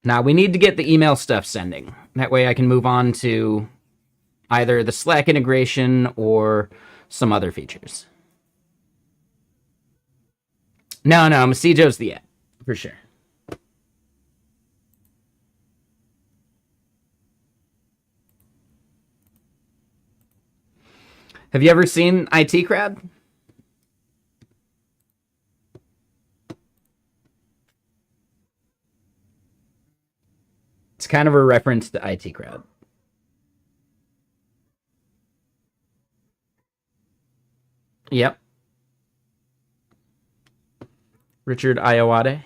Now, we need to get the email stuff sending. That way I can move on to either the Slack integration or some other features. No, Messijo's the app, for sure. Have you ever seen IT Crowd? It's kind of a reference to IT Crowd. Yep. Richard Iowade.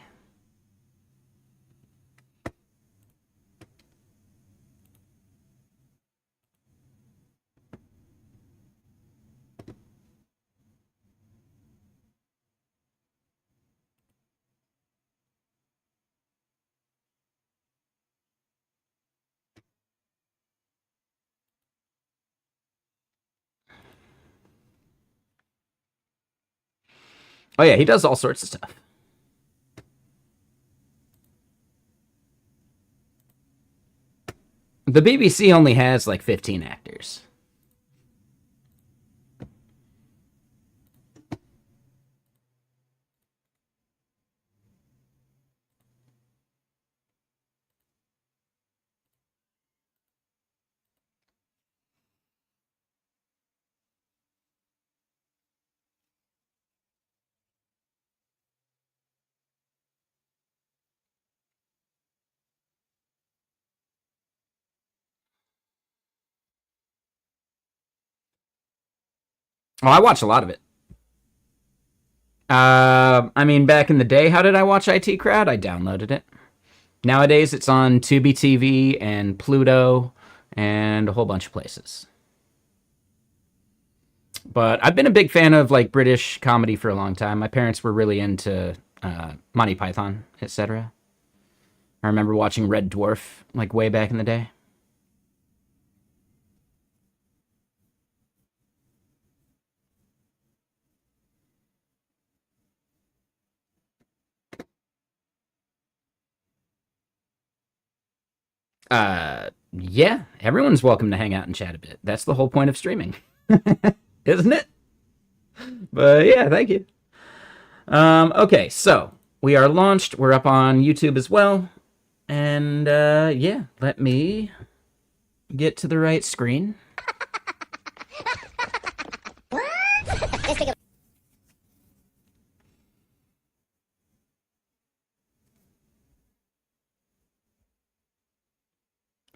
Oh yeah, he does all sorts of stuff. The BBC only has like 15 actors. Oh, I watch a lot of it. I mean, back in the day, how did I watch IT Crowd? I downloaded it. Nowadays, it's on Tubi TV and Pluto and a whole bunch of places. But I've been a big fan of like British comedy for a long time. My parents were really into Monty Python, etc. I remember watching Red Dwarf like way back in the day. Yeah, everyone's welcome to hang out and chat a bit. That's the whole point of streaming, isn't it? But yeah, thank you. Okay, so we are launched. We're up on YouTube as well. And yeah, let me get to the right screen.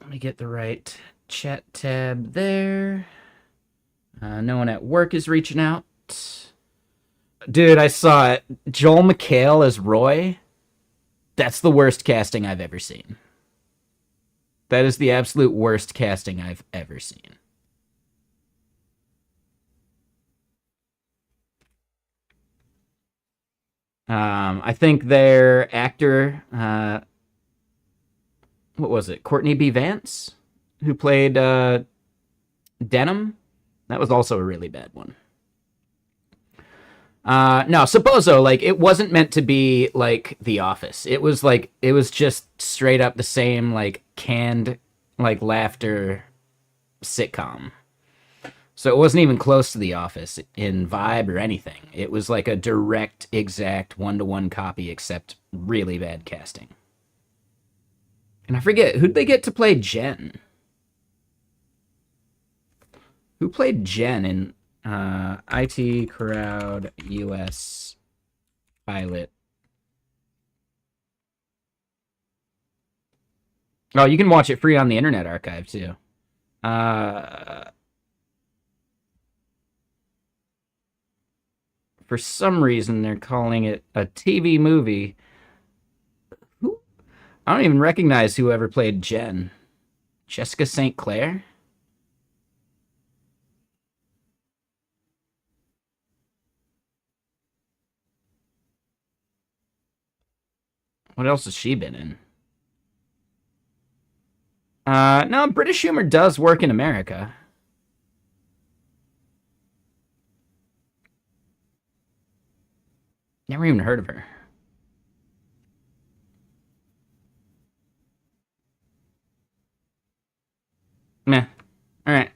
Let me get the right chat tab there. No one at work is reaching out. Dude, I saw it. Joel McHale as Roy. That's the worst casting I've ever seen. That is the absolute worst casting I've ever seen. I think their actor, what was it? Courtney B. Vance, who played Denham. That was also a really bad one. No, Supposo, like, it wasn't meant to be like The Office. It was like, it was just straight up the same, like, canned, like, laughter sitcom. So it wasn't even close to The Office in vibe or anything. It was like a direct, exact one-to-one copy, except really bad casting. And I forget, who'd they get to play Jen? Who played Jen in IT Crowd US pilot? Oh, you can watch it free on the Internet Archive, too. Uh, for some reason, they're calling it a TV movie. Who? I don't even recognize whoever played Jen. Jessica St. Clair? What else has she been in? No, British humor does work in America. Never even heard of her. Meh. All right.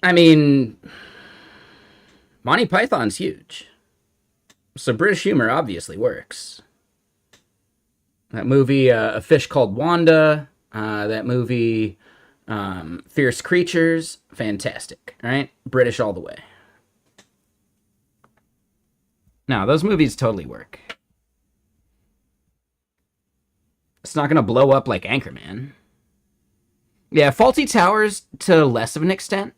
I mean, Monty Python's huge. So British humor obviously works. That movie, A Fish Called Wanda, that movie, Fierce Creatures, fantastic, right? British all the way. No, those movies totally work. It's not going to blow up like Anchorman. Yeah, Faulty Towers to less of an extent.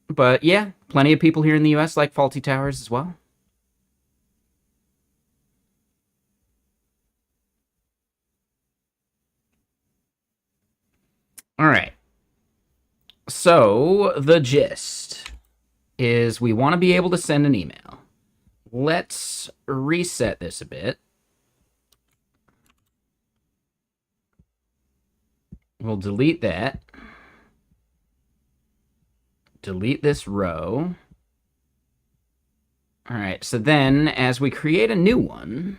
But yeah, plenty of people here in the US like Faulty Towers as well. All right. So, the gist is we want to be able to send an email. Let's reset this a bit. We'll delete that. Delete this row. All right, so then as we create a new one,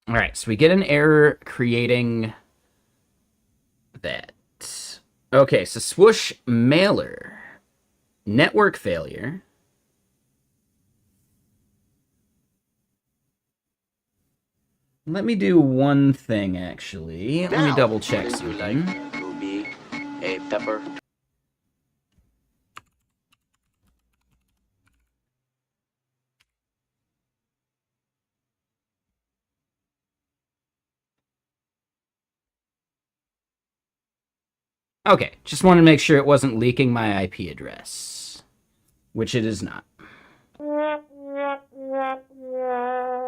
all right, so we get an error creating that. Okay, so swoosh mailer, network failure. Let me do one thing, actually. Let me double check something. Will be a pepper. Okay, just wanted to make sure it wasn't leaking my IP address, which it is not. That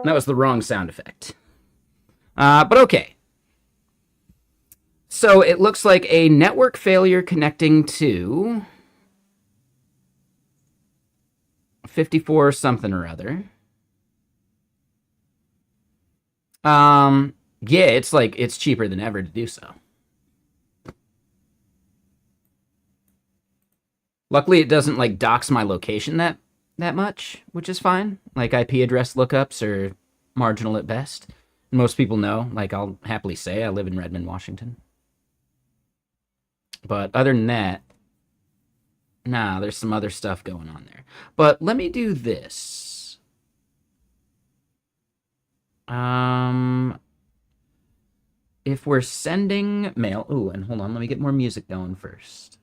was the wrong sound effect. But okay. So it looks like a network failure connecting to 54 something or other. Yeah, it's cheaper than ever to do so. Luckily, it doesn't like dox my location that much, which is fine. Like IP address lookups are marginal at best. Most people know, like I'll happily say I live in Redmond, Washington. But other than that, nah, there's some other stuff going on there. But let me do this. If we're sending mail, ooh, and hold on, let me get more music going first.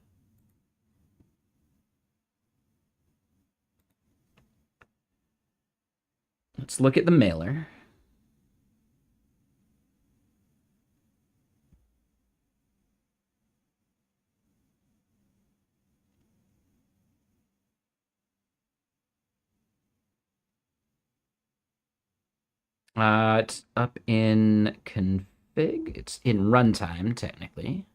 Let's look at the mailer. It's up in config. It's in runtime, technically.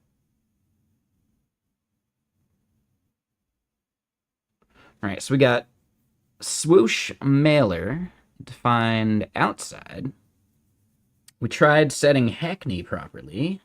All right, so we got swoosh mailer defined outside. We tried setting Hackney properly.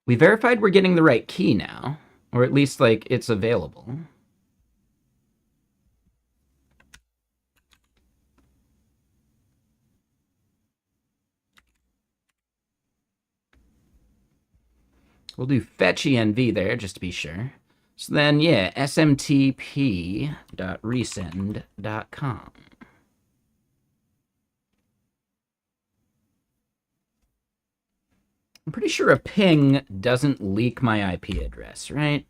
We verified we're getting the right key now, or at least like it's available. We'll do fetch env there just to be sure. So then, yeah, smtp.resend.com. I'm pretty sure a ping doesn't leak my IP address, right?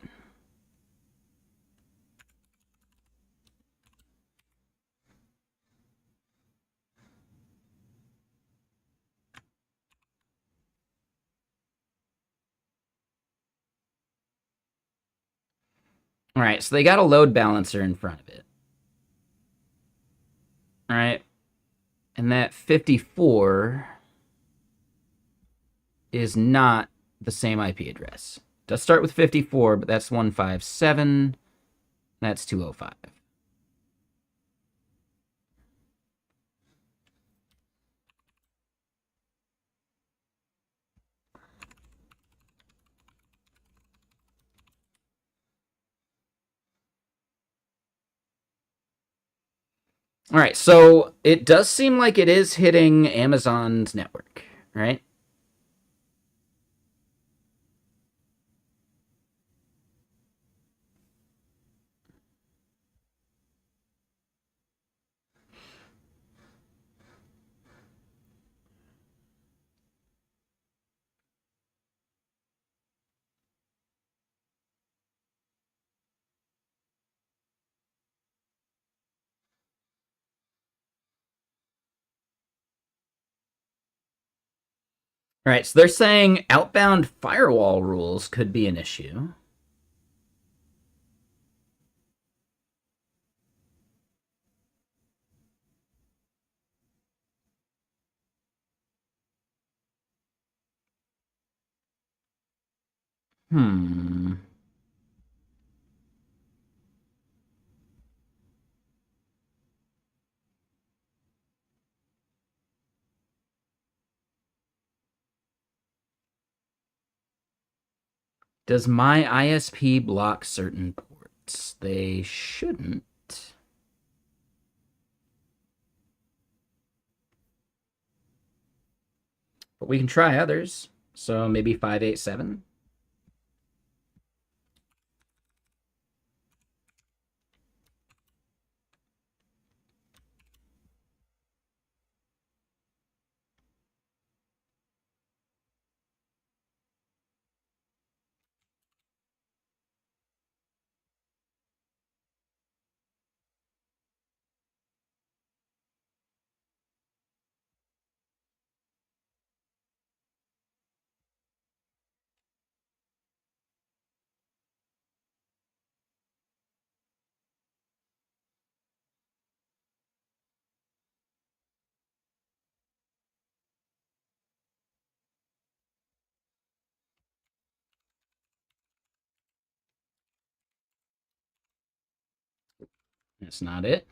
All right, so they got a load balancer in front of it. All right, and that 54 is not the same IP address. It does start with 54, but that's 157. That's 205. All right, so it does seem like it is hitting Amazon's network, right? All right, so they're saying outbound firewall rules could be an issue. Hmm. Does my ISP block certain ports? They shouldn't. But we can try others. So maybe 587. That's not it.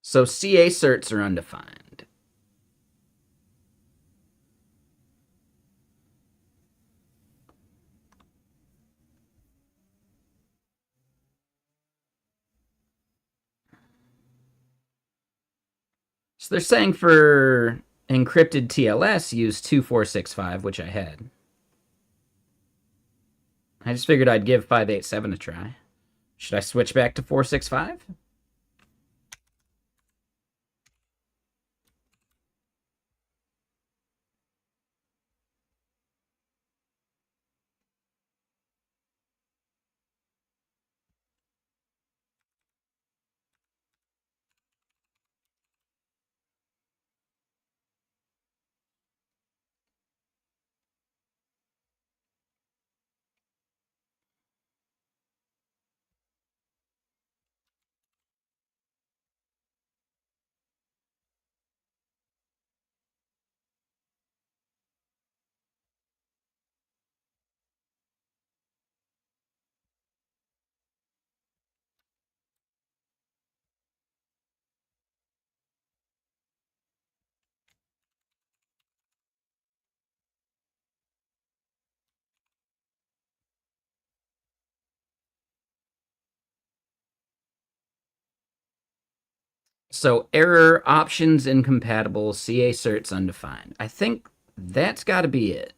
So CA certs are undefined. So they're saying for encrypted TLS, use 2465, which I had. I just figured I'd give 587 a try. Should I switch back to 465? So error, options incompatible, CA certs undefined. I think that's got to be it.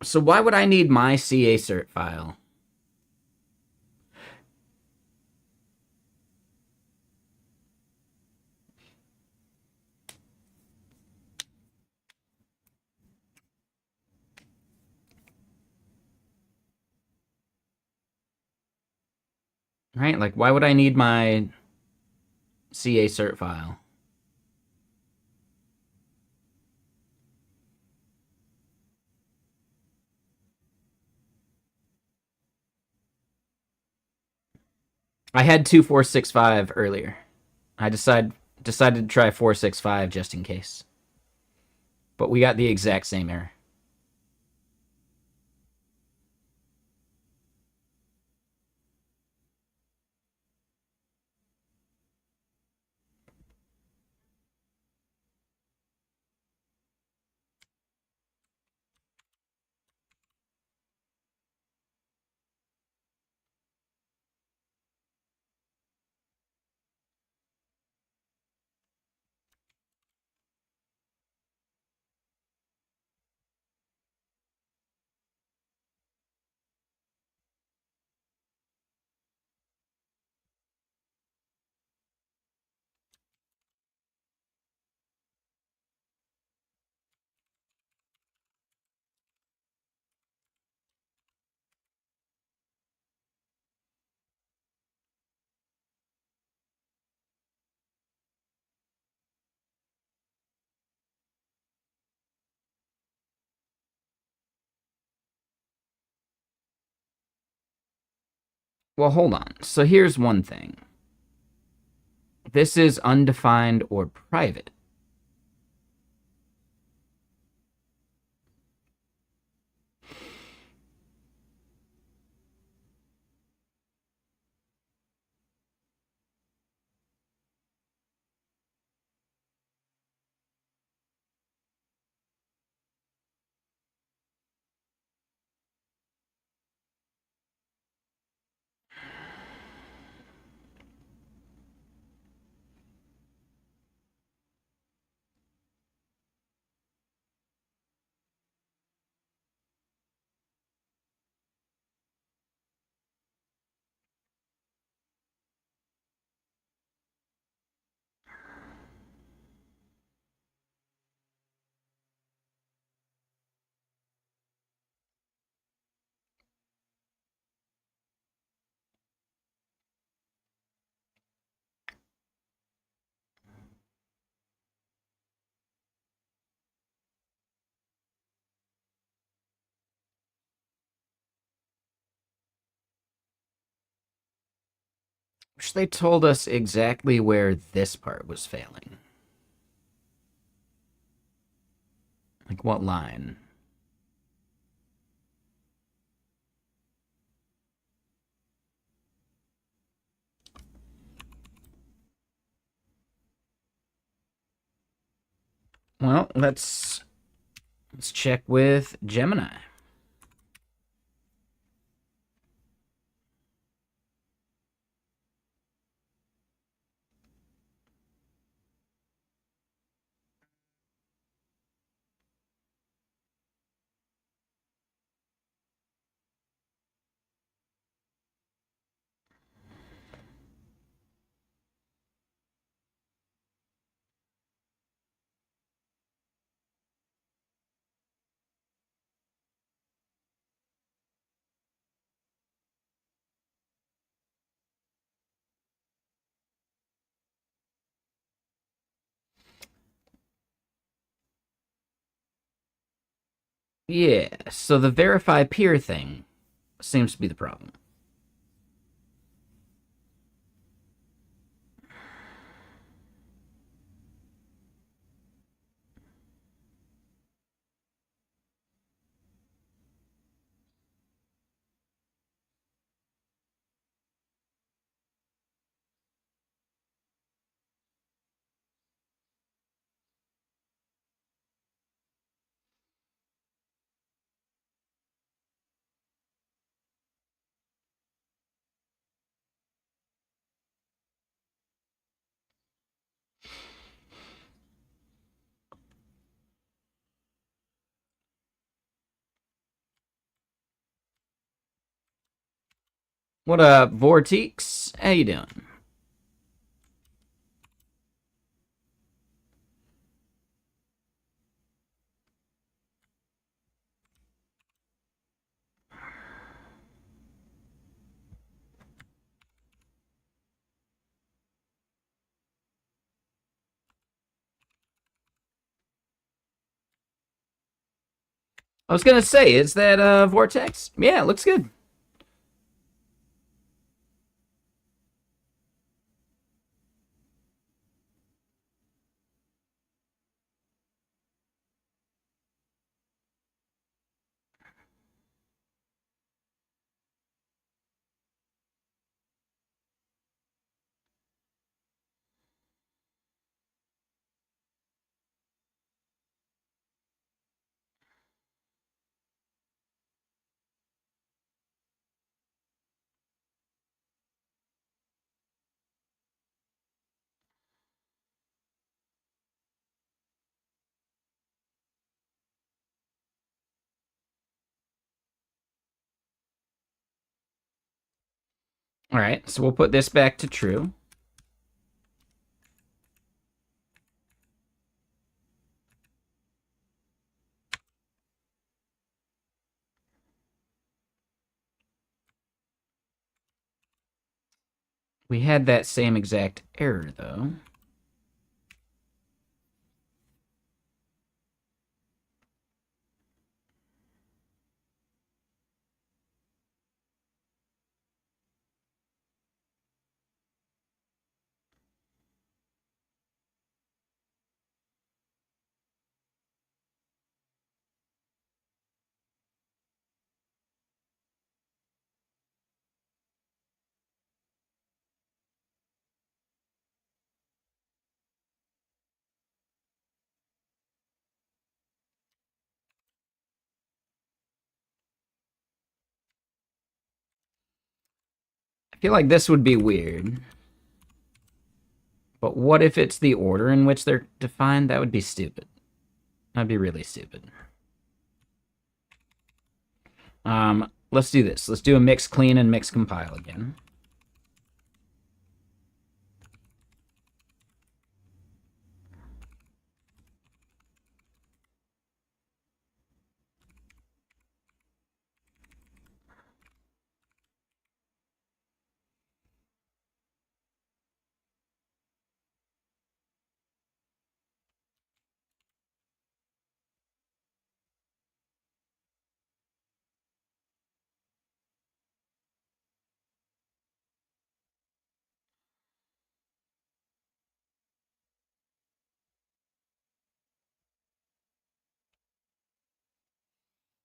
So why would I need my CA cert file? Right? Like, why would I need my CA cert file? I had 2465 earlier. I decided to try 465 just in case. But we got the exact same error. Well, hold on. So here's one thing. This is undefined or private. Wish they told us exactly where this part was failing. Like what line? Well, let's check with Gemini. Yeah, so the verify peer thing seems to be the problem. What up, Vortex? How you doing? I was gonna say, is that Vortex? Yeah, it looks good. All right, so we'll put this back to true. We had that same exact error, though. I feel like this would be weird. But what if it's the order in which they're defined? That would be stupid. That'd be really stupid. Let's do this. Let's do a mix clean and mix compile again.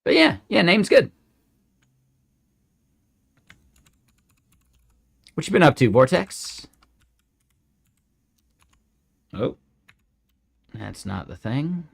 But yeah, name's good. What you been up to, Vortex? Oh, that's not the thing.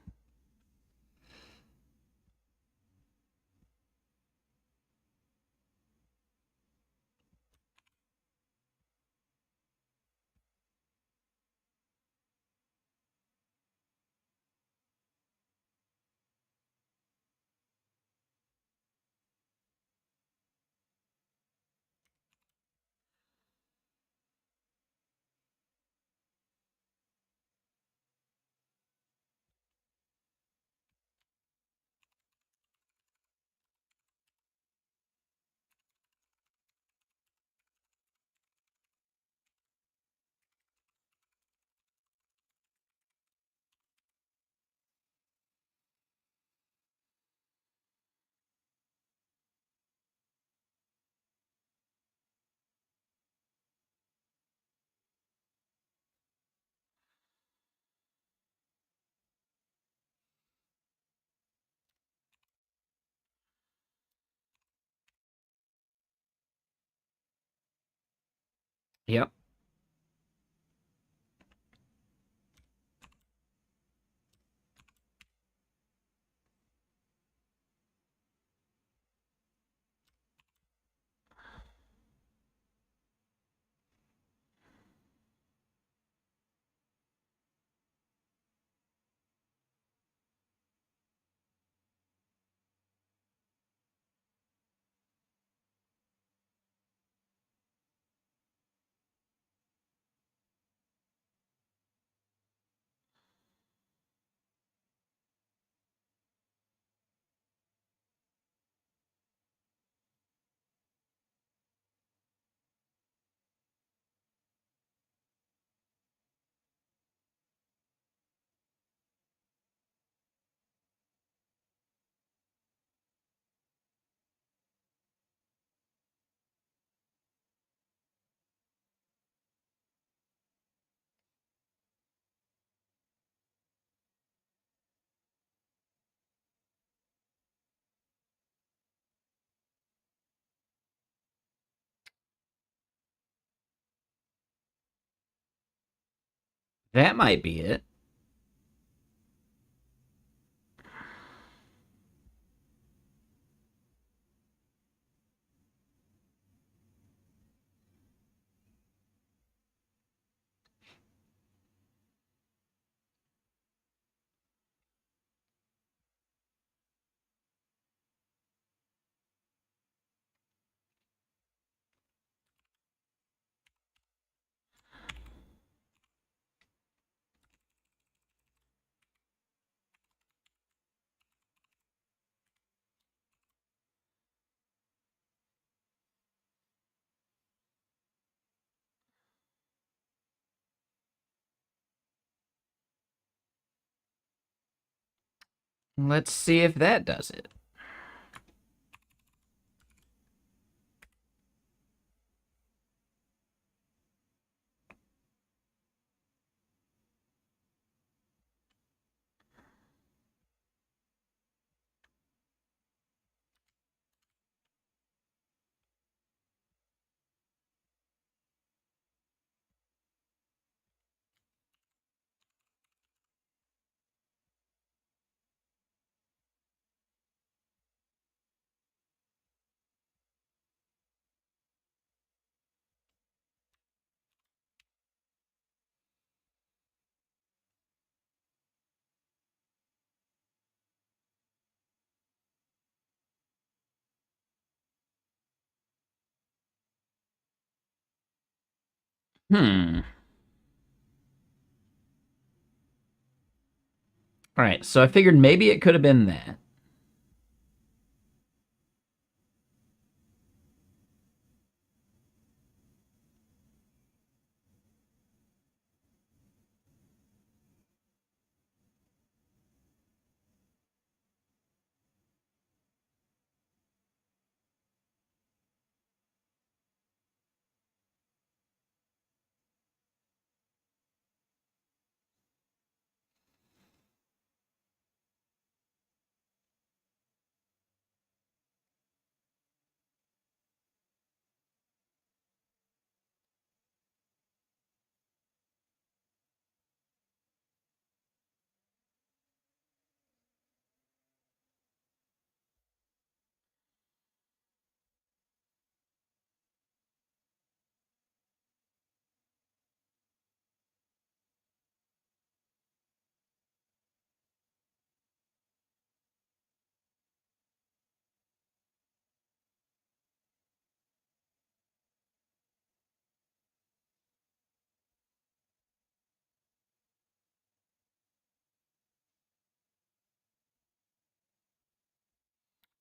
Yep. That might be it. Let's see if that does it. Hmm. All right, so I figured maybe it could have been that.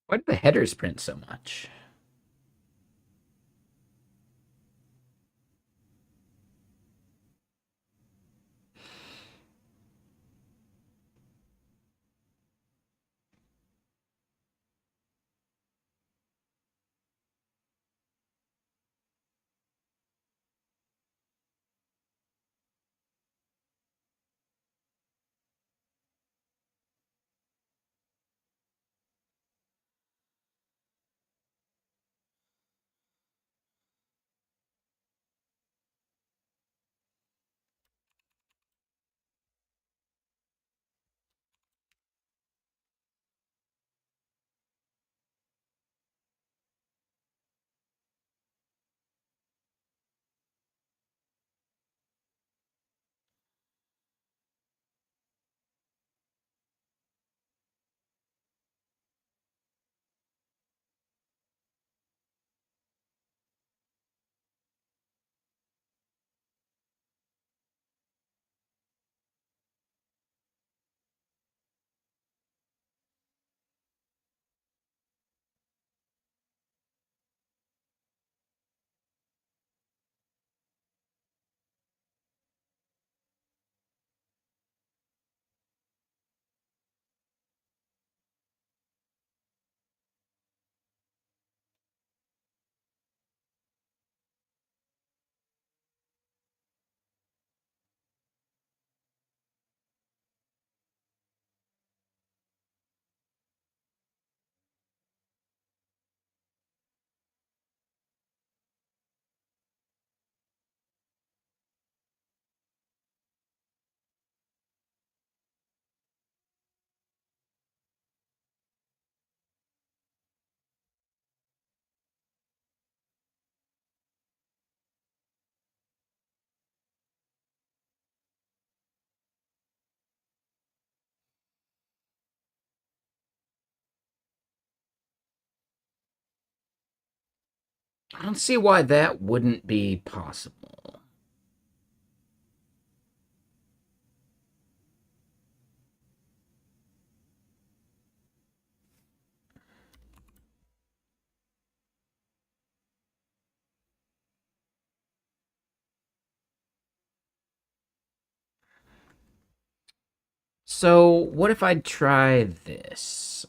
Why did the headers print so much? I don't see why that wouldn't be possible. So what if I try this?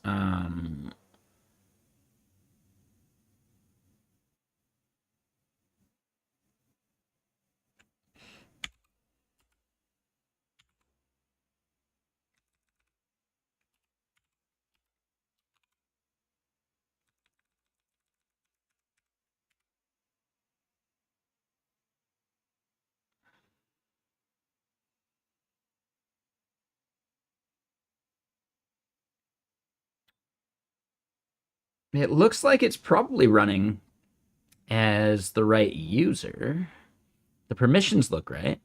It looks like it's probably running as the right user. The permissions look right.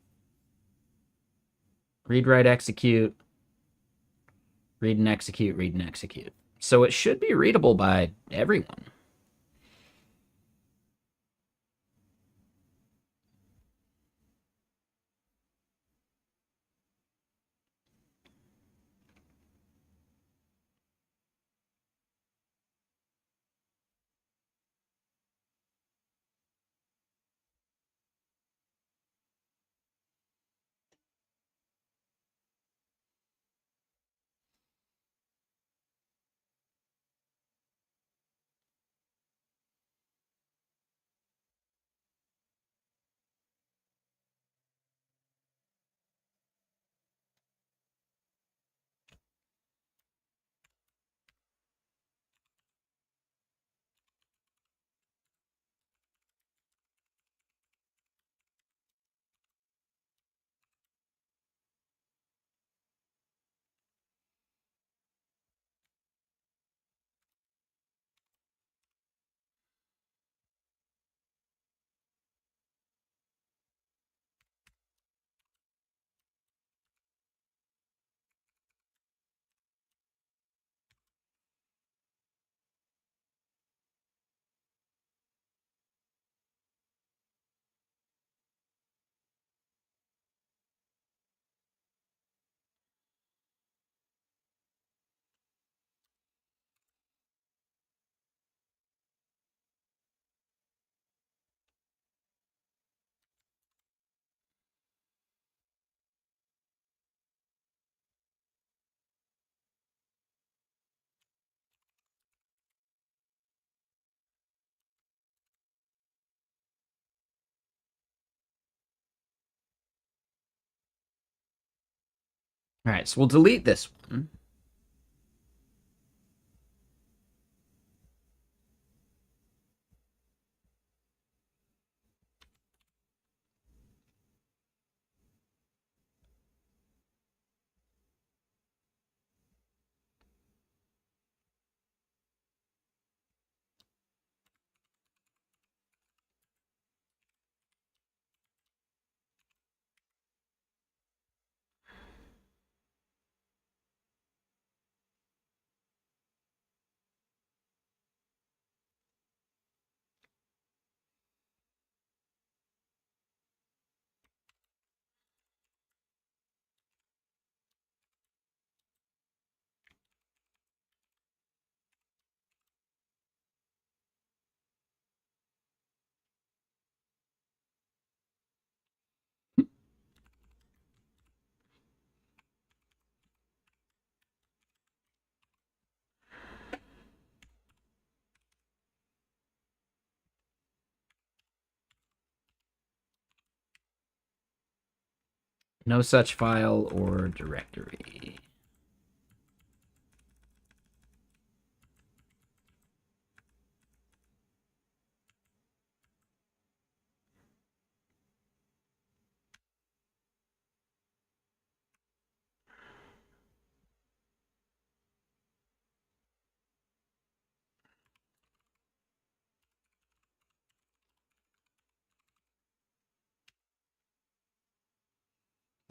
Read, write, execute, read and execute, read and execute. So it should be readable by everyone. All right, so we'll delete this one. No such file or directory.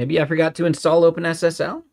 Maybe I forgot to install OpenSSL?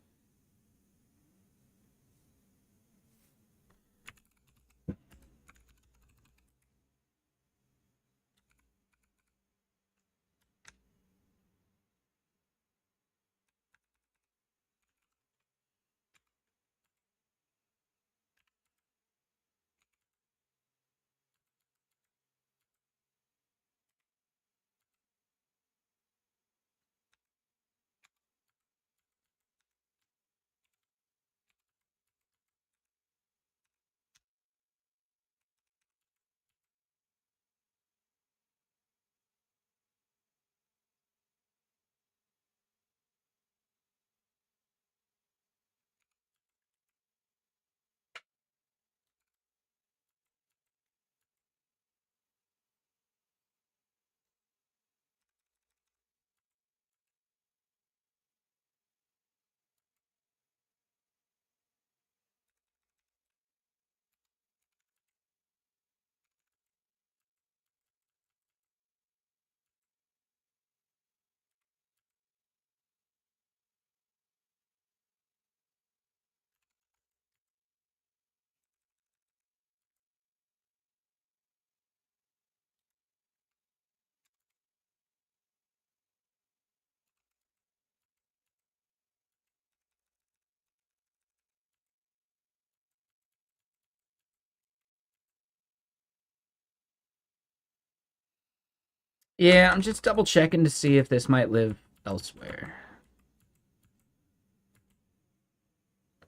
Yeah, I'm just double checking to see if this might live elsewhere.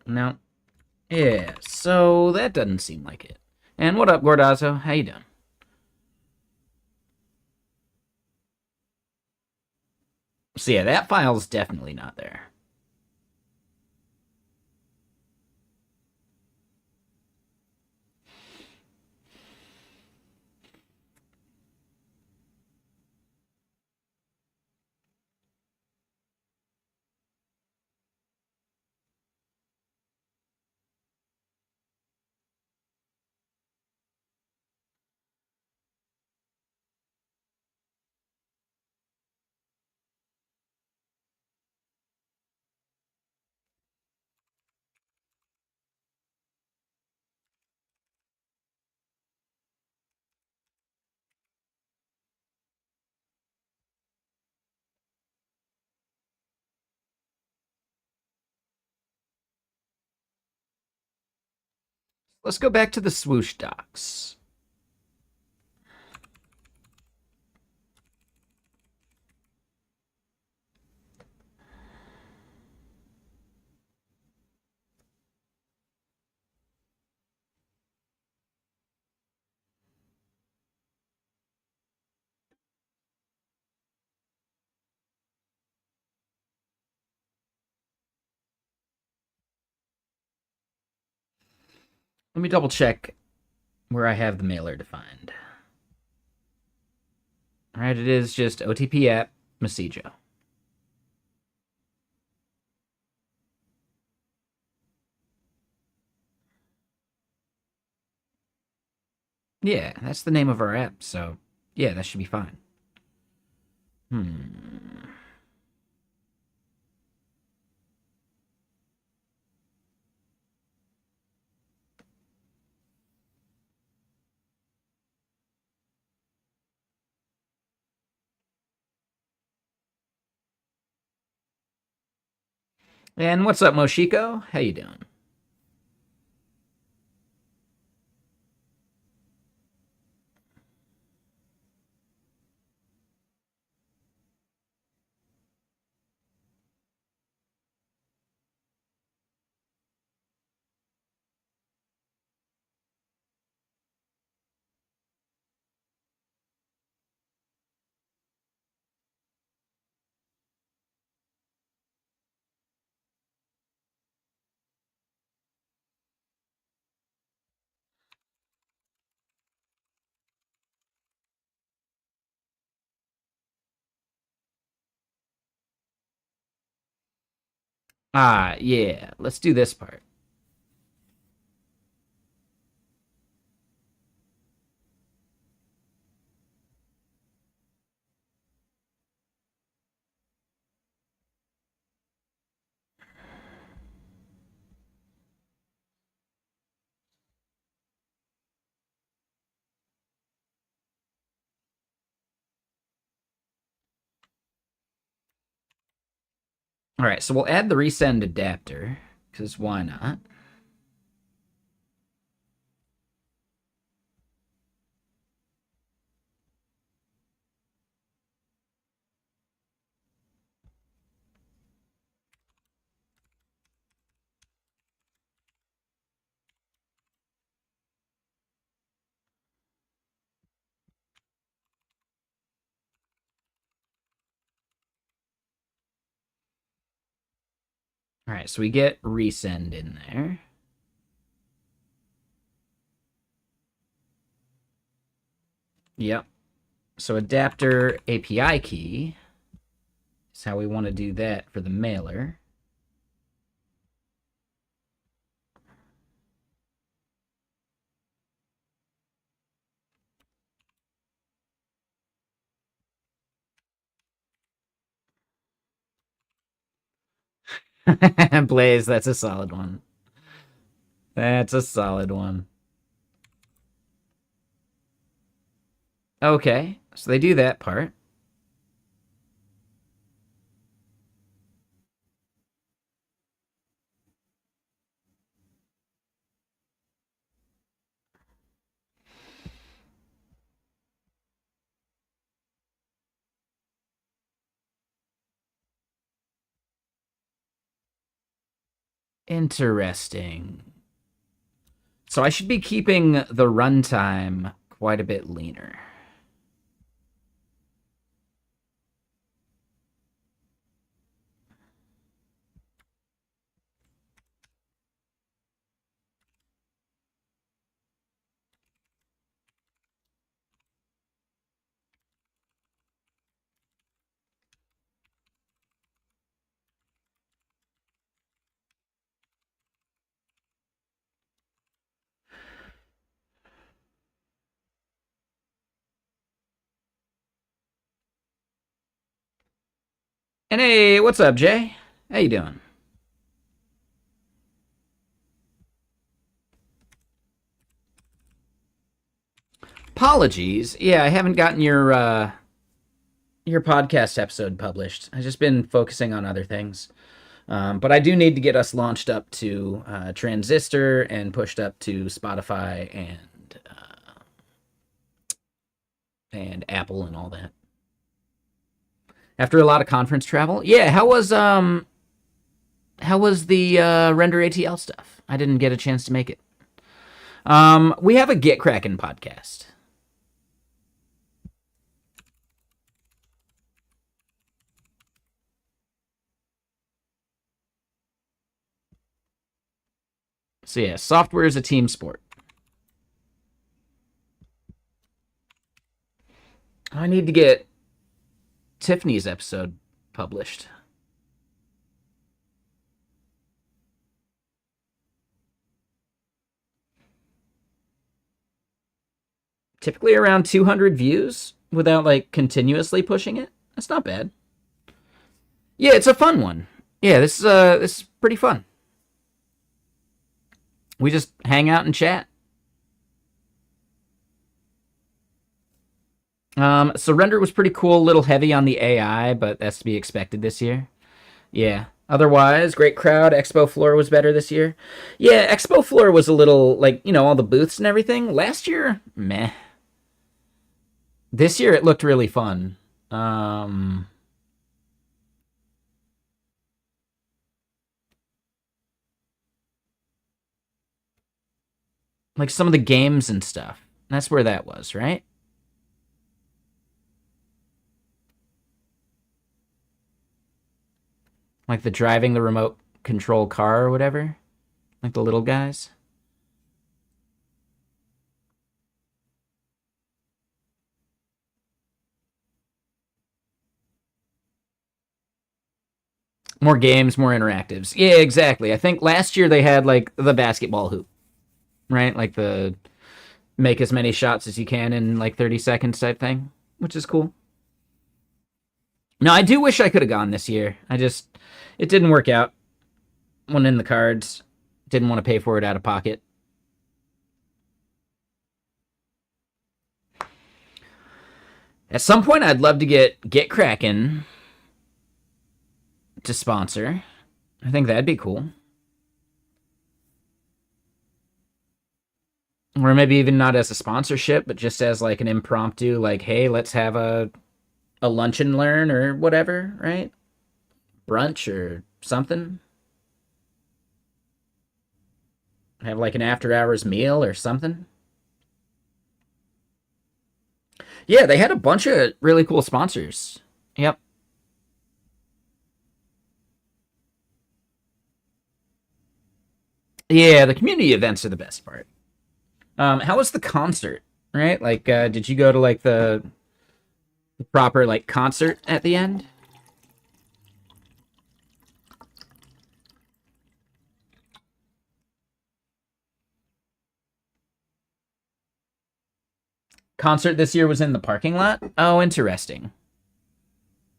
No. Yeah, so that doesn't seem like it. And what up, Gordazzo? How you doing? So yeah, that file's definitely not there. Let's go back to the swoosh docs. Let me double check where I have the mailer defined. All right, it is just OTP app Messijo. Yeah, that's the name of our app, so yeah, that should be fine. Hmm. And what's up, Moshiko? How you doing? Ah, yeah. Let's do this part. All right, so we'll add the resend adapter, because why not? All right, so we get resend in there. Yep. So adapter API key is how we want to do that for the mailer. Blaze, that's a solid one. That's a solid one. Okay, so they do that part. Interesting. So I should be keeping the runtime quite a bit leaner. And hey, what's up, Jay? How you doing? Apologies. Yeah, I haven't gotten your podcast episode published. I've just been focusing on other things. But I do need to get us launched up to Transistor and pushed up to Spotify and Apple and all that. After a lot of conference travel, yeah. How was the Render ATL stuff? I didn't get a chance to make it. We have a Get Kraken podcast. So yeah, software is a team sport. I need to get Tiffany's episode published. Typically around 200 views without like continuously pushing it. That's not bad. Yeah, it's a fun one. Yeah, this is pretty fun. We just hang out and chat. Surrender was pretty cool, a little heavy on the AI, but that's to be expected this year. Yeah. Otherwise, great crowd. Expo floor was better this year. Yeah, Expo floor was a little like, all the booths and everything. Last year, meh. This year it looked really fun. Like some of the games and stuff. That's where that was, right? Like the driving the remote control car or whatever. Like the little guys. More games, more interactives. Yeah, exactly. I think last year they had like the basketball hoop, right? Like the make as many shots as you can in like 30 seconds type thing, which is cool. No, I do wish I could have gone this year. It didn't work out. One in the cards. Didn't want to pay for it out of pocket. At some point, I'd love to get Kraken to sponsor. I think that'd be cool. Or maybe even not as a sponsorship, but just as like an impromptu, like, hey, let's have a lunch and learn or whatever, right? Brunch or something. Have like an after hours meal or something. Yeah, they had a bunch of really cool sponsors. Yep. Yeah, the community events are the best part. How was the concert? Right? Like, did you go to like the proper like concert at the end? Concert this year was in the parking lot? Oh, interesting.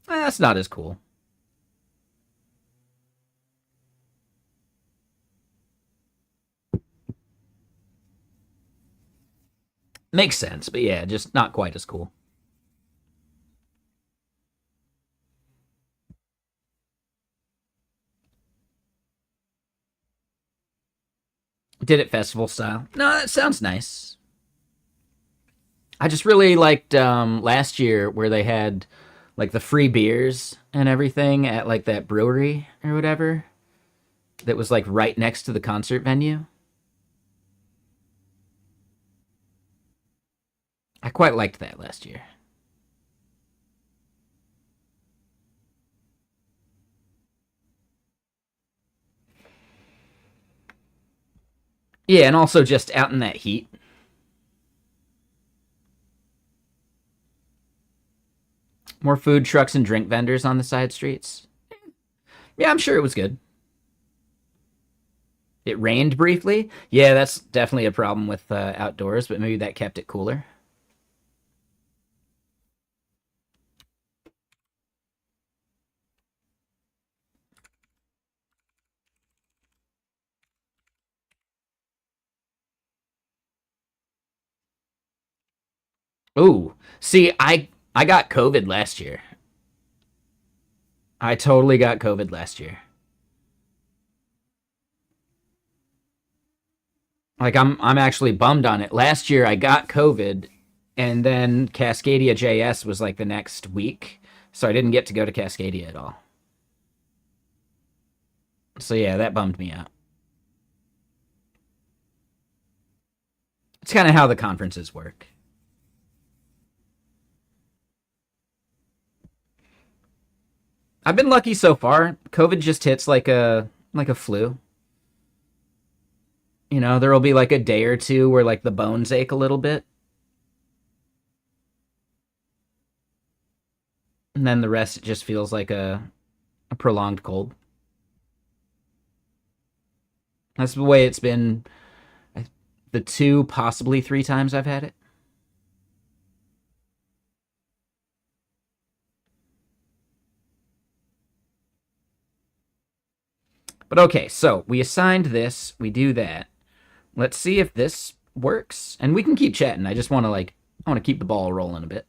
That's not as cool. Makes sense, but yeah, just not quite as cool. Did it festival style? No, that sounds nice. I just really liked last year where they had like the free beers and everything at like that brewery or whatever. that was like right next to the concert venue. I quite liked that last year. Yeah, and also just out in that heat. More food trucks and drink vendors on the side streets. Yeah, I'm sure it was good. It rained briefly. Yeah, that's definitely a problem with outdoors, but maybe that kept it cooler. Ooh, see, I got COVID last year. I totally got COVID last year. Like I'm actually bummed on it. Last year I got COVID, and then Cascadia JS was like the next week, so I didn't get to go to Cascadia at all. So yeah, that bummed me out. It's kind of how the conferences work. I've been lucky so far. COVID just hits like a flu. You know, there'll be like a day or two where like the bones ache a little bit, and then the rest it just feels like a prolonged cold. That's the way it's been the two, possibly three times I've had it. But okay, so we assigned this, we do that. Let's see if this works, and we can keep chatting. I just want to I want to keep the ball rolling a bit.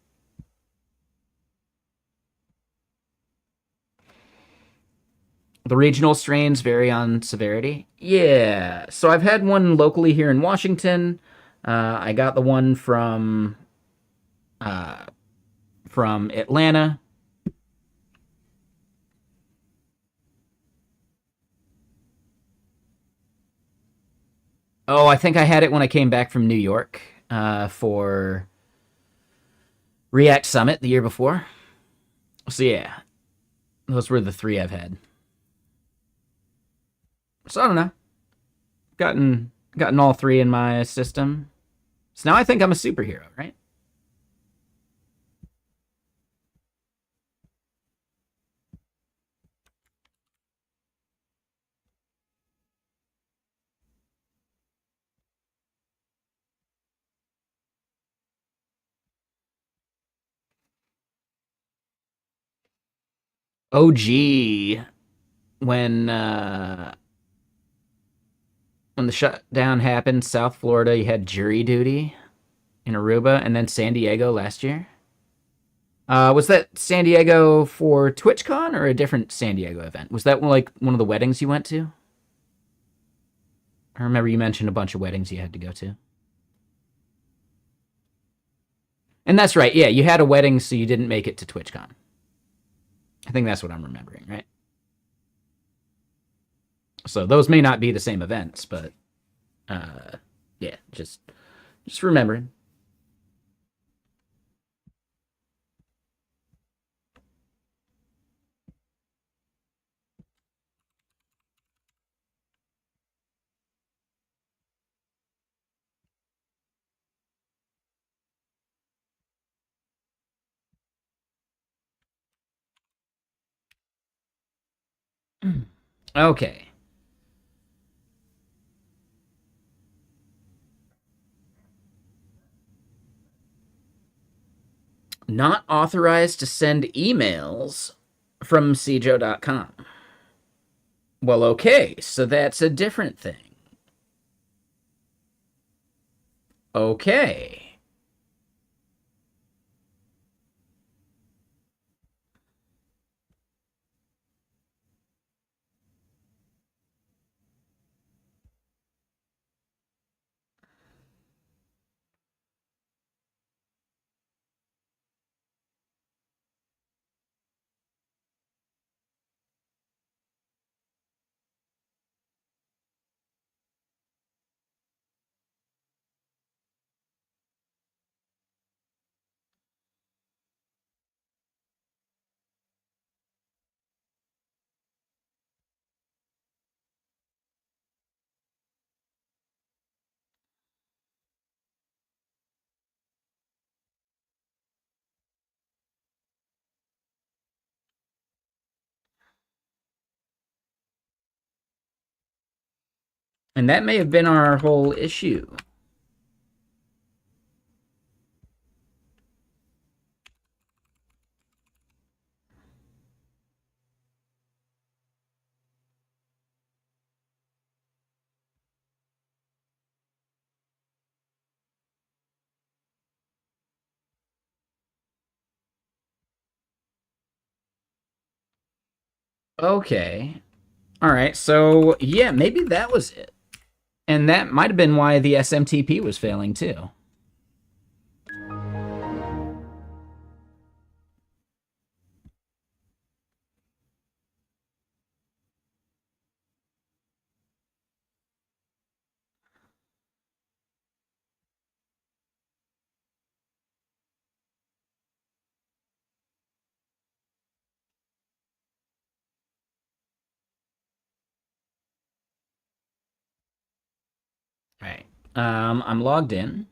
The regional strains vary on severity. Yeah, so I've had one locally here in Washington. I got the one uh, from Atlanta. Oh, I think I had it when I came back from New York for React Summit the year before. So yeah, those were the three I've had. So I don't know. Gotten all three in my system. So now I think I'm a superhero, right? OG when when the shutdown happened, South Florida, you had jury duty in Aruba, and then San Diego last year. Was that San Diego for TwitchCon or a different San Diego event? Was that like one of the weddings you went to? I remember you mentioned a bunch of weddings you had to go to. And that's right. Yeah, you had a wedding, so you didn't make it to TwitchCon. I think that's what I'm remembering, right? So those may not be the same events, but uh, yeah, just remembering. Okay. Not authorized to send emails from Messijo.com. Well, okay, so that's a different thing. Okay. And that may have been our whole issue. Okay. All right. So, yeah, maybe that was it. And that might have been why the SMTP was failing too. All right. I'm logged in.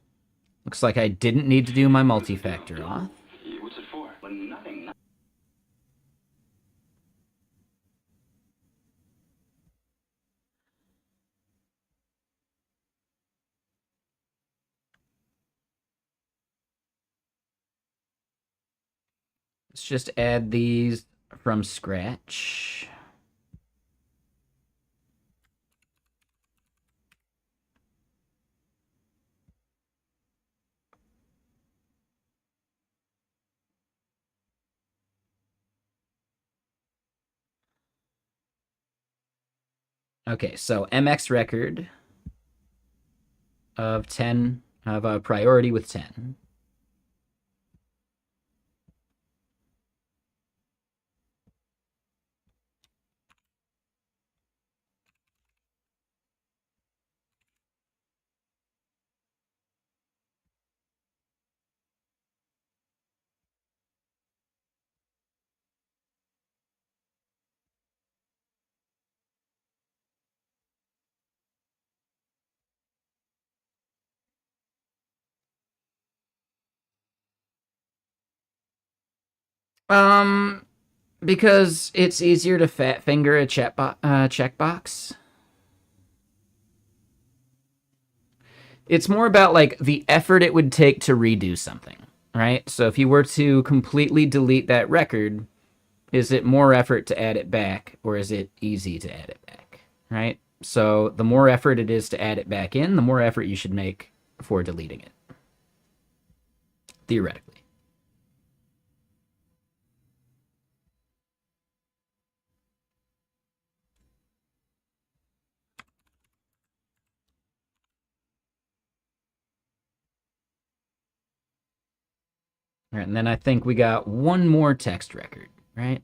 Looks like I didn't need to do my multi-factor auth. What's it for? Nothing. Let's just add these from scratch. Okay, so MX record of 10, of a priority with 10. Um, because it's easier to fat finger a checkbox. It's more about like the effort it would take to redo something, right? So if you were to completely delete that record, is it more effort to add it back or is it easy to add it back, right? So the more effort it is to add it back in, the more effort you should make for deleting it, theoretically. All right, and then I think we got one more text record, right?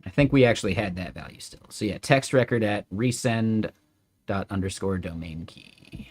I think we actually had that value still. So yeah, text record at resend dot underscore domain key.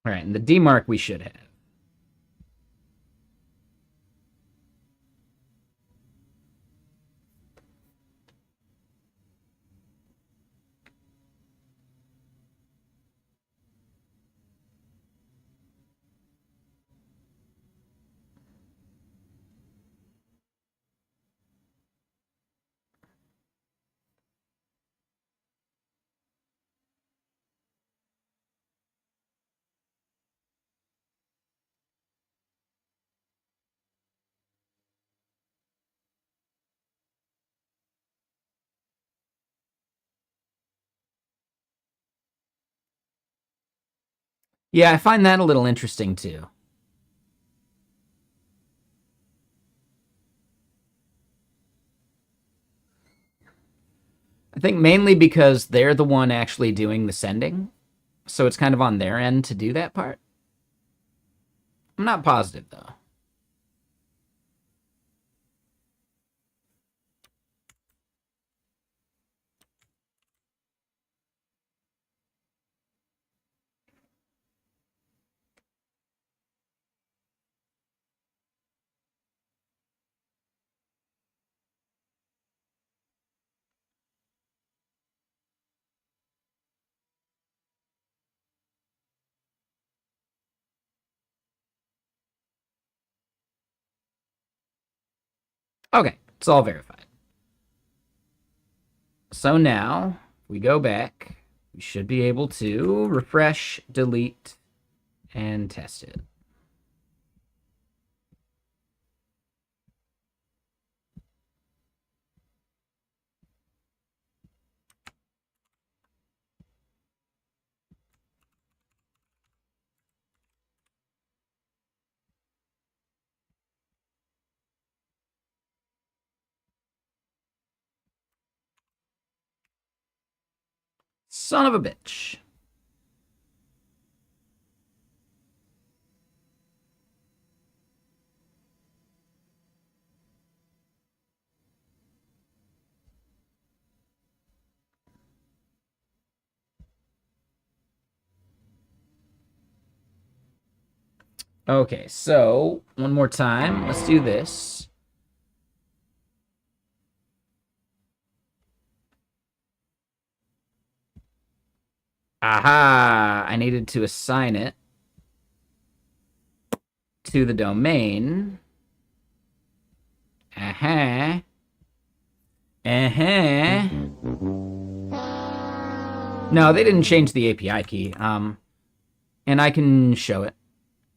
All right, and the demarc we should have. Yeah, I find that a little interesting too. I think mainly because they're the one actually doing the sending. So it's kind of on their end to do that part. I'm not positive though. Okay, it's all verified. So now we go back. We should be able to refresh, delete, and test it. Son of a bitch. Okay, so one more time. Let's do this. Aha! I needed to assign it to the domain. Uh-huh. Uh-huh. No, they didn't change the API key. And I can show it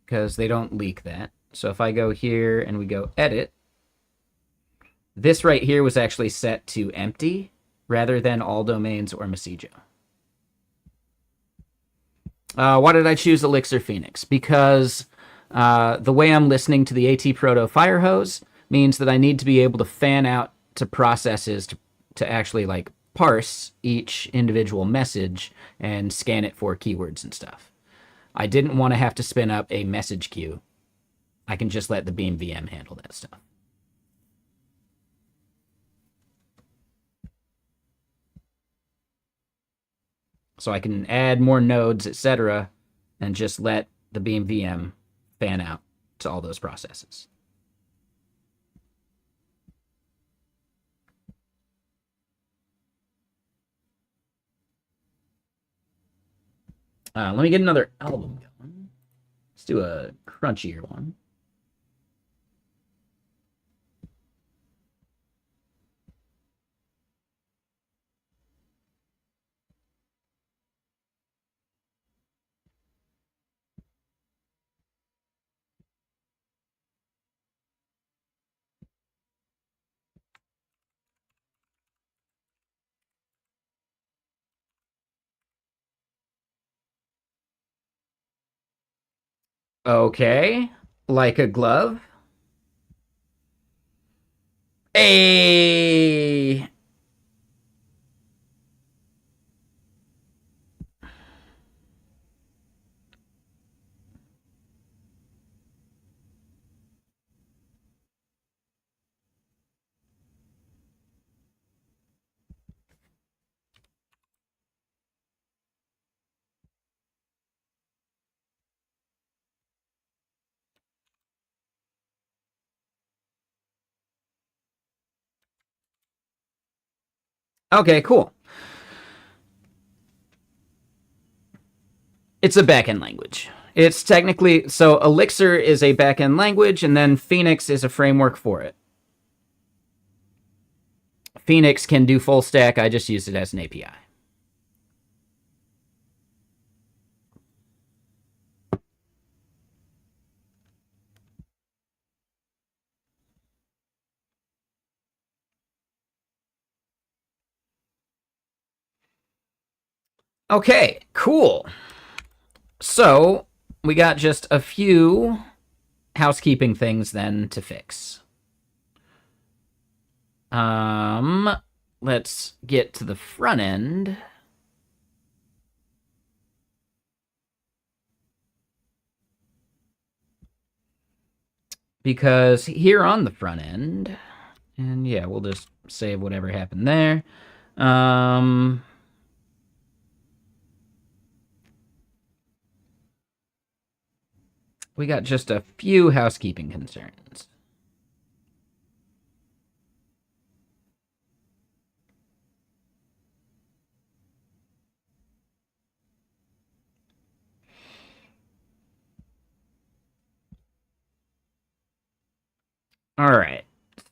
because they don't leak that. So if I go here and we go edit, this right here was actually set to empty rather than all domains or Messijo. Why did I choose Elixir Phoenix? Because the way I'm listening to the ATProto Firehose means that I need to be able to fan out to processes to actually like parse each individual message and scan it for keywords and stuff. I didn't want to have to spin up a message queue. I can just let the Beam VM handle that stuff. So I can add more nodes, etc., and just let the Beam VM fan out to all those processes. Let me get another album going. Let's do a crunchier one. Okay, like a glove. Hey. Okay, cool. It's a backend language. It's technically so Elixir is a backend language, and then Phoenix is a framework for it. Phoenix can do full stack. I just use it as an API. Okay, cool. So we got just a few housekeeping things then to fix. Let's get to the front end. Because here on the front end, and yeah, we'll just save whatever happened there. We got just a few housekeeping concerns. All right.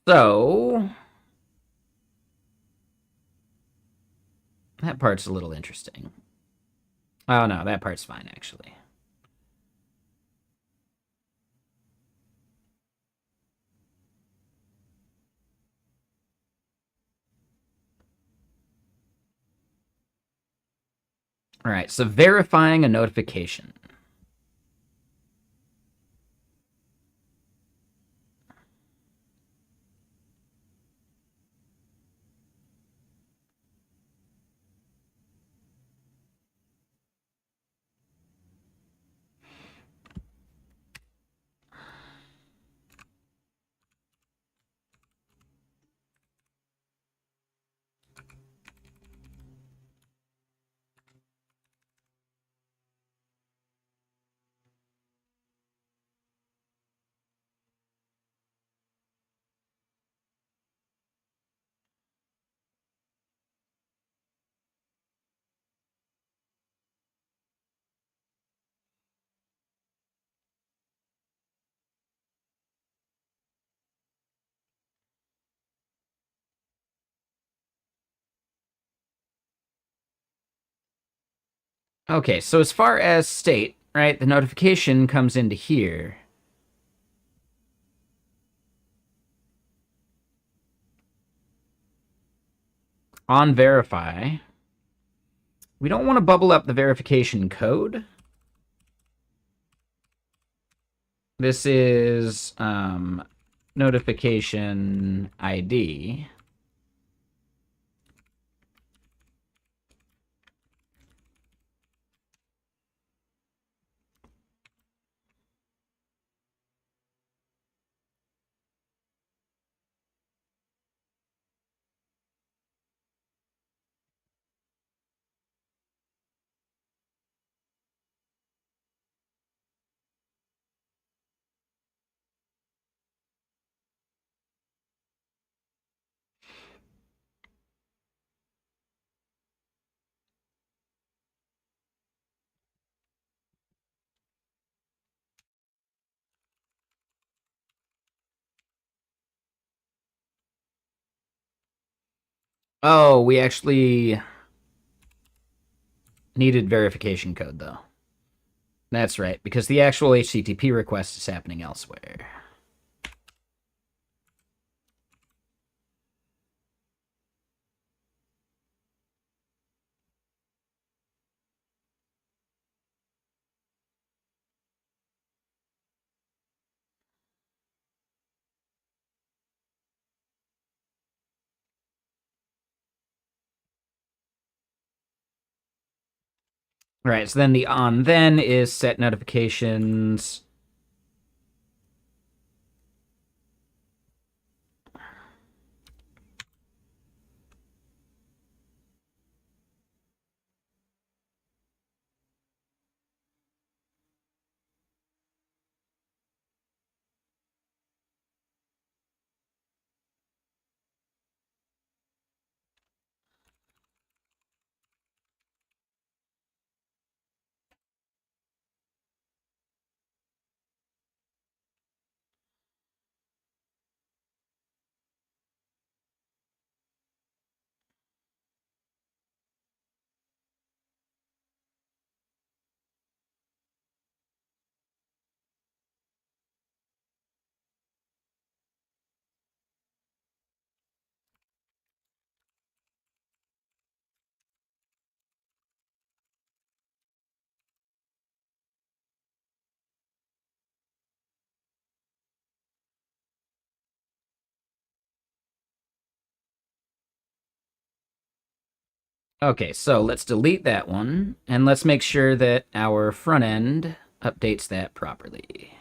So that part's a little interesting. Oh no, that part's fine actually. All right, so verifying a notification. Okay, so as far as state, right, the notification comes into here. On verify, we don't want to bubble up the verification code. This is notification ID. Oh, we actually needed verification code, though. That's right, because the actual HTTP request is happening elsewhere. All right, so then the on then is set notifications. Okay, so let's delete that one, and let's make sure that our front end updates that properly.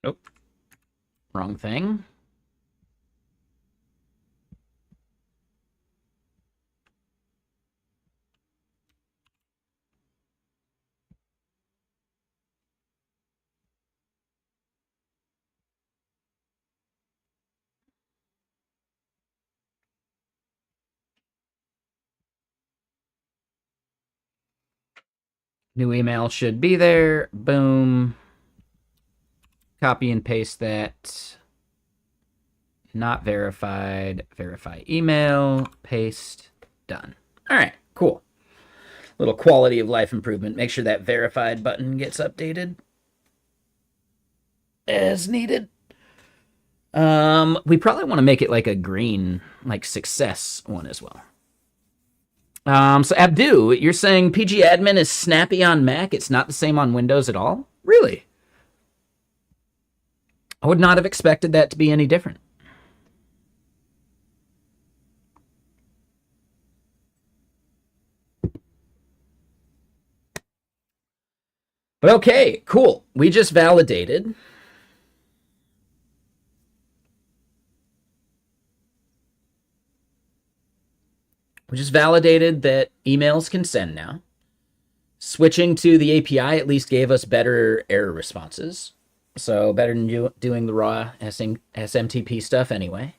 Oh, wrong thing. New email should be there. Boom. Copy and paste that. Not verified. Verify email. Paste. Done. All right, cool. Little quality of life improvement. Make sure that verified button gets updated as needed. We probably want to make it like a green, like success one as well. So Abdu, you're saying PG Admin is snappy on Mac. It's not the same on Windows at all? Really? I would not have expected that to be any different. But okay, cool. We just validated. That emails can send now. Switching to the API at least gave us better error responses. So better than doing the raw SMTP stuff anyway.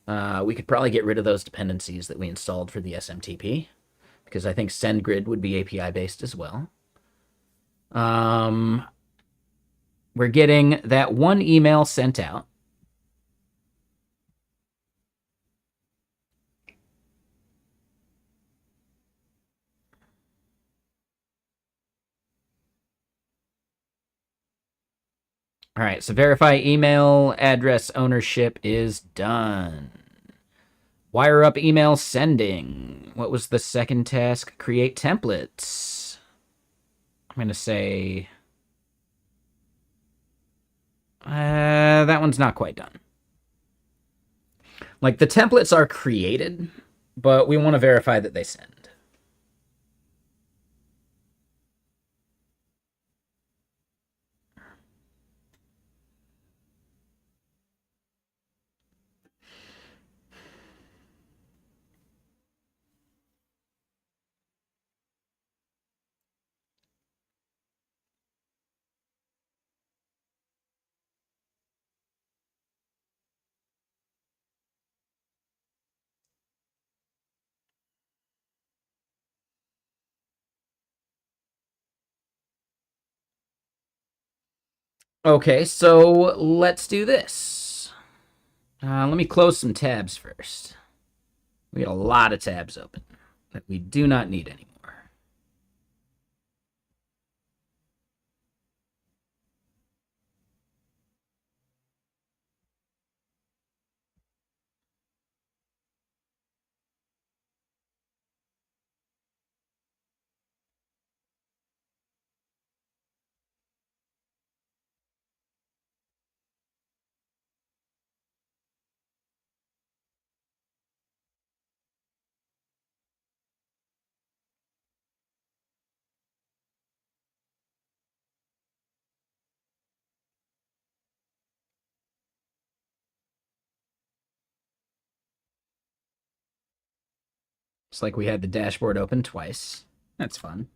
We could probably get rid of those dependencies that we installed for the SMTP, because I think SendGrid would be API based as well. We're getting that one email sent out. All right, so verify email address ownership is done. Wire up email sending. What was the second task? Create templates. I'm going to say that one's not quite done. Like, the templates are created, but we want to verify that they send. Okay, so let's do this. Let me close some tabs first. We got a lot of tabs open that we do not need anymore. It's like we had the dashboard open twice. That's fun.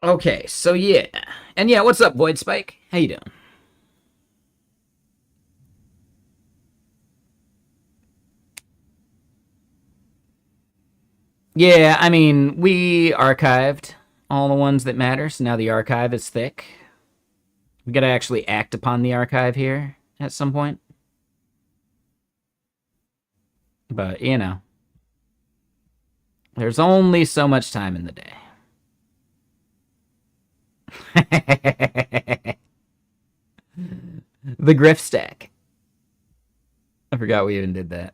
Okay, so yeah. And yeah, what's up, Void Spike? How you doing? Yeah, I mean, we archived all the ones that matter, so now the archive is thick. We gotta actually act upon the archive here at some point. But, you know, there's only so much time in the day. The Griff stack. I forgot we even did that.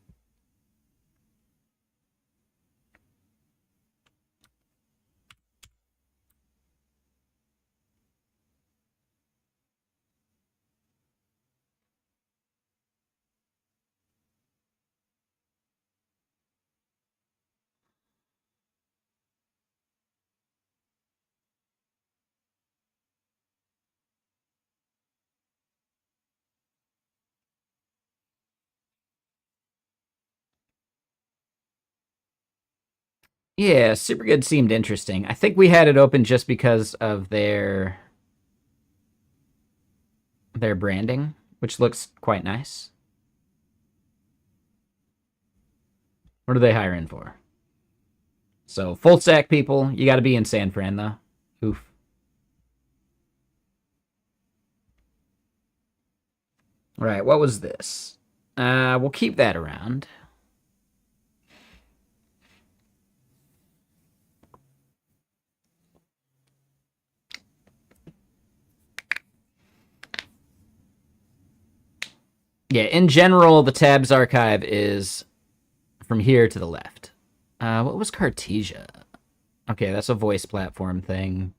Yeah, Super Good seemed interesting. I think we had it open just because of their their branding, which looks quite nice. What are they hiring for? So full stack people, you got to be in San Fran though. Oof. All right, what was this? We'll keep that around. Yeah, in general, the tabs archive is from here to the left. What was Cartesia? Okay, that's a voice platform thing.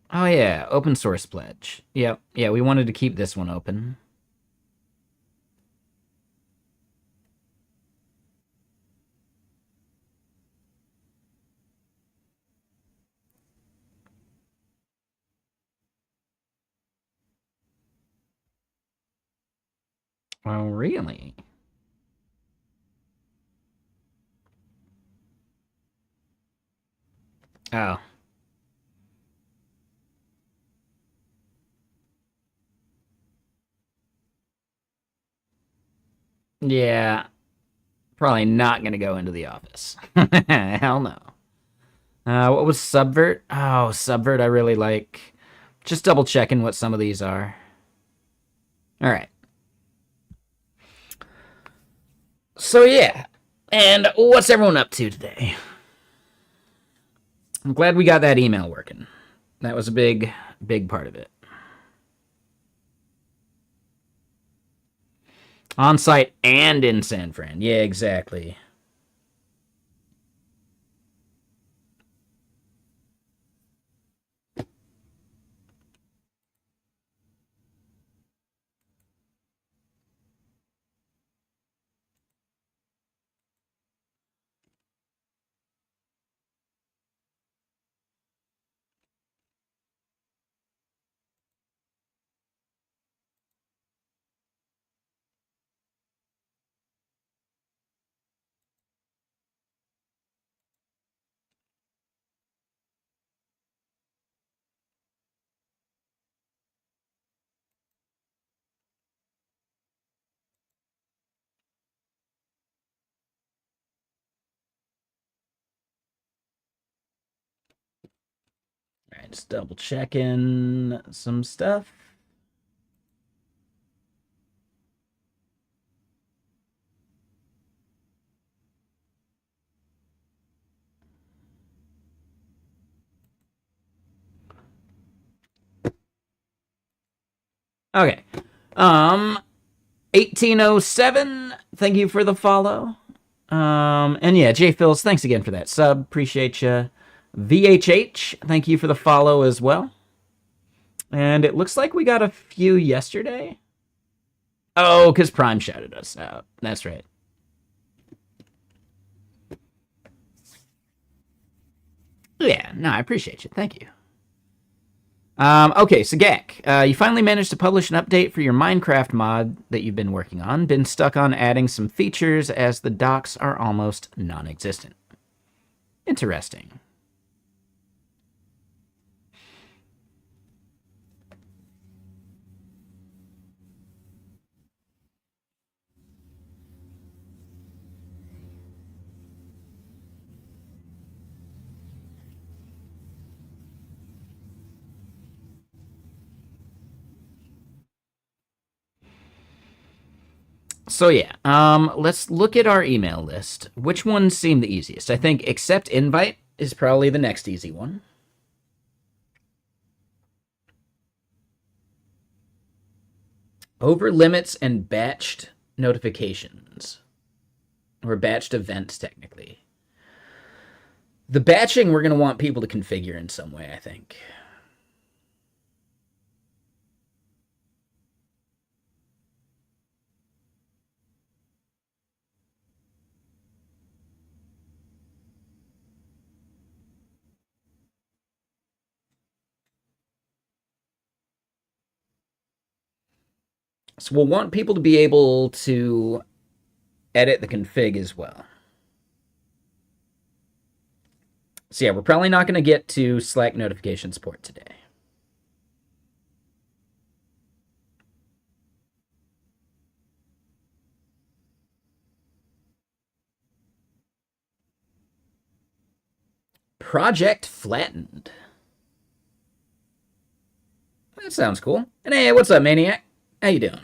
Oh yeah, open source pledge. Yep, yeah, we wanted to keep this one open. Oh, really? Oh. Yeah, probably not gonna go into the office. Hell no. What was Subvert? Oh, Subvert I really like. Just double checking what some of these are. All right. So yeah. And what's everyone up to today? I'm glad we got that email working. That was a big, big part of it. On site and in San Fran. Yeah, exactly. All right, just double checking some stuff. Okay. 1807, thank you for the follow. And yeah, J Phils, thanks again for that sub. Appreciate you. VHH, thank you for the follow as well. And it looks like we got a few yesterday. Oh, because Prime shouted us out. That's right. Yeah, no, I appreciate you. Thank you. Okay, so Gak, you finally managed to publish an update for your Minecraft mod that you've been working on. Been stuck on adding some features as the docs are almost non-existent. Interesting. So yeah, let's look at our email list. Which ones seem the easiest? I think accept invite is probably the next easy one. Over limits and batched notifications. Or batched events, technically. The batching we're going to want people to configure in some way, I think. So we'll want people to be able to edit the config as well. So yeah, we're probably not going to get to Slack notification support today. Project Flattened. That sounds cool. And hey, what's up, Maniac? How you doing?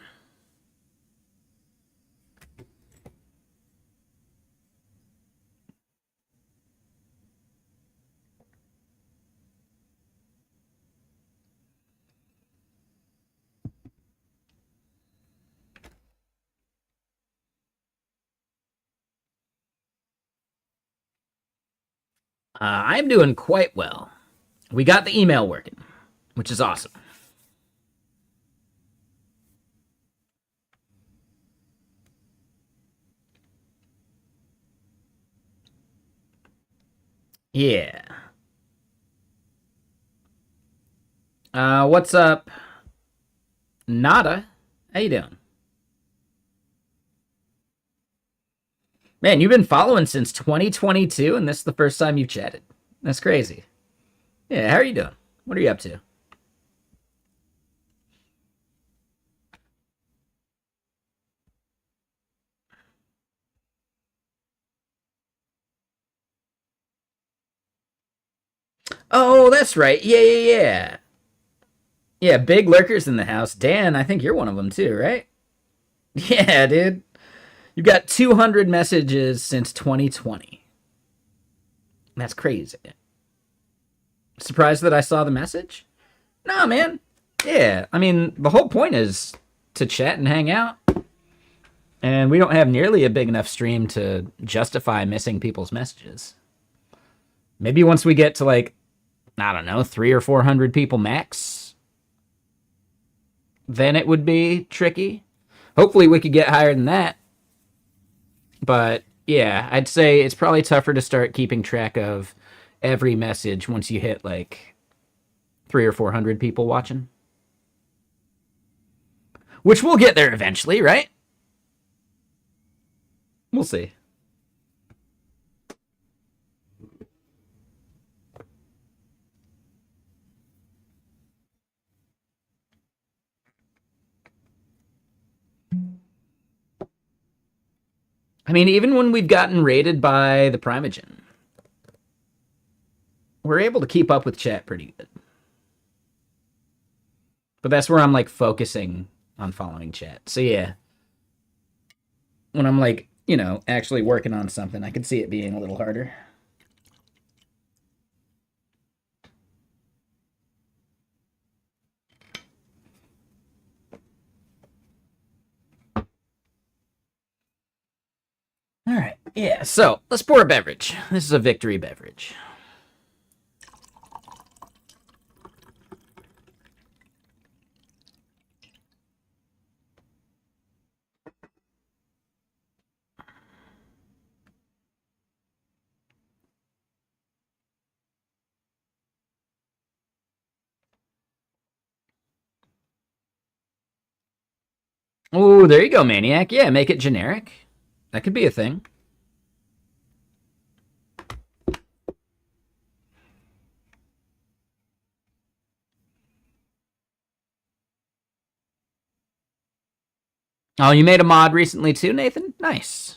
I'm doing quite well. We got the email working, which is awesome. Yeah. What's up? Nada. How you doing? Man, you've been following since 2022, and this is the first time you've chatted. That's crazy. Yeah, how are you doing? What are you up to? Oh, that's right. Yeah. Yeah, big lurkers in the house. Dan, I think you're one of them too, right? Yeah, dude. You've got 200 messages since 2020. That's crazy. Surprised that I saw the message? Nah, man. Yeah, I mean, the whole point is to chat and hang out. And we don't have nearly a big enough stream to justify missing people's messages. Maybe once we get to like, I don't know, 300 or 400 people max, then it would be tricky. Hopefully we could get higher than that. But yeah, I'd say it's probably tougher to start keeping track of every message once you hit like 300 or 400 people watching. Which we'll get there eventually, right? We'll see. I mean, even when we've gotten raided by the Primogen, we're able to keep up with chat pretty good. But that's where I'm like focusing on following chat. So yeah, when I'm like, you know, actually working on something, I can see it being a little harder. All right, yeah, so let's pour a beverage. This is a victory beverage. Oh, there you go, Maniac. Yeah, make it generic. That could be a thing. Oh, you made a mod recently too, Nathan? Nice.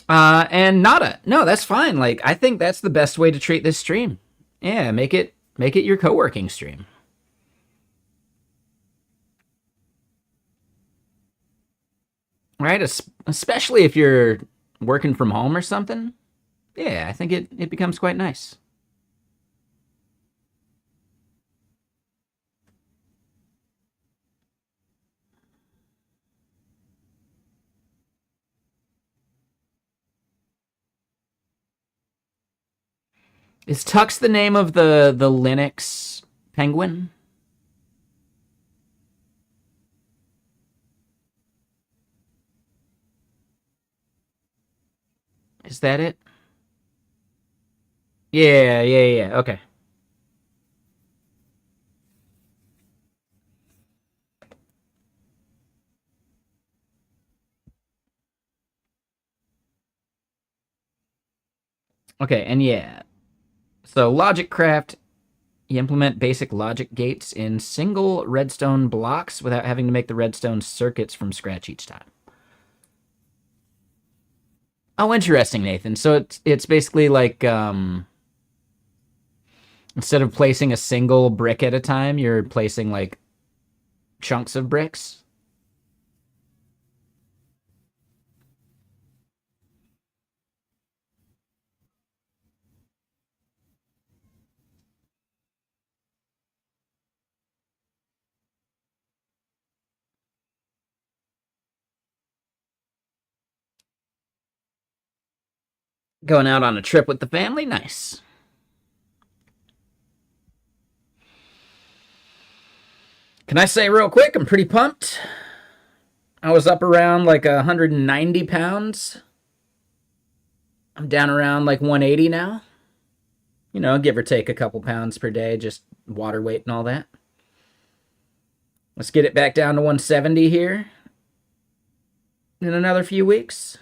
And nada. No, that's fine. Like, I think that's the best way to treat this stream. Yeah, make it your co-working stream. Right? Especially if you're working from home or something. Yeah, I think it becomes quite nice. Is Tux the name of the Linux penguin? Is that it? Yeah. Okay. Okay, and yeah. So logic craft, you implement basic logic gates in single redstone blocks without having to make the redstone circuits from scratch each time. Oh, interesting, Nathan. So it's basically like instead of placing a single brick at a time, you're placing like chunks of bricks. Going out on a trip with the family, nice. Can I say real quick, I'm pretty pumped. I was up around like 190 pounds. I'm down around like 180 now. You know, give or take a couple pounds per day, just water weight and all that. Let's get it back down to 170 here in another few weeks.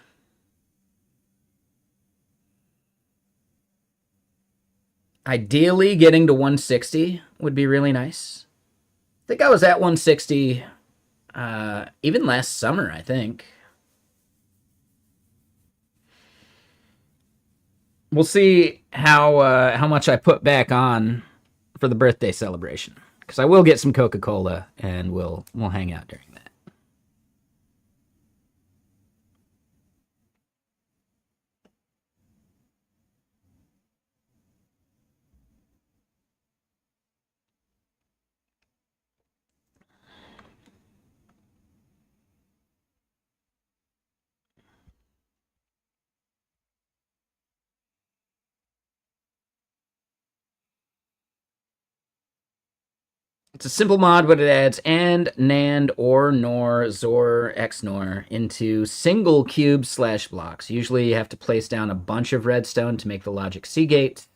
Ideally, getting to 160 would be really nice. I think I was at 160 even last summer, I think. We'll see how much I put back on for the birthday celebration, because I will get some Coca-Cola and we'll hang out during that. It's a simple mod, but it adds and, NAND, OR, NOR, XOR, XNOR into single cube slash blocks. Usually you have to place down a bunch of redstone to make the logic C gate.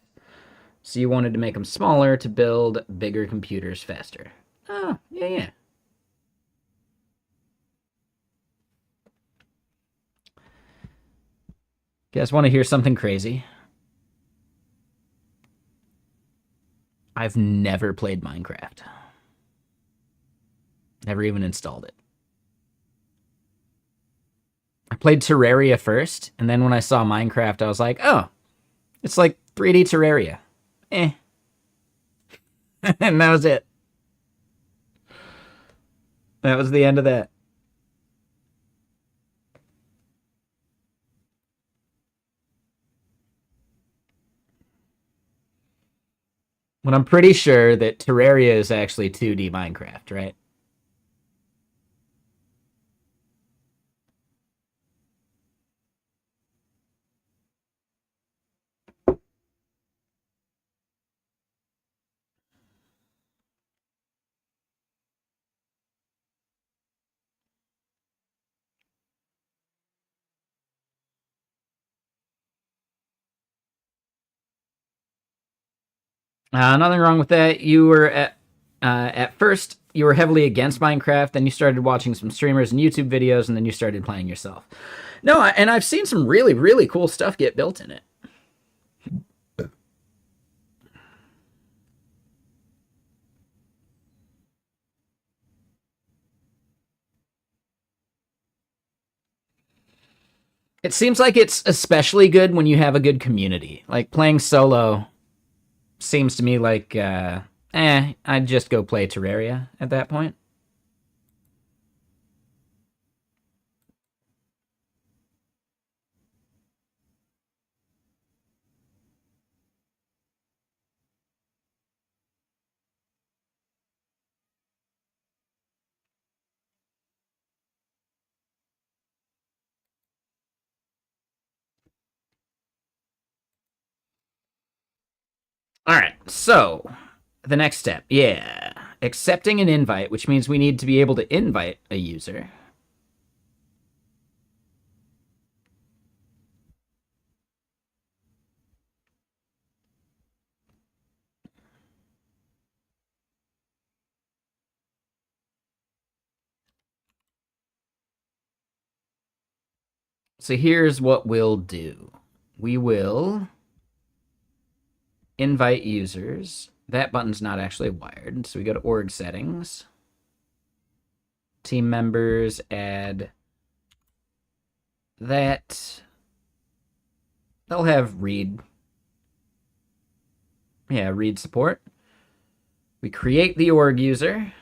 So you wanted to make them smaller to build bigger computers faster. Oh, yeah, yeah. You guys want to hear something crazy? I've never played Minecraft. Never even installed it. I played Terraria first, and then when I saw Minecraft, I was like, oh, it's like 3D Terraria. Eh. And that was it. That was the end of that. When I'm pretty sure that Terraria is actually 2D Minecraft, right? Nothing wrong with that. You were at first you were heavily against Minecraft, then you started watching some streamers and YouTube videos, and then you started playing yourself. No, and I've seen some really cool stuff get built in it. It seems like it's especially good when you have a good community. Like playing solo seems to me like I'd just go play Terraria at that point. All right, so the next step, yeah, accepting an invite, which means we need to be able to invite a user. So here's what we'll do. We will invite users. That button's not actually wired, so we go to org settings. Team members, add that. They'll have read. Yeah, read support. We create the org user.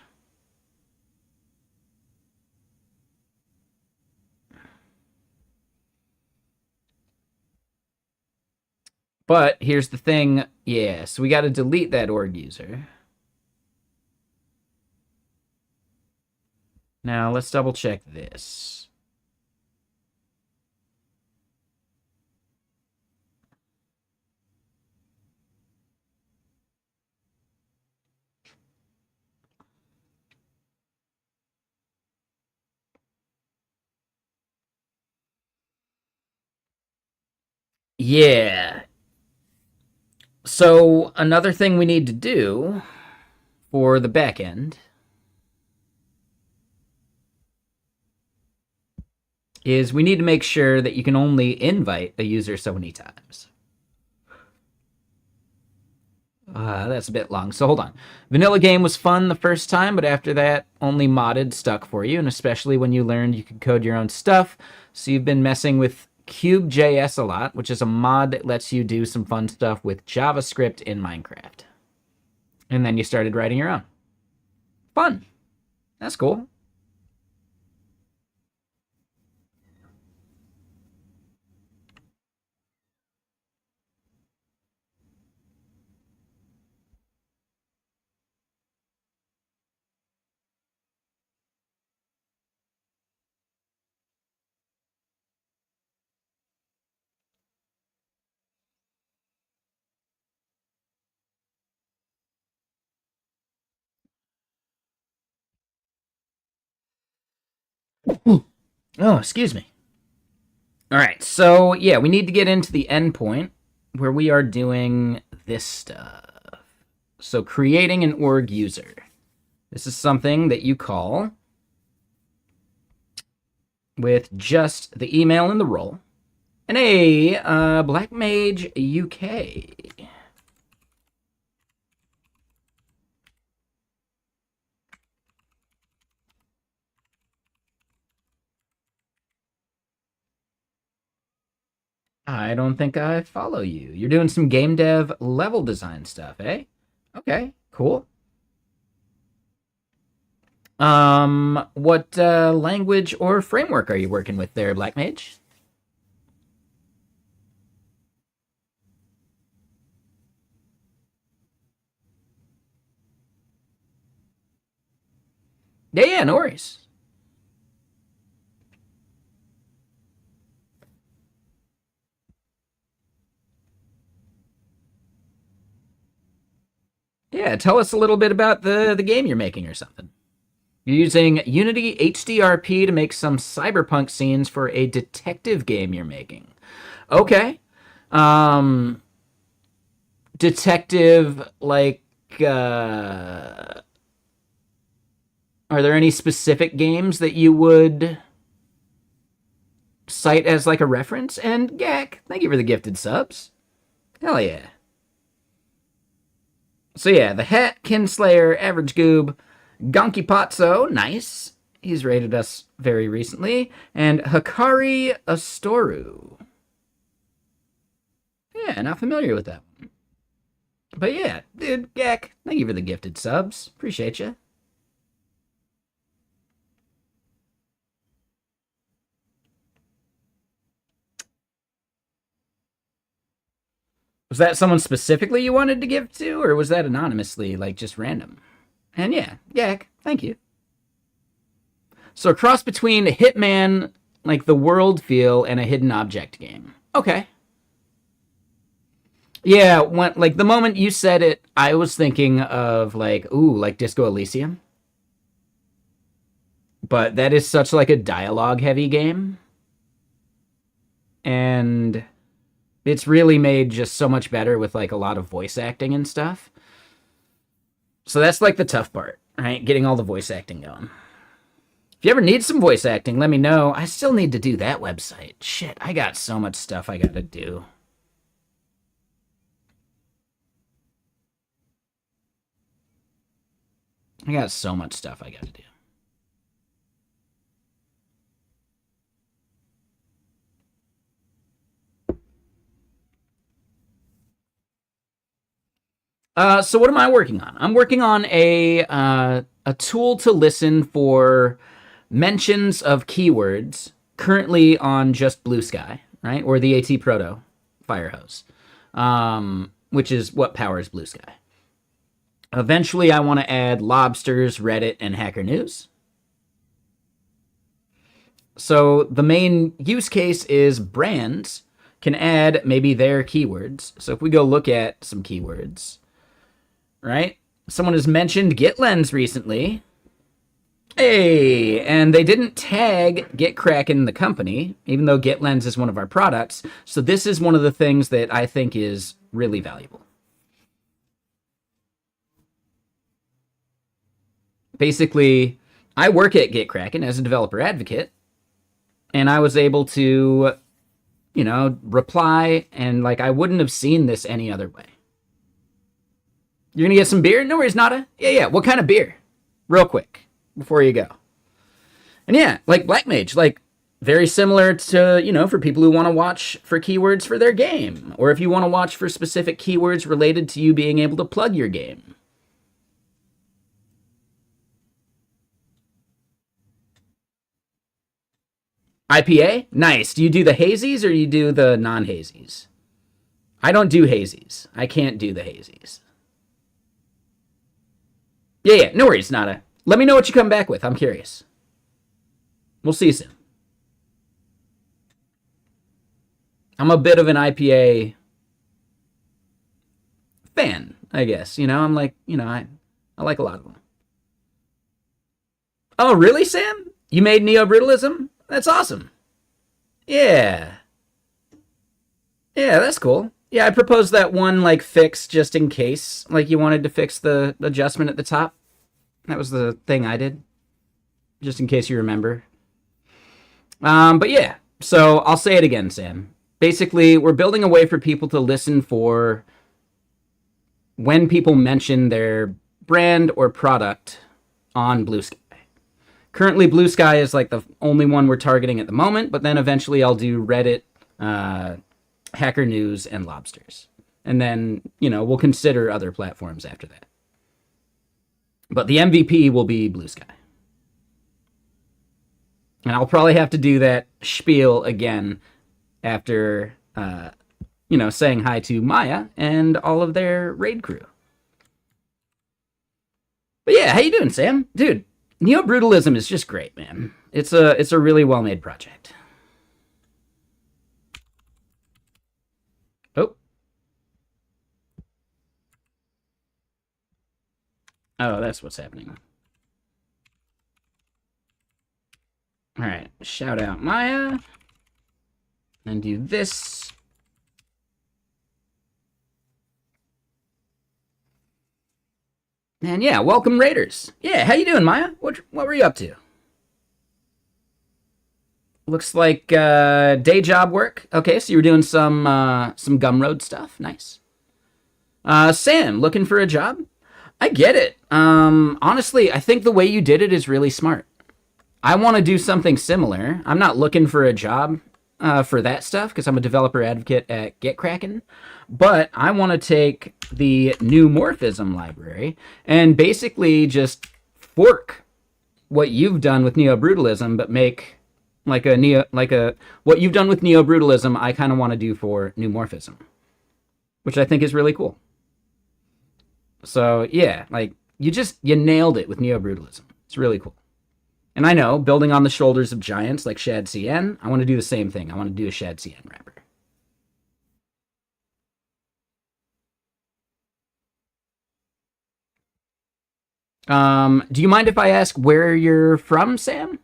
But here's the thing. Yeah, so we got to delete that org user. Now, let's double check this. Yeah. So, another thing we need to do for the backend is we need to make sure that you can only invite a user so many times. That's a bit long, so hold on. Vanilla game was fun the first time, but after that, only modded stuck for you, and especially when you learned you could code your own stuff. So you've been messing with Cube.js a lot, which is a mod that lets you do some fun stuff with JavaScript in Minecraft. And then you started writing your own. Fun. That's cool. Oh, excuse me. All right, so yeah, we need to get into the endpoint where we are doing this stuff. So creating an org user. This is something that you call with just the email and the role. And Black Mage UK. I don't think I follow you. You're doing some game dev level design stuff, eh? Okay, cool. What language or framework are you working with there, Black Mage? Yeah, no worries. Yeah, tell us a little bit about the game you're making or something. You're using Unity HDRP to make some cyberpunk scenes for a detective game you're making. Okay. Detective, like, are there any specific games that you would cite as like a reference? And Gak, thank you for the gifted subs. Hell yeah. So yeah, the Hat, Kinslayer, Average Goob, Gonky Potso, nice. He's rated us very recently. And Hikari Astoru. Yeah, not familiar with that one. But yeah, dude, Gak, thank you for the gifted subs. Appreciate you. Was that someone specifically you wanted to give to, or was that anonymously, like just random? And yeah, Gak, thank you. So a cross between Hitman, like the world feel, and a hidden object game. Okay. Yeah, when like the moment you said it, I was thinking of like, ooh, like Disco Elysium. But that is such like a dialogue heavy game. And it's really made just so much better with like a lot of voice acting and stuff. So that's like the tough part, right? Getting all the voice acting going. If you ever need some voice acting, let me know. I still need to do that website. Shit, I got so much stuff I gotta do. I got so much stuff I got to do. So what am I working on? I'm working on a tool to listen for mentions of keywords currently on just Blue Sky, right? Or the ATProto Firehose, which is what powers Blue Sky. Eventually, I want to add Lobsters, Reddit, and Hacker News. So the main use case is brands can add maybe their keywords. So if we go look at some keywords, right? Someone has mentioned GitLens recently. Hey, and they didn't tag GitKraken, the company, even though GitLens is one of our products. So this is one of the things that I think is really valuable. Basically, I work at GitKraken as a developer advocate, and I was able to, reply, and I wouldn't have seen this any other way. You're gonna get some beer? No worries, Nada. Yeah. What kind of beer? Real quick, before you go. And yeah, Black Mage, very similar to, for people who want to watch for keywords for their game, or if you want to watch for specific keywords related to you being able to plug your game. IPA? Nice. Do you do the hazies or you do the non-hazies? I don't do hazies. I can't do the hazies. Yeah, no worries, Nada. Let me know what you come back with. I'm curious. We'll see you soon. I'm a bit of an IPA fan, I guess. I'm I like a lot of them. Oh, really, Sam? You made Neo-Brutalism? That's awesome. Yeah. Yeah, that's cool. Yeah, I proposed that one, fix just in case. You wanted to fix the adjustment at the top. That was the thing I did. Just in case you remember. But yeah, so I'll say it again, Sam. Basically, we're building a way for people to listen for when people mention their brand or product on Blue Sky. Currently, Blue Sky is the only one we're targeting at the moment, but then eventually I'll do Reddit, Hacker News, and Lobsters. And then, we'll consider other platforms after that. But the MVP will be Blue Sky. And I'll probably have to do that spiel again after, saying hi to Maya and all of their raid crew. But yeah, how you doing, Sam? Dude, Neo-Brutalism is just great, man. It's a really well-made project. Oh, that's what's happening. All right, shout out Maya. And do this. And yeah, welcome Raiders. Yeah, how you doing, Maya? What were you up to? Looks like day job work. Okay, so you were doing some Gumroad stuff. Nice. Sam, looking for a job? I get it. Honestly, I think the way you did it is really smart. I want to do something similar. I'm not looking for a job for that stuff because I'm a developer advocate at GitKraken, but I want to take the new morphism library and basically just fork what you've done with Neo-Brutalism, but make what you've done with Neo-Brutalism, I kind of want to do for new morphism, which I think is really cool. So yeah, you nailed it with Neo-Brutalism. It's really cool. And I know, building on the shoulders of giants like Shad CN, I want to do the same thing. I want to do a Shad CN wrapper. Do you mind if I ask where you're from, Sam?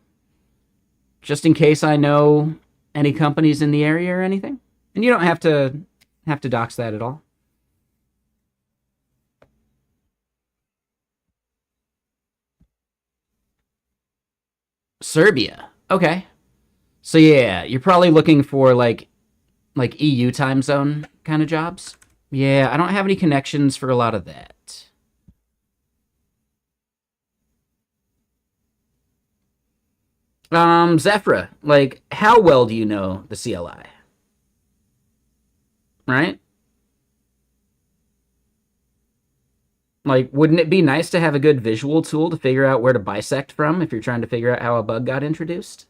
Just in case I know any companies in the area or anything. And you don't have to dox that at all. Serbia. Okay. So yeah, you're probably looking for like EU time zone kind of jobs. Yeah, I don't have any connections for a lot of that. Zephyra, like, how well do you know the CLI? Right? Like, wouldn't it be nice to have a good visual tool to figure out where to bisect from if you're trying to figure out how a bug got introduced?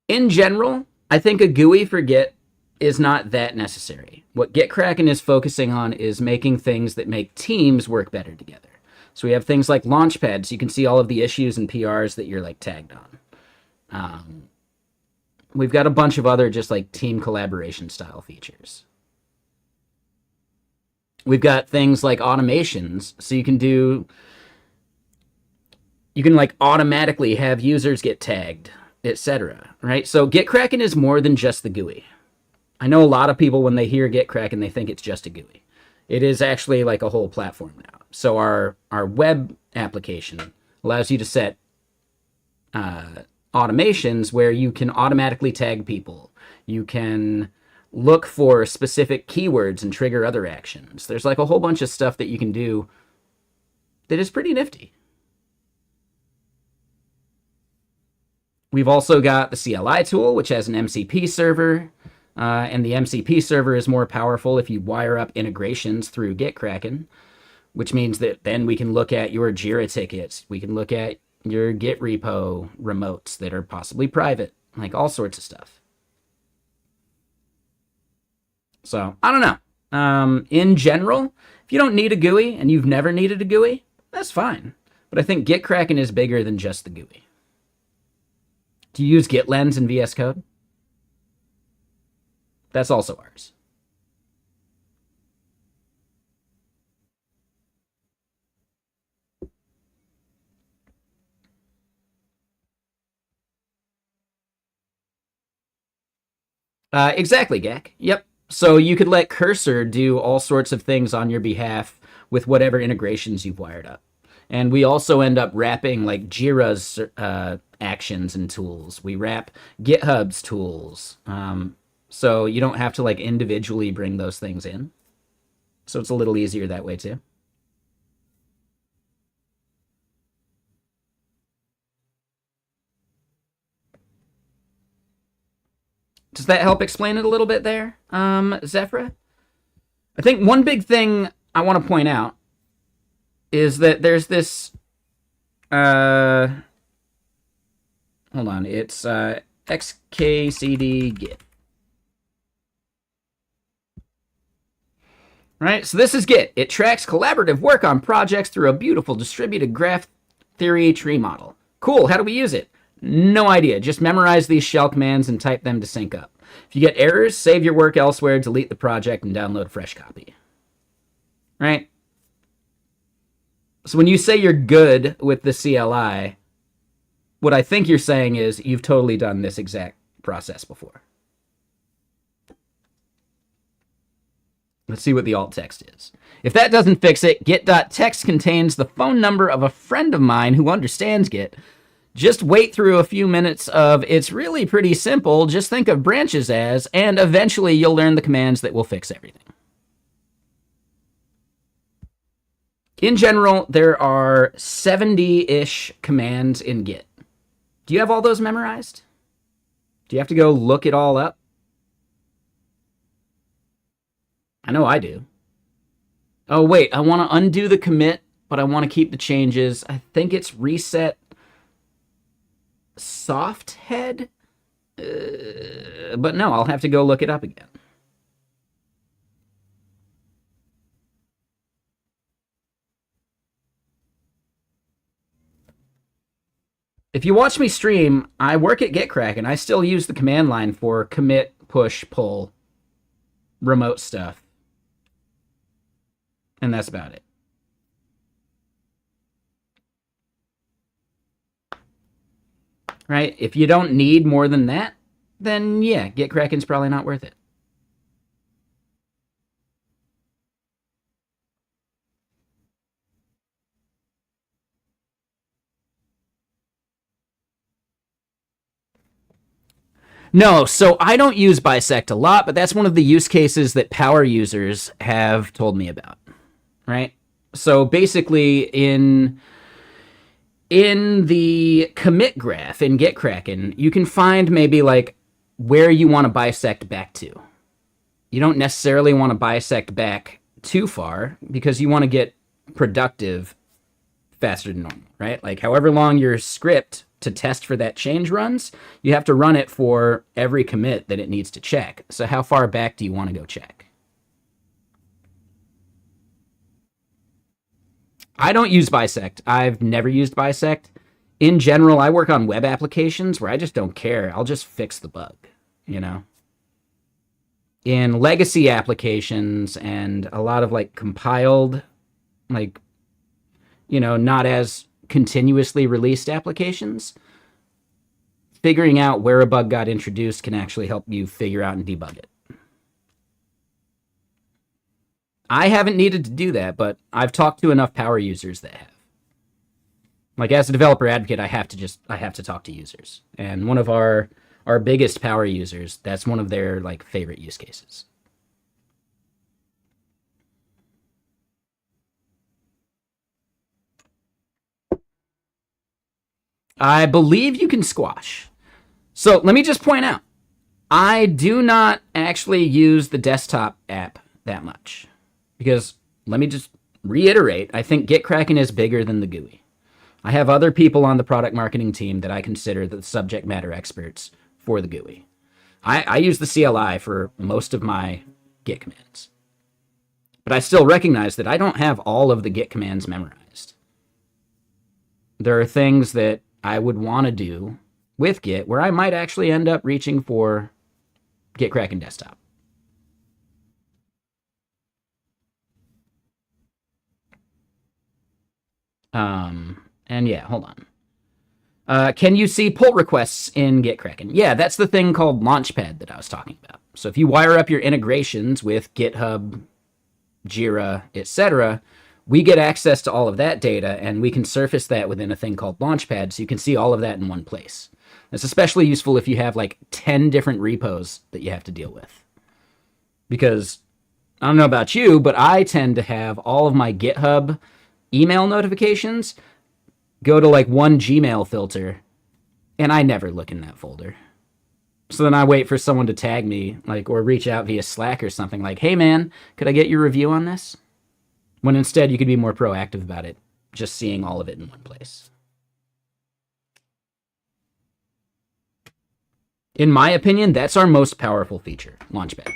In general, I think a GUI for Git is not that necessary. What GitKraken is focusing on is making things that make teams work better together. So we have things like Launchpad, so you can see all of the issues and PRs that you're like tagged on. We've got a bunch of other just like team collaboration style features. We've got things like automations, so you can like automatically have users get tagged, etc. Right? So GitKraken is more than just the GUI. I know a lot of people when they hear GitKraken, they think it's just a GUI. It is actually like a whole platform now. So our web application allows you to set automations where you can automatically tag people. You can look for specific keywords and trigger other actions. There's like a whole bunch of stuff that you can do that is pretty nifty. We've also got the CLI tool, which has an MCP server, and the MCP server is more powerful if you wire up integrations through GitKraken, which means that then we can look at your Jira tickets. We can look at your Git repo remotes that are possibly private, like all sorts of stuff. So, I don't know. In general, if you don't need a GUI and you've never needed a GUI, that's fine. But I think GitKraken is bigger than just the GUI. Do you use GitLens in VS Code? That's also ours. Exactly, Gak. Yep. So you could let Cursor do all sorts of things on your behalf with whatever integrations you've wired up. And we also end up wrapping like Jira's actions and tools. We wrap GitHub's tools. So you don't have to like individually bring those things in. So it's a little easier that way too. Does that help explain it a little bit there, Zephyra? I think one big thing I want to point out is that there's this. Hold on, it's xkcd git. Right, so this is Git. It tracks collaborative work on projects through a beautiful distributed graph theory tree model. Cool, how do we use it? No idea. Just memorize these shell commands and type them to sync up. If you get errors, save your work elsewhere, delete the project, and download a fresh copy. Right? So when you say you're good with the CLI, what I think you're saying is you've totally done this exact process before. Let's see what the alt text is. If that doesn't fix it, git.text contains the phone number of a friend of mine who understands Git. Just wait through a few minutes of it's really pretty simple, just think of branches as, and eventually you'll learn the commands that will fix everything. In general, there are 70-ish commands in Git. Do you have all those memorized? Do you have to go look it all up? I know I do. Oh, wait, I want to undo the commit, but I want to keep the changes. I think it's reset soft head. But no, I'll have to go look it up again. If you watch me stream, I work at GitKraken. I still use the command line for commit, push, pull, remote stuff. And that's about it. Right? If you don't need more than that, then yeah, GitKraken's probably not worth it. No, so I don't use bisect a lot, but that's one of the use cases that power users have told me about, right? So basically in the commit graph in GitKraken, you can find maybe like where you want to bisect back to. You don't necessarily want to bisect back too far because you want to get productive faster than normal, right? Like however long your script to test for that change runs, you have to run it for every commit that it needs to check. So how far back do you want to go check? I don't use bisect. I've never used bisect. In general, I work on web applications where I just don't care. I'll just fix the bug, you know? In legacy applications and a lot of like compiled, like, not as continuously released applications, figuring out where a bug got introduced can actually help you figure out and debug it. I haven't needed to do that, but I've talked to enough power users that have. Like as a developer advocate, I have to talk to users. And one of our biggest power users, that's one of their like favorite use cases. I believe you can squash. So let me just point out, I do not actually use the desktop app that much. Because let me just reiterate, I think GitKraken is bigger than the GUI. I have other people on the product marketing team that I consider the subject matter experts for the GUI. I use the CLI for most of my Git commands. But I still recognize that I don't have all of the Git commands memorized. There are things that I would want to do with Git where I might actually end up reaching for GitKraken desktop. And yeah, hold on. Can you see pull requests in GitKraken? Yeah, that's the thing called Launchpad that I was talking about. So if you wire up your integrations with GitHub, Jira, etc., we get access to all of that data, and we can surface that within a thing called Launchpad, so you can see all of that in one place. It's especially useful if you have like 10 different repos that you have to deal with. Because I don't know about you, but I tend to have all of my GitHub email notifications go to like one Gmail filter, and I never look in that folder. So then I wait for someone to tag me, like, or reach out via Slack or something like, hey man, could I get your review on this? When instead you could be more proactive about it, just seeing all of it in one place. In my opinion, that's our most powerful feature, Launchpad.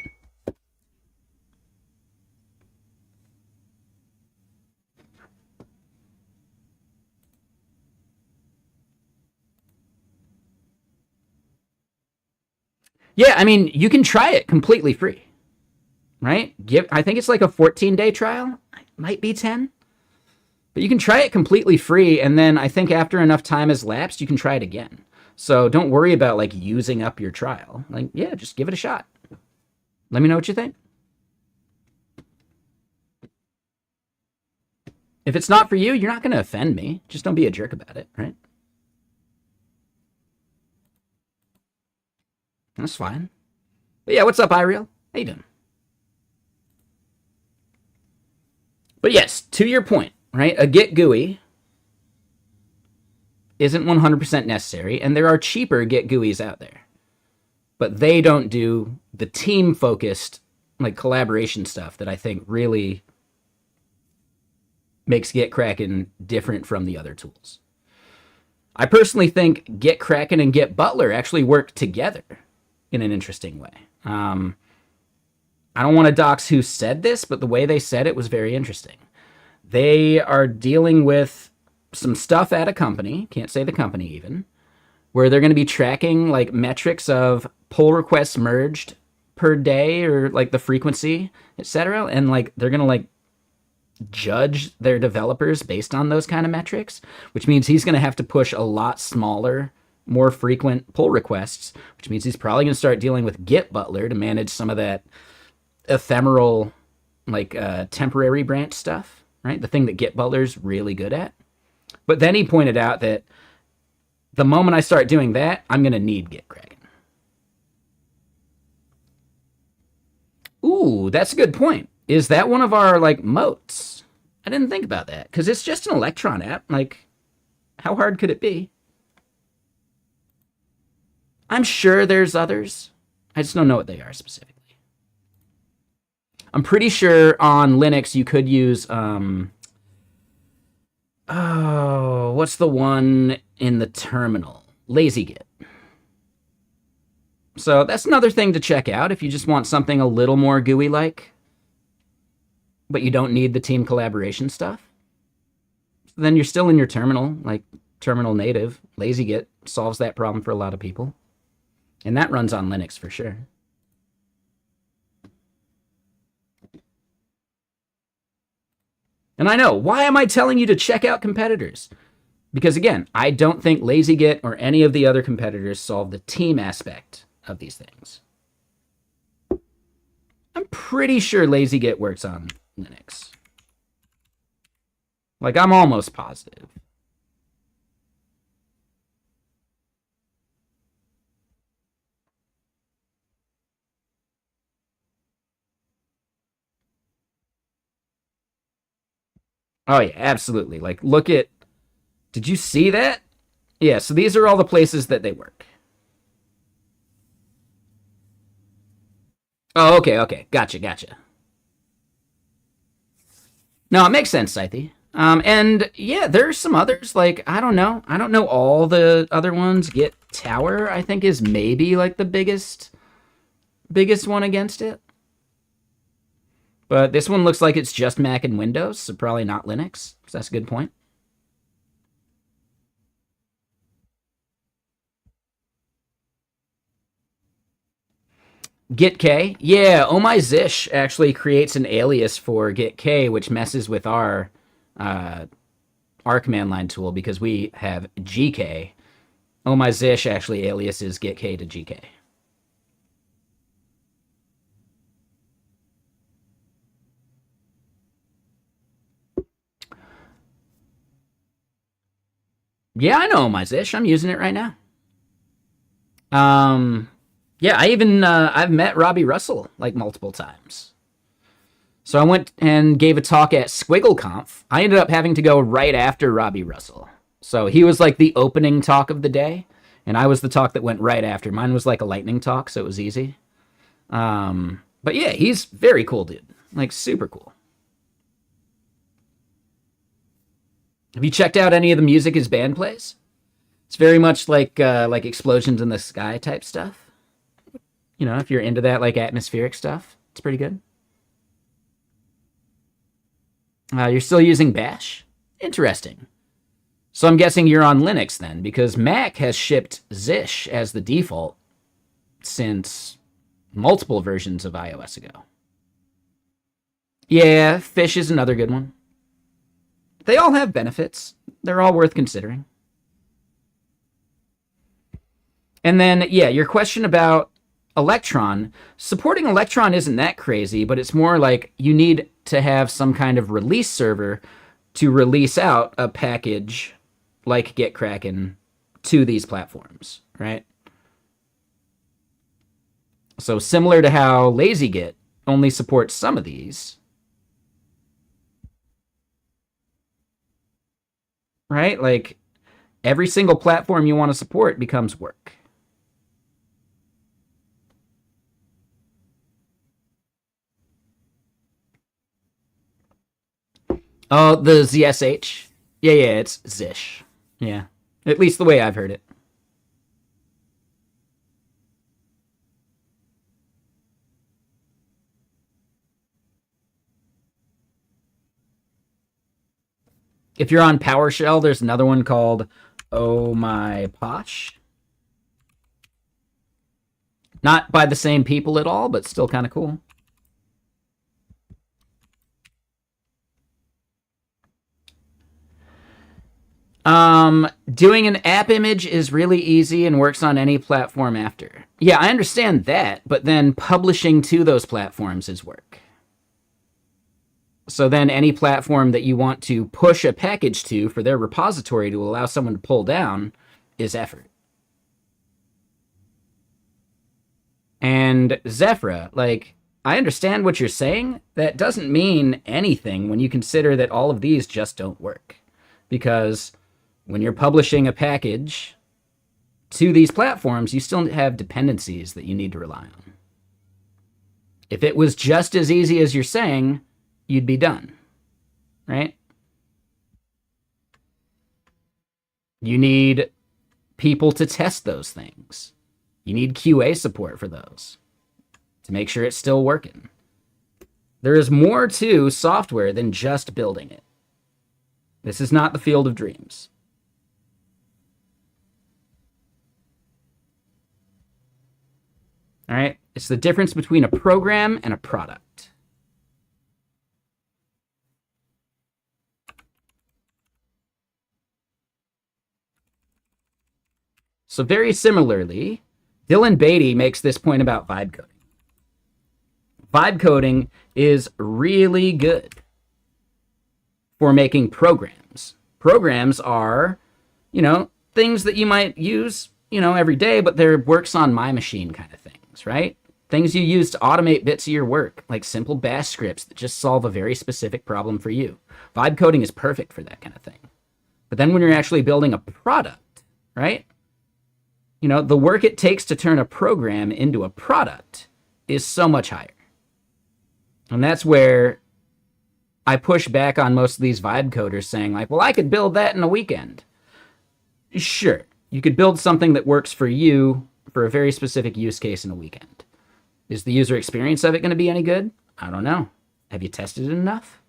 Yeah, I mean, you can try it completely free, right? I think it's like a 14-day trial. It might be 10. But you can try it completely free, and then I think after enough time has lapsed, you can try it again. So don't worry about like using up your trial. Like, yeah, just give it a shot. Let me know what you think. If it's not for you, you're not going to offend me. Just don't be a jerk about it, right? That's fine. But yeah, what's up, Ireal? How you doing? But yes, to your point, right? A Git GUI isn't 100% necessary, and there are cheaper Git GUIs out there. But they don't do the team-focused, like, collaboration stuff that I think really makes GitKraken different from the other tools. I personally think GitKraken and Git Butler actually work together in an interesting way. I don't want to dox who said this, but the way they said it was very interesting. They are dealing with some stuff at a company, can't say the company even, where they're going to be tracking like metrics of pull requests merged per day or like the frequency, etc. And like they're going to like judge their developers based on those kind of metrics, which means he's going to have to push a lot smaller, more frequent pull requests, which means he's probably going to start dealing with Git Butler to manage some of that ephemeral, like temporary branch stuff, right? The thing that Git Butler's really good at. But then he pointed out that the moment I start doing that, I'm going to need GitKraken. Ooh, that's a good point. Is that one of our like moats? I didn't think about that because it's just an Electron app. Like, how hard could it be? I'm sure there's others. I just don't know what they are specifically. I'm pretty sure on Linux you could use what's the one in the terminal? LazyGit. So that's another thing to check out if you just want something a little more GUI-like, but you don't need the team collaboration stuff. Then you're still in your terminal, like terminal native. LazyGit solves that problem for a lot of people. And that runs on Linux for sure. And I know, why am I telling you to check out competitors? Because again, I don't think LazyGit or any of the other competitors solve the team aspect of these things. I'm pretty sure LazyGit works on Linux. Like, I'm almost positive. Oh, yeah, absolutely. Like, look at... Did you see that? Yeah, so these are all the places that they work. Oh, okay. Gotcha. No, it makes sense, Scythe. And yeah, there's some others. Like, I don't know. I don't know all the other ones. Git Tower, I think, is maybe like the biggest one against it. But this one looks like it's just Mac and Windows, so probably not Linux. So that's a good point. GitK. Yeah, Oh My Zish actually creates an alias for GitK, which messes with our command line tool because we have GK. Oh My Zish actually aliases GitK to GK. Yeah, I know Oh My Zish. I'm using it right now. Yeah, I've met Robbie Russell like multiple times. So I went and gave a talk at SquiggleConf. I ended up having to go right after Robbie Russell. So he was like the opening talk of the day, and I was the talk that went right after. Mine was like a lightning talk, so it was easy. But yeah, he's very cool, dude. Like, super cool. Have you checked out any of the music his band plays? It's very much like Explosions in the Sky type stuff. You know, if you're into that like atmospheric stuff, it's pretty good. You're still using Bash? Interesting. So I'm guessing you're on Linux then, because Mac has shipped Zish as the default since multiple versions of iOS ago. Yeah, Fish is another good one. They all have benefits. They're all worth considering. And then, yeah, your question about Electron. Supporting Electron isn't that crazy, but it's more like you need to have some kind of release server to release out a package like GitKraken to these platforms, right? So similar to how LazyGit only supports some of these, right? Like, every single platform you want to support becomes work. Oh, the ZSH? Yeah, it's Zish. Yeah. At least the way I've heard it. If you're on PowerShell, there's another one called Oh My Posh. Not by the same people at all, but still kind of cool. Doing an app image is really easy and works on any platform after. Yeah, I understand that, but then publishing to those platforms is work. So then any platform that you want to push a package to for their repository to allow someone to pull down is effort. And Zephyra, like, I understand what you're saying. That doesn't mean anything when you consider that all of these just don't work. Because when you're publishing a package to these platforms, you still have dependencies that you need to rely on. If it was just as easy as you're saying, you'd be done, right? You need people to test those things. You need QA support for those to make sure it's still working. There is more to software than just building it. This is not the field of dreams. All right? It's the difference between a program and a product. So very similarly, Dylan Beatty makes this point about vibe coding. Vibe coding is really good for making programs. Programs are, things that you might use, every day, but they're works on my machine kind of things, right? Things you use to automate bits of your work, like simple bash scripts that just solve a very specific problem for you. Vibe coding is perfect for that kind of thing. But then when you're actually building a product, right? The work it takes to turn a program into a product is so much higher. And that's where I push back on most of these vibe coders saying like, well, I could build that in a weekend. Sure, you could build something that works for you for a very specific use case in a weekend. Is the user experience of it going to be any good? I don't know. Have you tested it enough?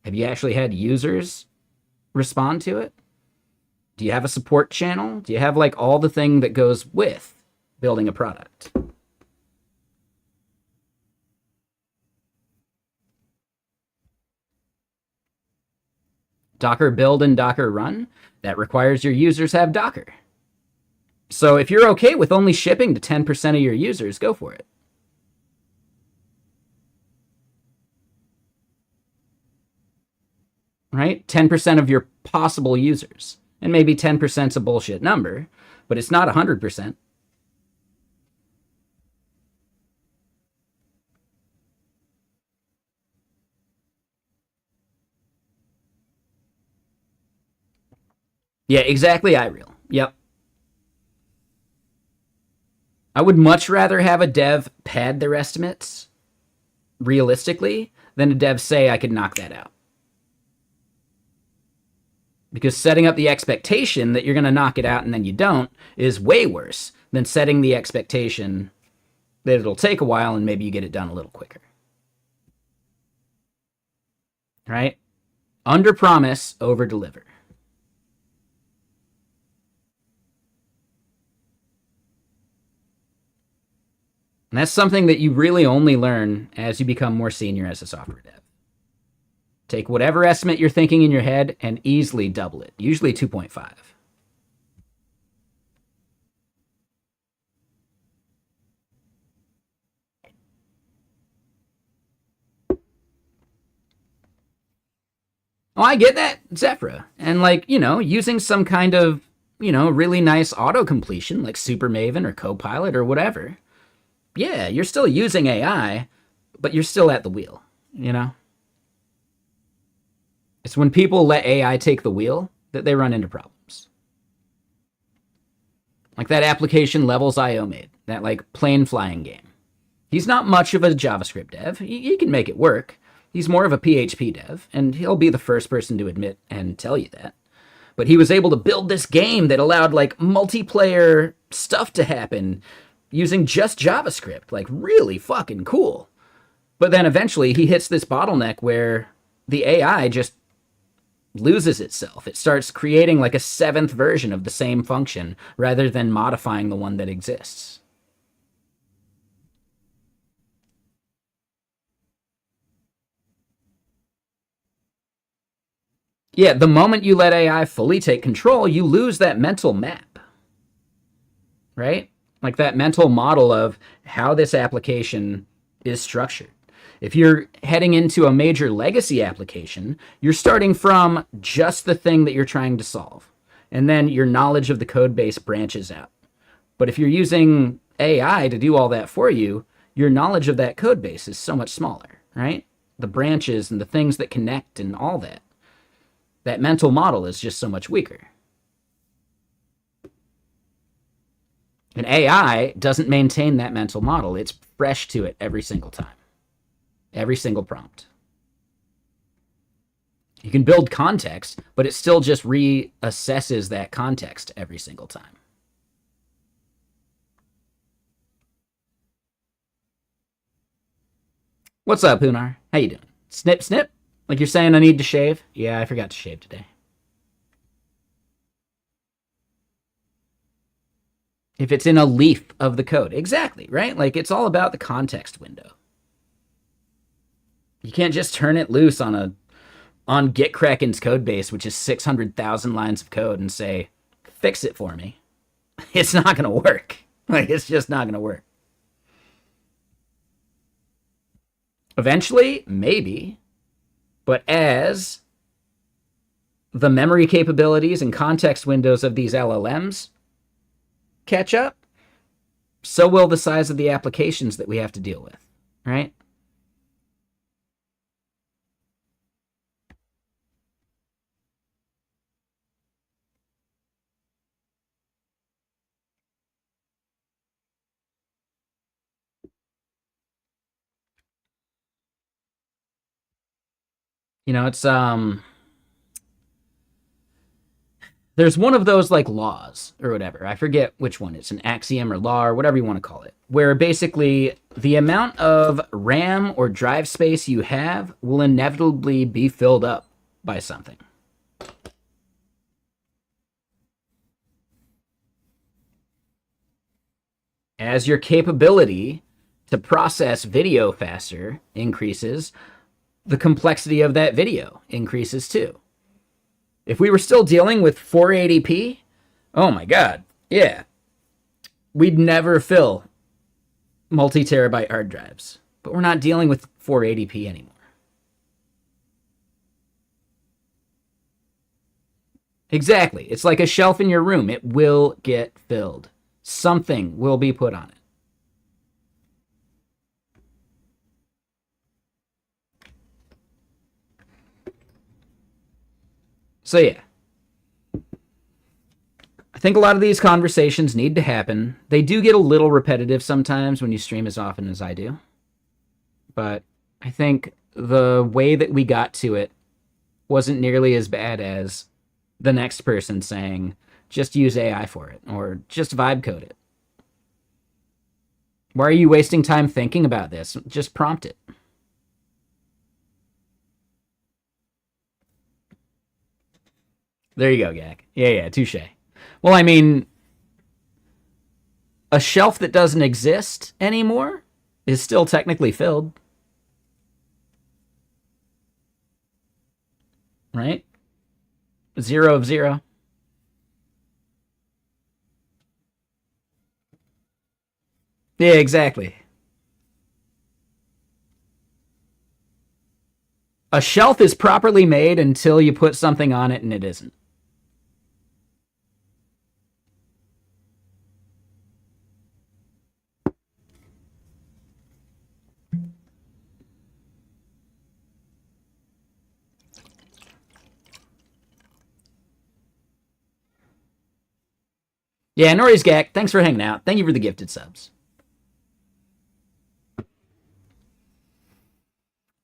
Have you actually had users respond to it? Do you have a support channel? Do you have like all the thing that goes with building a product? Docker build and Docker run, that requires your users have Docker. So if you're okay with only shipping to 10% of your users, go for it. Right? 10% of your possible users. And maybe 10% is a bullshit number, but it's not 100%. Yeah, exactly, iReal. Yep. I would much rather have a dev pad their estimates realistically than a dev say I could knock that out. Because setting up the expectation that you're going to knock it out and then you don't is way worse than setting the expectation that it'll take a while and maybe you get it done a little quicker. Right? Under promise, over deliver. And that's something that you really only learn as you become more senior as a software dev. Take whatever estimate you're thinking in your head and easily double it, usually 2.5. Oh, I get that, Zephyra. And using some kind of, really nice auto completion like Super Maven or Copilot or whatever. Yeah, you're still using AI, but you're still at the wheel, It's when people let AI take the wheel that they run into problems. Like that application Levels.io made, that plane flying game. He's not much of a JavaScript dev. He can make it work. He's more of a PHP dev, and he'll be the first person to admit and tell you that. But he was able to build this game that allowed multiplayer stuff to happen using just JavaScript. Really fucking cool. But then eventually he hits this bottleneck where the AI just loses itself. It starts creating a seventh version of the same function rather than modifying the one that exists. Yeah, the moment you let AI fully take control, you lose that mental map. Right? That mental model of how this application is structured. If you're heading into a major legacy application, you're starting from just the thing that you're trying to solve. And then your knowledge of the code base branches out. But if you're using AI to do all that for you, your knowledge of that code base is so much smaller, right? The branches and the things that connect and all that. That mental model is just so much weaker. And AI doesn't maintain that mental model. It's fresh to it every single time. Every single prompt. You can build context, but it still just reassesses that context every single time. What's up, Hunar? How you doing? Snip, snip? Like you're saying I need to shave? Yeah, I forgot to shave today. If it's in a leaf of the code. Exactly, right? Like, it's all about the context window. You can't just turn it loose on GitKraken's code base, which is 600,000 lines of code, and say, fix it for me. It's not going to work. Like, it's just not going to work. Eventually, maybe. But as the memory capabilities and context windows of these LLMs catch up, so will the size of the applications that we have to deal with, right? You know, it's there's one of those like laws or whatever. I forget which one. It's an axiom or law or whatever you want to call it, where basically the amount of RAM or drive space you have will inevitably be filled up by something. As your capability to process video faster increases, the complexity of that video increases too. If we were still dealing with 480p, oh my God, yeah. We'd never fill multi-terabyte hard drives. But we're not dealing with 480p anymore. Exactly. It's like a shelf in your room. It will get filled. Something will be put on it. So yeah, I think a lot of these conversations need to happen. They do get a little repetitive sometimes when you stream as often as I do. But I think the way that we got to it wasn't nearly as bad as the next person saying, just use AI for it, or just vibe code it. Why are you wasting time thinking about this? Just prompt it. There you go, Gak. Yeah, touche. Well, I mean, a shelf that doesn't exist anymore is still technically filled. Right? 0 of 0. Yeah, exactly. A shelf is properly made until you put something on it and it isn't. Yeah, Nori's Gak, thanks for hanging out. Thank you for the gifted subs.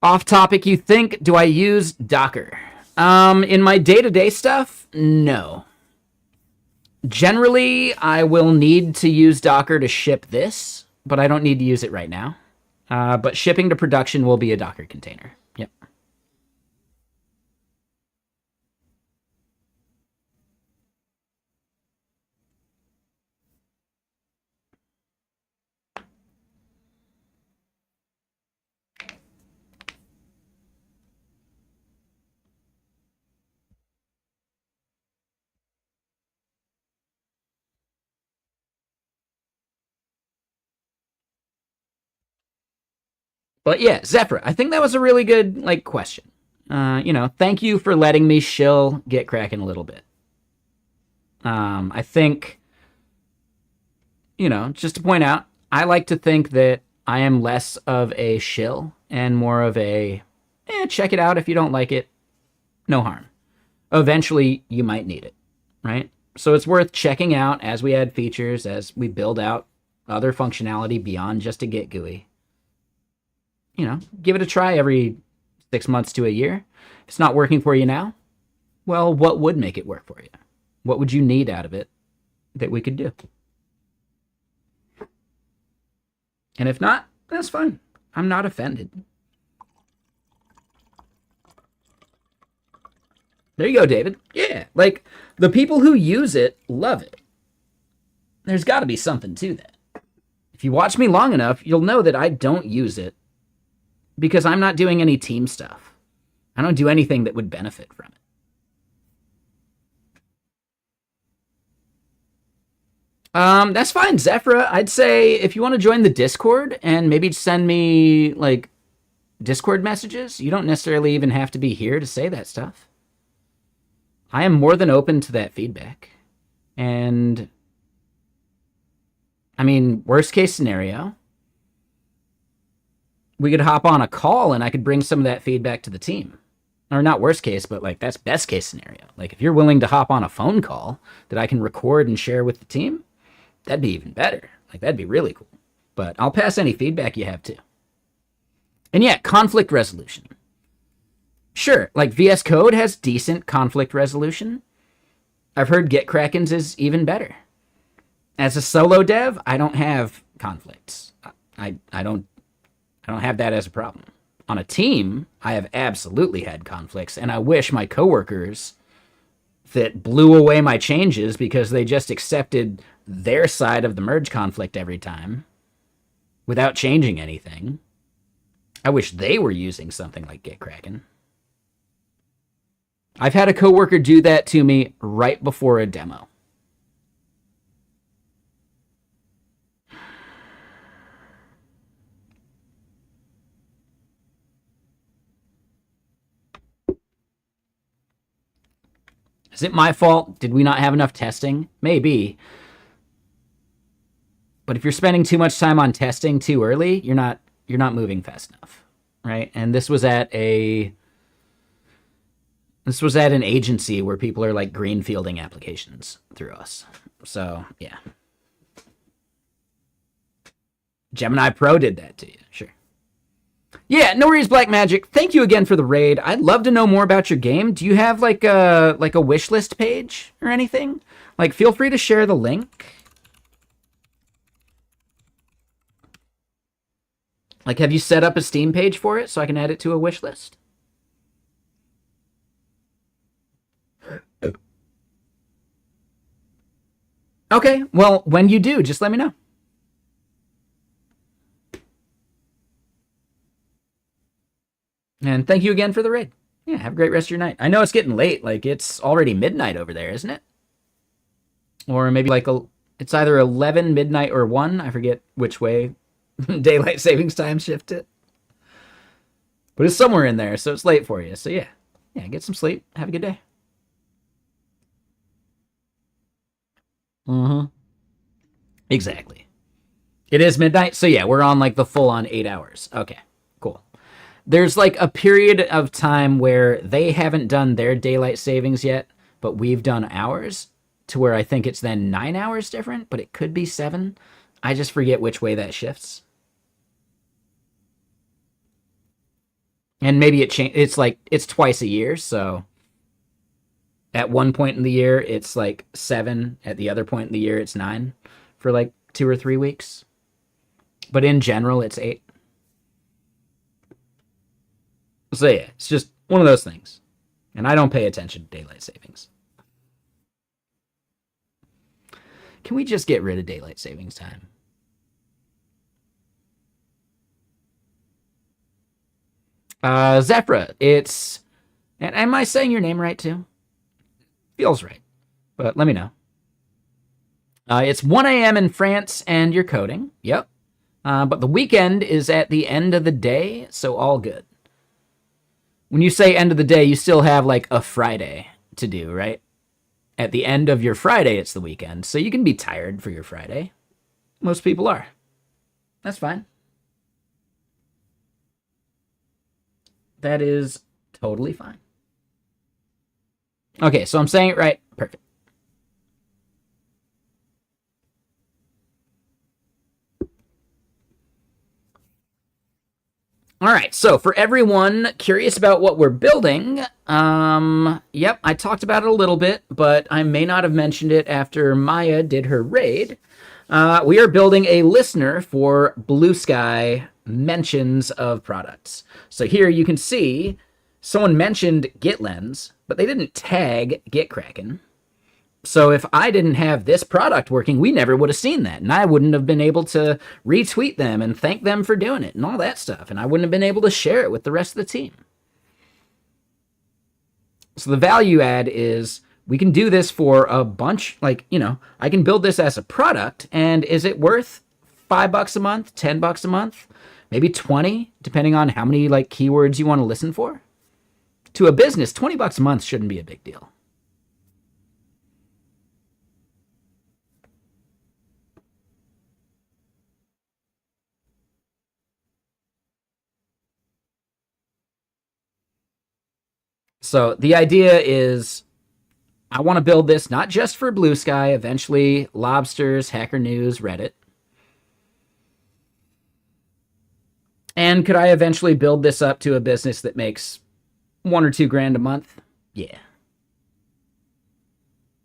Off topic, you think, do I use Docker? In my day-to-day stuff, no. Generally, I will need to use Docker to ship this, but I don't need to use it right now. But shipping to production will be a Docker container. Yep. But yeah, Zephyr, I think that was a really good question. Thank you for letting me shill GitKraken a little bit. I think, just to point out, I like to think that I am less of a shill and more of a, check it out. If you don't like it, no harm. Eventually, you might need it, right? So it's worth checking out as we add features, as we build out other functionality beyond just a Git GUI. Give it a try every 6 months to a year. If it's not working for you now, well, what would make it work for you? What would you need out of it that we could do? And if not, that's fine. I'm not offended. There you go, David. Yeah, like, the people who use it love it. There's got to be something to that. If you watch me long enough, you'll know that I don't use it because I'm not doing any team stuff. I don't do anything that would benefit from it. That's fine, Zephyra. I'd say if you want to join the Discord and maybe send me, like, Discord messages, you don't necessarily even have to be here to say that stuff. I am more than open to that feedback. And, I mean, worst case scenario, we could hop on a call and I could bring some of that feedback to the team. Or not worst case, but, like, that's best case scenario. Like, if you're willing to hop on a phone call that I can record and share with the team, that'd be even better. Like, that'd be really cool. But I'll pass any feedback you have, too. And yeah, conflict resolution. Sure, like, VS Code has decent conflict resolution. I've heard GitKraken's is even better. As a solo dev, I don't have conflicts. I don't have that as a problem. On a team, I have absolutely had conflicts, and I wish my coworkers that blew away my changes because they just accepted their side of the merge conflict every time without changing anything. I wish they were using something like GitKraken. I've had a coworker do that to me right before a demo. Is it my fault? Did we not have enough testing? Maybe. But if you're spending too much time on testing too early, you're not moving fast enough, right? And this was at an agency where people are, like, greenfielding applications through us. So, yeah. Gemini Pro did that to you, sure. Yeah, no worries, Black Magic. Thank you again for the raid. I'd love to know more about your game. Do you have, like a wish list page or anything? Like, feel free to share the link. Like, have you set up a Steam page for it so I can add it to a wish list? Okay, well, when you do, just let me know. And thank you again for the raid. Yeah, have a great rest of your night. I know it's getting late. Like, it's already midnight over there, isn't it? Or maybe, like, it's either 11, midnight, or 1. I forget which way daylight savings time shifted. But it's somewhere in there, so it's late for you. So, yeah, get some sleep. Have a good day. Exactly. It is midnight, so yeah, we're on, like, the full-on 8 hours. Okay, cool. There's, like, a period of time where they haven't done their daylight savings yet, but we've done ours, to where I think it's then 9 hours different, but it could be 7. I just forget which way that shifts. And maybe it's like, it's twice a year, so at one point in the year, it's like 7. At the other point in the year, it's 9 for like 2 or 3 weeks. But in general, it's 8. So yeah, it's just one of those things. And I don't pay attention to daylight savings. Can we just get rid of daylight savings time? Zephyra, it's... And am I saying your name right, too? Feels right. But let me know. It's 1 a.m. in France, and you're coding. Yep. But the weekend is at the end of the day, so all good. When you say end of the day, you still have, like, a Friday to do, right? At the end of your Friday, it's the weekend, so you can be tired for your Friday. Most people are. That's fine. That is totally fine. Okay, so I'm saying it right. Perfect. All right, so for everyone curious about what we're building, yep, I talked about it a little bit, but I may not have mentioned it after Maya did her raid. We are building a listener for Blue Sky mentions of products. So here you can see someone mentioned GitLens, but they didn't tag GitKraken. So if I didn't have this product working, we never would have seen that. And I wouldn't have been able to retweet them and thank them for doing it and all that stuff. And I wouldn't have been able to share it with the rest of the team. So the value add is we can do this for a bunch, like, you know, I can build this as a product. And is it worth $5 a month, $10 a month, maybe 20, depending on how many like keywords you want to listen for? To a business, $20 a month shouldn't be a big deal. So the idea is I want to build this not just for Blue Sky, eventually Lobsters, Hacker News, Reddit. And could I eventually build this up to a business that makes $1 or $2 grand a month? Yeah.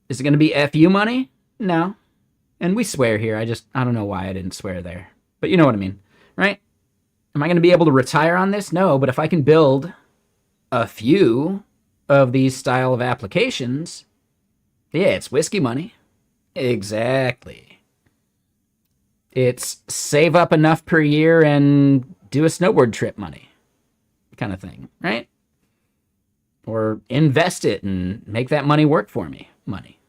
Is it going to be FU money? No. And we swear here. I don't know why I didn't swear there. But you know what I mean, right? Am I going to be able to retire on this? No, but if I can build a few of these style of applications, yeah, it's whiskey money. Exactly. It's save up enough per year and do a snowboard trip money kind of thing, right? Or invest it and make that money work for me money.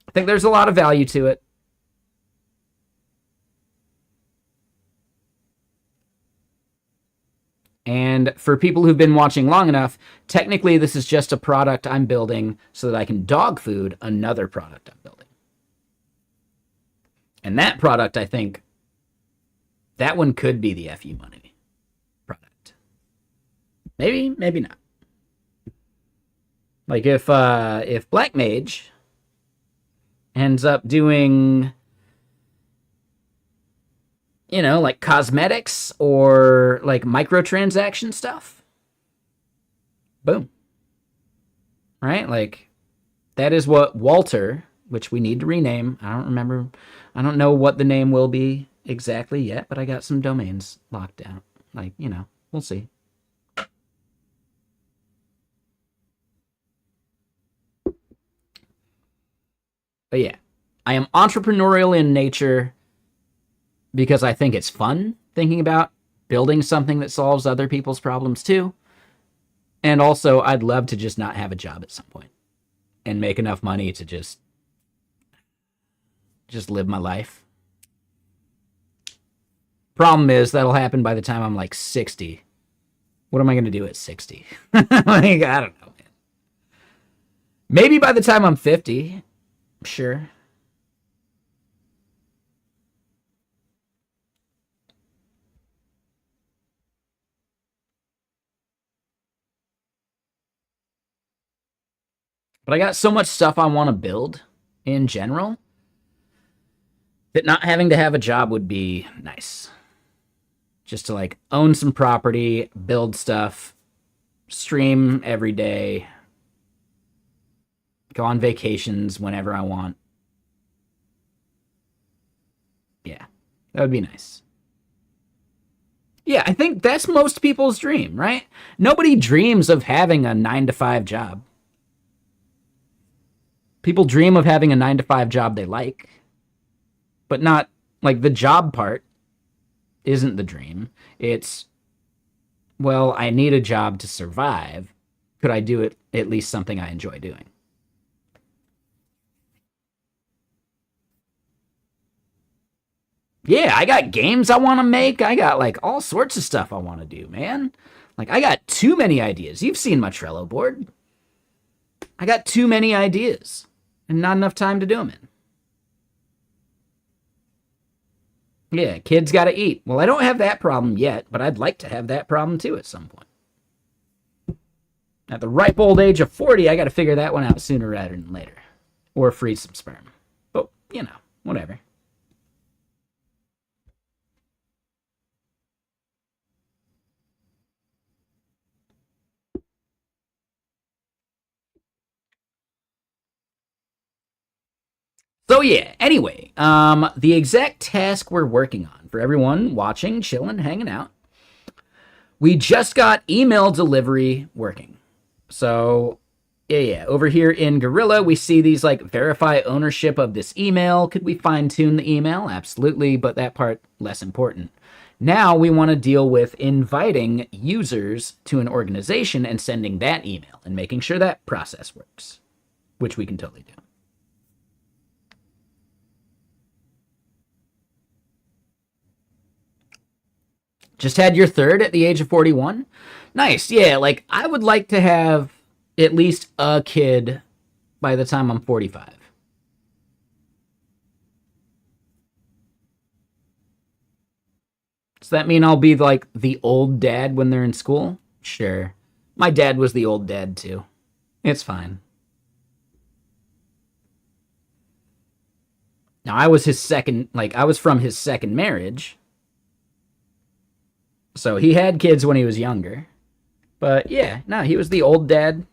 I think there's a lot of value to it. And for people who've been watching long enough, technically this is just a product I'm building so that I can dog food another product I'm building. And that product, I think, that one could be the FU money product. Maybe, maybe not. Like if Black Mage ends up doing, you know, like cosmetics or like microtransaction stuff, boom. Right? Like that is what Walter, which we need to rename. I don't remember. I don't know what the name will be exactly yet, but I got some domains locked down. Like, you know, we'll see. But yeah, I am entrepreneurial in nature because I think it's fun thinking about building something that solves other people's problems too. And also, I'd love to just not have a job at some point and make enough money to just live my life. Problem is, that'll happen by the time I'm like 60. What am I going to do at 60? Like, I don't know, man. Maybe by the time I'm 50, sure. But I got so much stuff I want to build in general that not having to have a job would be nice. Just to like own some property, build stuff, stream every day, go on vacations whenever I want. Yeah, that would be nice. Yeah, I think that's most people's dream, right? Nobody dreams of having a 9-to-5 job. People dream of having a 9-to-5 job they like, but not like the job part isn't the dream. It's, well, I need a job to survive. Could I do it at least something I enjoy doing? Yeah, I got games I want to make. I got like all sorts of stuff I want to do, man. Like I got too many ideas. You've seen my Trello board. I got too many ideas and not enough time to do them in. Yeah, kids got to eat. Well, I don't have that problem yet, but I'd like to have that problem too at some point. At the ripe old age of 40, I got to figure that one out sooner rather than later. Or freeze some sperm. But, whatever. So yeah, anyway, the exact task we're working on for everyone watching, chilling, hanging out, we just got email delivery working. So yeah, over here in Gorilla, we see these like verify ownership of this email. Could we fine tune the email? Absolutely, but that part less important. Now we want to deal with inviting users to an organization and sending that email and making sure that process works, which we can totally do. Just had your third at the age of 41? Nice. Yeah, like I would like to have at least a kid by the time I'm 45. Does that mean I'll be like the old dad when they're in school? Sure. My dad was the old dad too. It's fine. Now I was from his second marriage. So he had kids when he was younger. But yeah, no, he was the old dad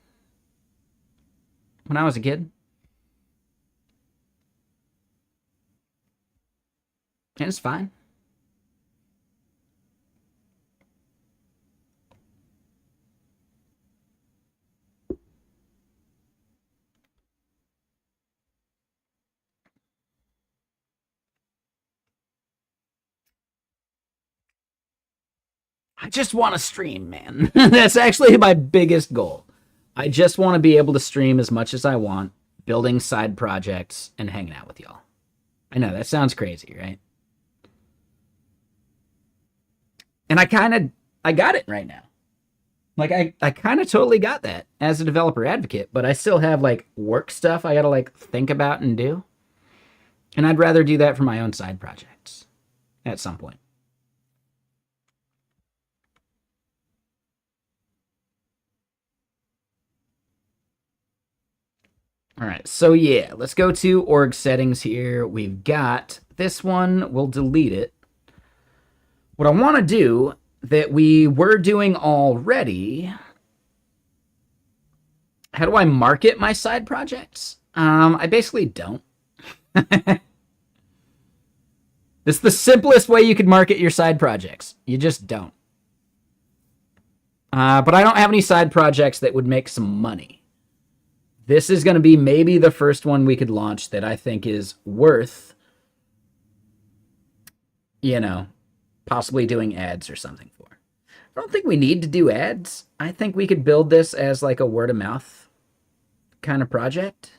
when I was a kid. And it's fine. I just want to stream, man. That's actually my biggest goal. I just want to be able to stream as much as I want, building side projects and hanging out with y'all. I know that sounds crazy, right? And I got it right now. Like I kind of totally got that as a developer advocate, but I still have like work stuff I got to like think about and do. And I'd rather do that for my own side projects at some point. All right, so yeah, let's go to org settings here. We've got this one. We'll delete it. What I want to do that we were doing already, how do I market my side projects? I basically don't. This is the simplest way you could market your side projects. You just don't. But I don't have any side projects that would make some money. This is going to be maybe the first one we could launch that I think is worth, possibly doing ads or something for. I don't think we need to do ads. I think we could build this as like a word of mouth kind of project.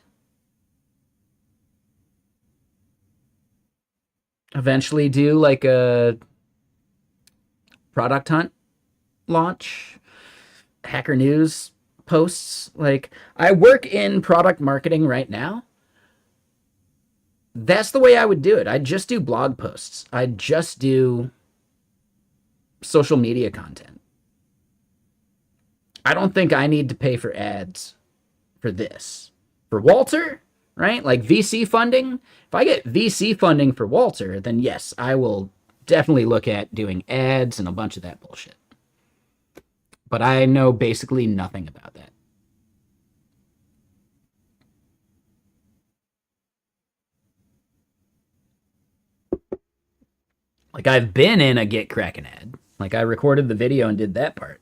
Eventually do like a product hunt launch, Hacker News posts. Like, I work in product marketing right now. That's the way I would do it. I'd just do blog posts. I'd just do social media content. I don't think I need to pay for ads for this. For Walter, right? Like VC funding. If I get VC funding for Walter, then yes, I will definitely look at doing ads and a bunch of that bullshit. But I know basically nothing about that. Like, I've been in a Get Kraken ad. Like, I recorded the video and did that part.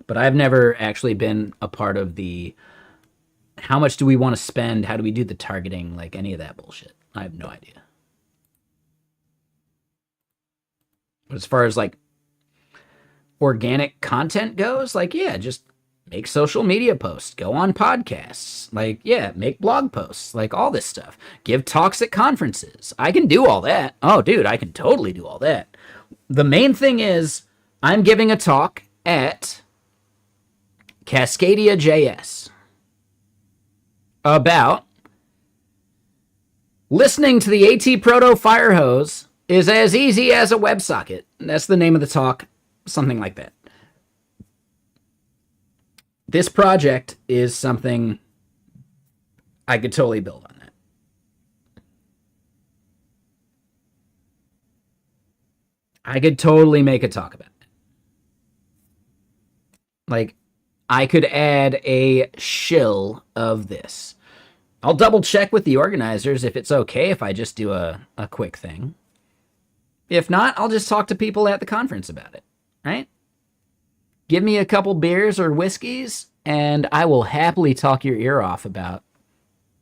But I've never actually been a part of the how much do we want to spend, how do we do the targeting, like any of that bullshit. I have no idea. But as far as like organic content goes, like, yeah, just make social media posts, go on podcasts, like, yeah, make blog posts, like all this stuff. Give talks at conferences. I can do all that. Oh, dude, I can totally do all that. The main thing is I'm giving a talk at Cascadia JS about listening to the ATProto Firehose is as easy as a WebSocket. That's the name of the talk, something like that. This project is something I could totally build on that. I could totally make a talk about it. Like, I could add a shill of this. I'll double check with the organizers if it's okay if I just do a quick thing. If not, I'll just talk to people at the conference about it, right? Give me a couple beers or whiskeys, and I will happily talk your ear off about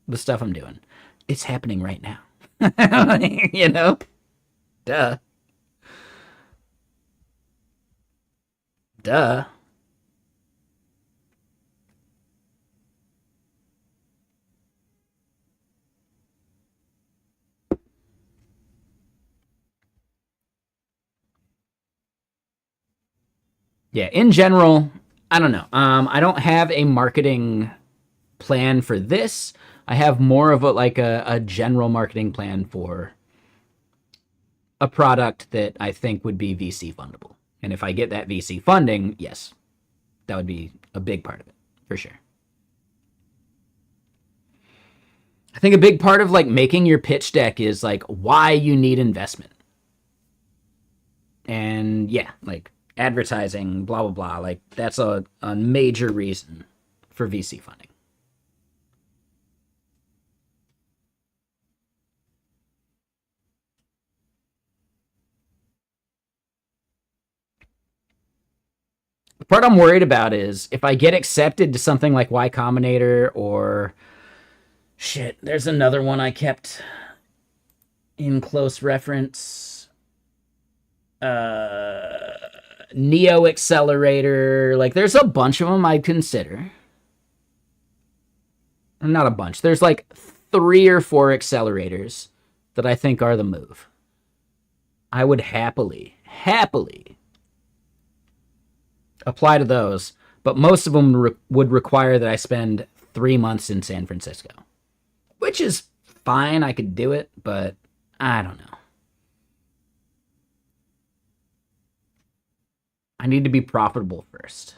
the stuff I'm doing. It's happening right now. You know? Duh. Duh. Yeah, in general, I don't know. I don't have a marketing plan for this. I have more of a general marketing plan for a product that I think would be VC fundable. And if I get that VC funding, yes, that would be a big part of it, for sure. I think a big part of like making your pitch deck is like why you need investment. And yeah, like advertising, blah, blah, blah. Like that's a major reason for VC funding. The part I'm worried about is if I get accepted to something like Y Combinator or shit, there's another one I kept in close reference. Neo Accelerator. Like there's a bunch of them I'd consider. Not a bunch. There's like 3 or 4 accelerators that I think are the move. I would happily apply to those, but most of them would require that I spend 3 months in San Francisco, which is fine. I could do it, but I don't know. I need to be profitable first.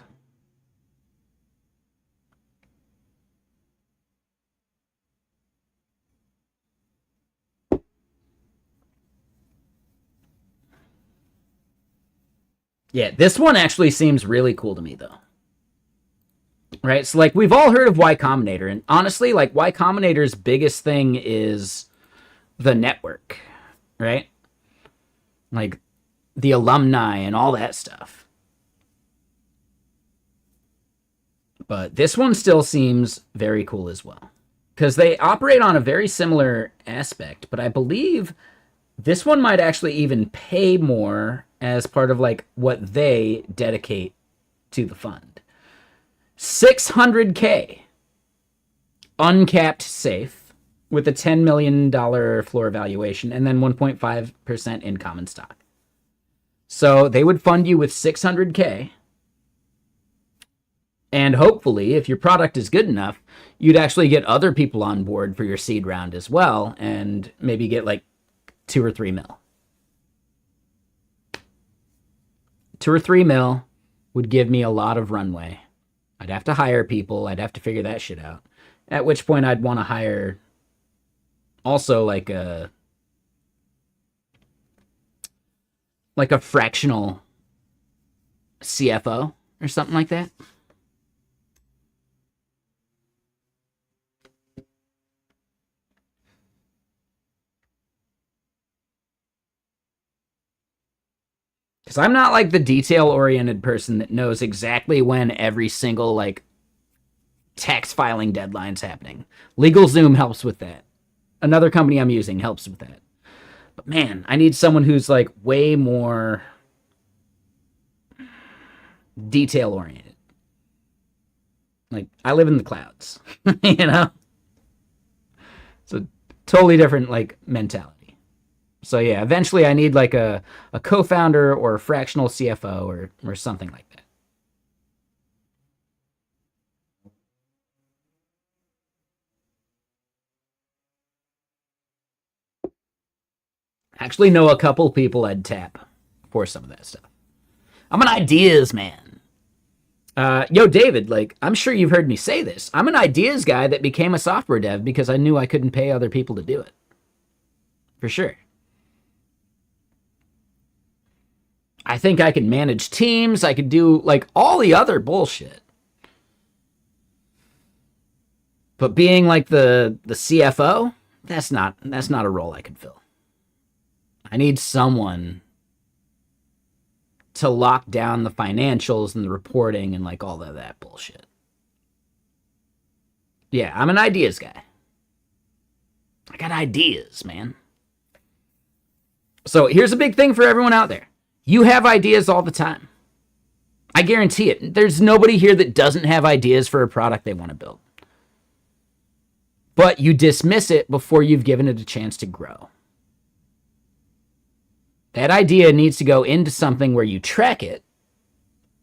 Yeah, this one actually seems really cool to me, though. Right? So, like, we've all heard of Y Combinator, and honestly, like, Y Combinator's biggest thing is the network, right? Like, the alumni and all that stuff. But this one still seems very cool as well. Because they operate on a very similar aspect, but I believe this one might actually even pay more as part of like what they dedicate to the fund. $600K uncapped safe with a $10 million floor valuation and then 1.5% in common stock. So they would fund you with $600K. And hopefully, if your product is good enough, you'd actually get other people on board for your seed round as well and maybe get like 2 or 3 mil. 2 or 3 mil would give me a lot of runway. I'd have to hire people. I'd have to figure that shit out. At which point I'd want to hire also like a fractional CFO or something like that. Because I'm not like the detail-oriented person that knows exactly when every single like tax filing deadline's happening. LegalZoom helps with that. Another company I'm using helps with that. But man, I need someone who's like way more detail-oriented. Like, I live in the clouds, you know? It's a totally different like mentality. So yeah, eventually I need like a co-founder or a fractional CFO or something like that. Actually know a couple people I'd tap for some of that stuff. I'm an ideas man. Yo, David, like, I'm sure you've heard me say this. I'm an ideas guy that became a software dev because I knew I couldn't pay other people to do it. For sure. I think I could manage teams. I could do, like, all the other bullshit. But being, like, the CFO, that's not a role I could fill. I need someone to lock down the financials and the reporting and like all of that bullshit. Yeah, I'm an ideas guy. I got ideas, man. So here's a big thing for everyone out there. You have ideas all the time. I guarantee it. There's nobody here that doesn't have ideas for a product they want to build. But you dismiss it before you've given it a chance to grow. That idea needs to go into something where you track it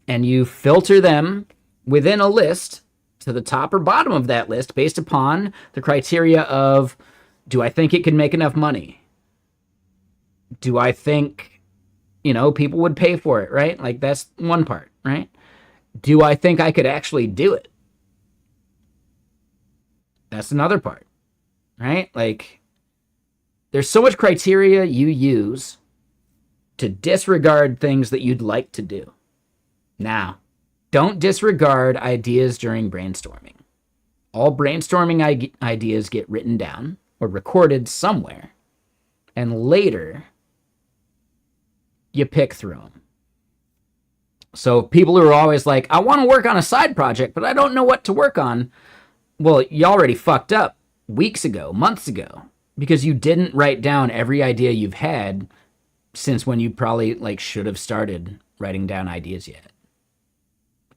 and you filter them within a list to the top or bottom of that list based upon the criteria of, do I think it could make enough money? Do I think, people would pay for it, right? Like, that's one part, right? Do I think I could actually do it? That's another part, right? Like, there's so much criteria you use to disregard things that you'd like to do. Now, don't disregard ideas during brainstorming. All brainstorming ideas get written down or recorded somewhere, and later you pick through them. So people who are always like, I want to work on a side project, but I don't know what to work on. Well, you already fucked up weeks ago, months ago, because you didn't write down every idea you've had since when you probably should have started writing down ideas yet.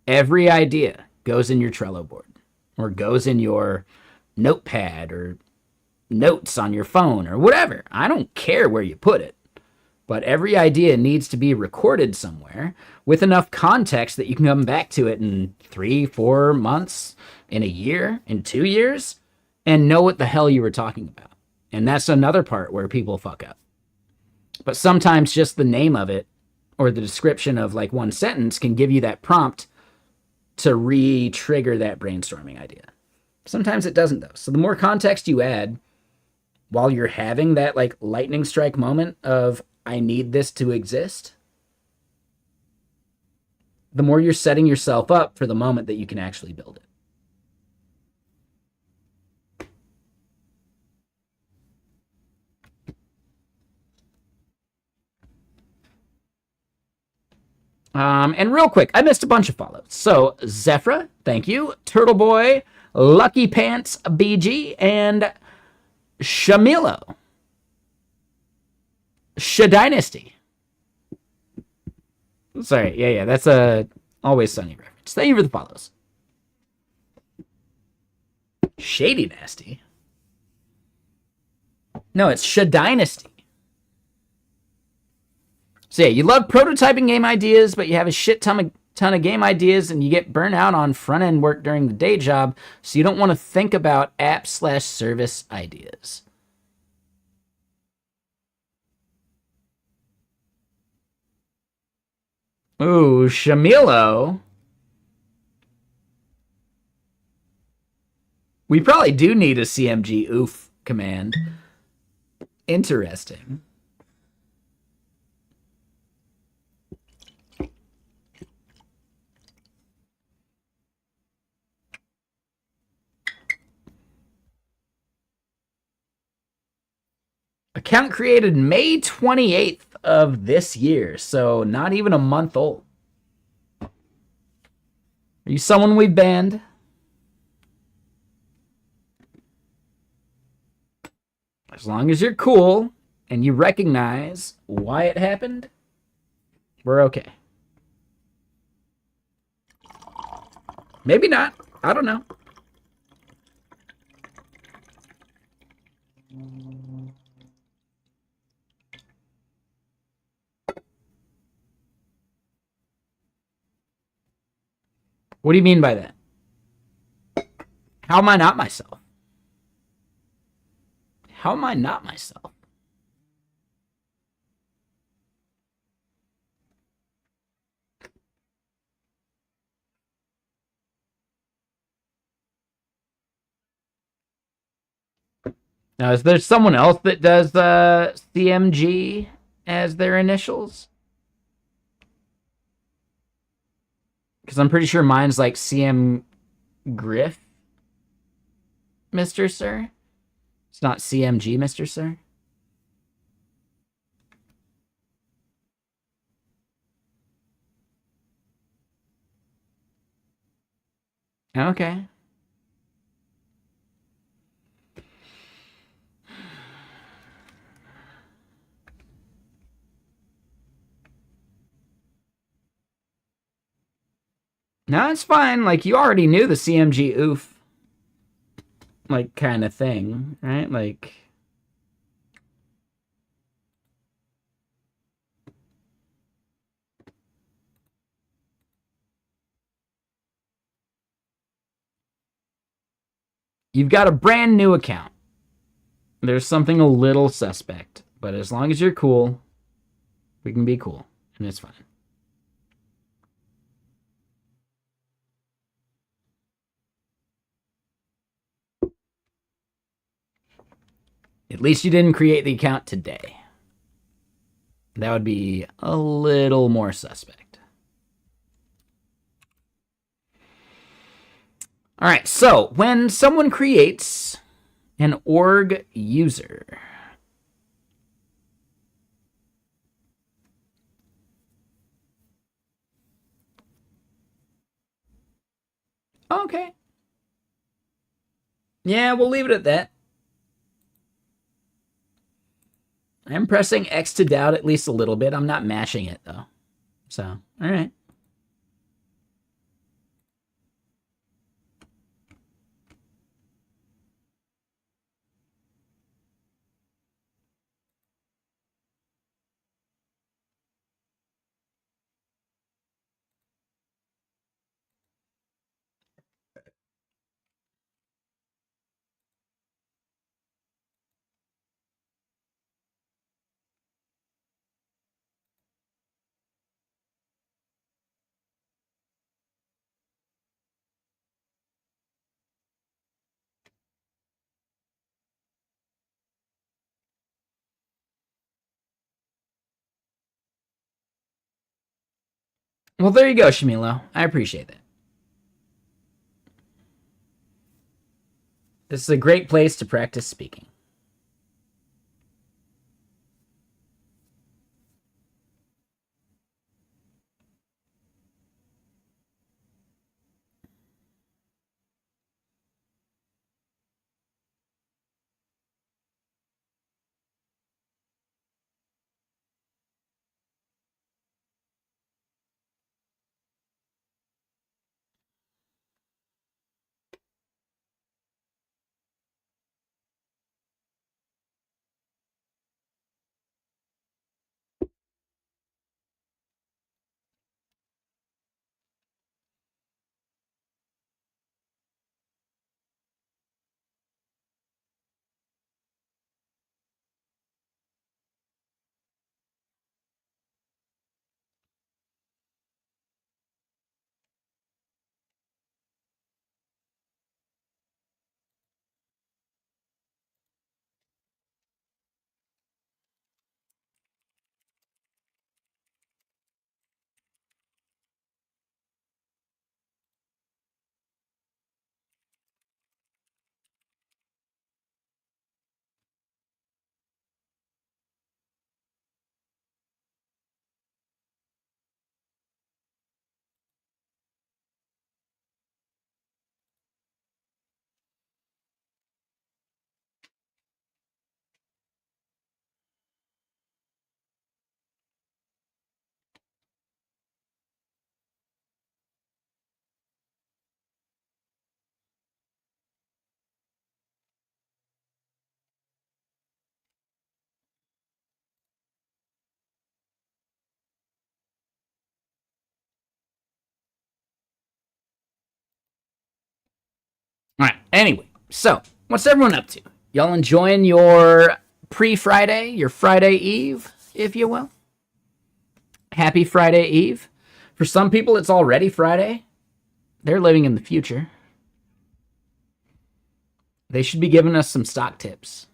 Every idea goes in your Trello board or goes in your notepad or notes on your phone or whatever. I don't care where you put it, but every idea needs to be recorded somewhere with enough context that you can come back to it in 3-4 months, in a year, in 2 years, and know what the hell you were talking about. And that's another part where people fuck up. But sometimes just the name of it or the description of one sentence can give you that prompt to re-trigger that brainstorming idea. Sometimes it doesn't, though. So the more context you add while you're having that lightning strike moment of, I need this to exist, the more you're setting yourself up for the moment that you can actually build it. And real quick, I missed a bunch of follows. So, Zephra, thank you. Turtle Boy, Lucky Pants BG, and Shamilo. Shadynasty. Sorry, yeah, that's a Always Sunny reference. Thank you for the follows. Shady Nasty? No, it's Shadynasty. So yeah, you love prototyping game ideas, but you have a shit ton of game ideas and you get burnt out on front-end work during the day job, so you don't want to think about app/service ideas. Ooh, Shamilo. We probably do need a CMG oof command. Interesting. Account created May 28th of this year, so not even a month old. Are you someone we banned? As long as you're cool and you recognize why it happened, we're okay. Maybe not. I don't know. What do you mean by that? How am I not myself? How am I not myself? Now, is there someone else that does CMG as their initials? Because I'm pretty sure mine's like CM Griff, Mr. Sir. It's not CMG, Mr. Sir. Okay. No, it's fine. Like, you already knew the CMG oof, like, kind of thing, right? Like, you've got a brand new account. There's something a little suspect, but as long as you're cool, we can be cool, and it's fine. At least you didn't create the account today. That would be a little more suspect. All right, so when someone creates an org user, okay. Yeah, we'll leave it at that. I'm pressing X to doubt at least a little bit. I'm not mashing it, though. So, all right. Well, there you go, Shamilo. I appreciate that. This is a great place to practice speaking. All right. Anyway, so what's everyone up to? Y'all enjoying your pre-Friday, your Friday Eve, if you will? Happy Friday Eve. For some people, it's already Friday. They're living in the future. They should be giving us some stock tips.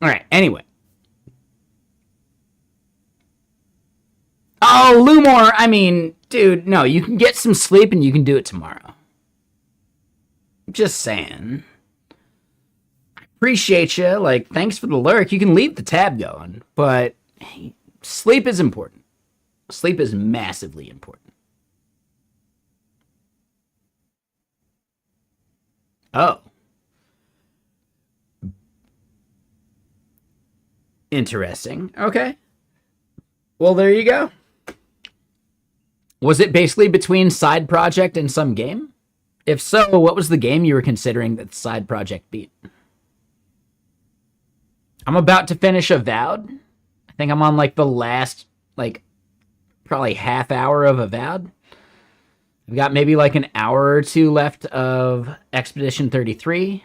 All right. Anyway. Oh, Lumore. I mean, dude, no. You can get some sleep and you can do it tomorrow. Just saying. Appreciate you. Like, thanks for the lurk. You can leave the tab going, but sleep is important. Sleep is massively important. Oh. Interesting. Okay. Well, there you go. Was it basically between side project and some game? If so, what was the game you were considering that the side project beat? I'm about to finish Avowed. I think I'm on like the last, like, probably half hour of Avowed. I've got maybe like an hour or two left of Expedition 33.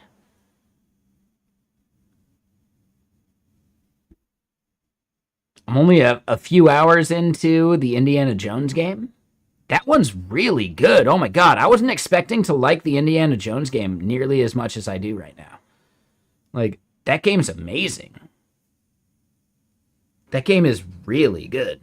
I'm only a few hours into the Indiana Jones game. That one's really good. Oh my god, I wasn't expecting to like the Indiana Jones game nearly as much as I do right now. Like, that game's amazing. That game is really good.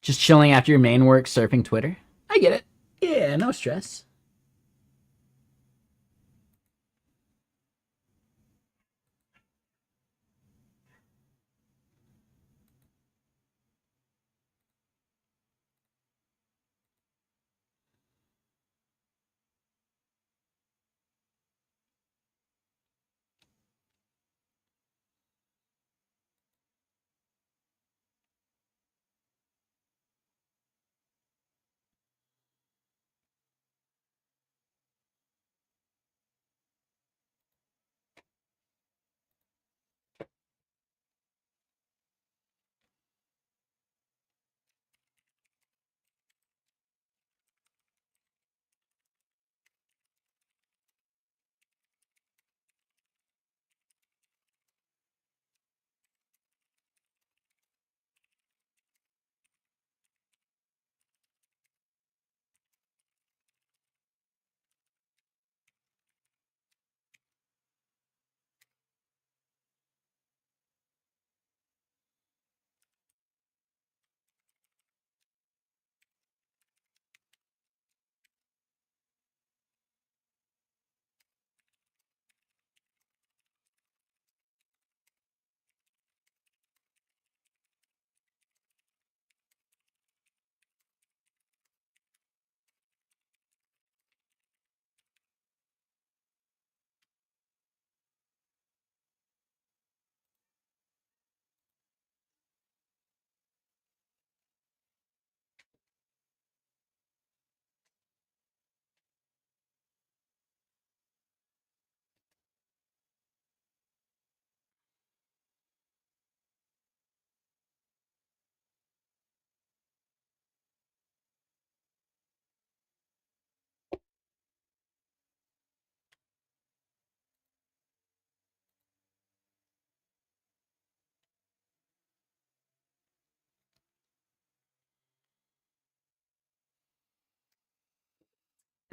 Just chilling after your main work, surfing Twitter. I get it. Yeah, no stress.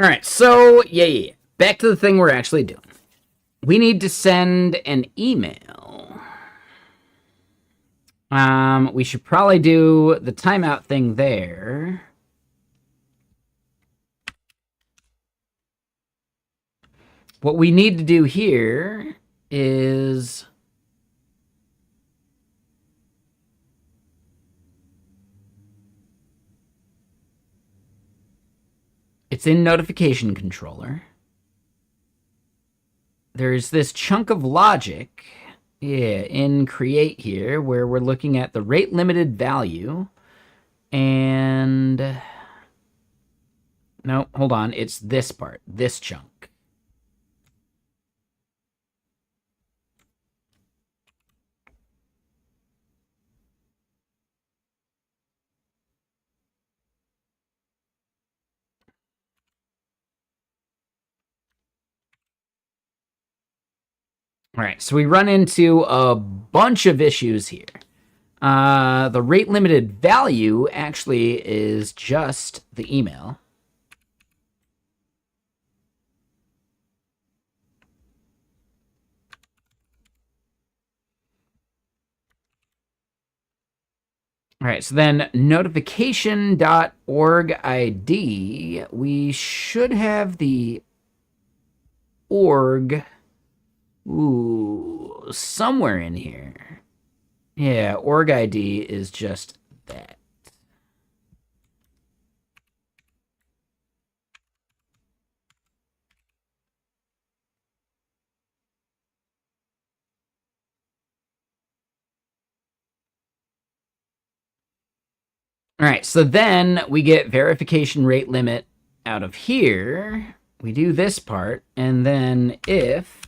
All right, so yeah. Back to the thing we're actually doing. We need to send an email. We should probably do the timeout thing there. What we need to do here is it's in notification controller. There's this chunk of logic, in create here, where we're looking at the rate limited value, and no, hold on, it's this part, this chunk. All right, so we run into a bunch of issues here. The rate limited value actually is just the email. All right, so then notification.org ID, we should have the org, somewhere in here. Yeah, org ID is just that. All right, so then we get verification rate limit out of here. We do this part, and then if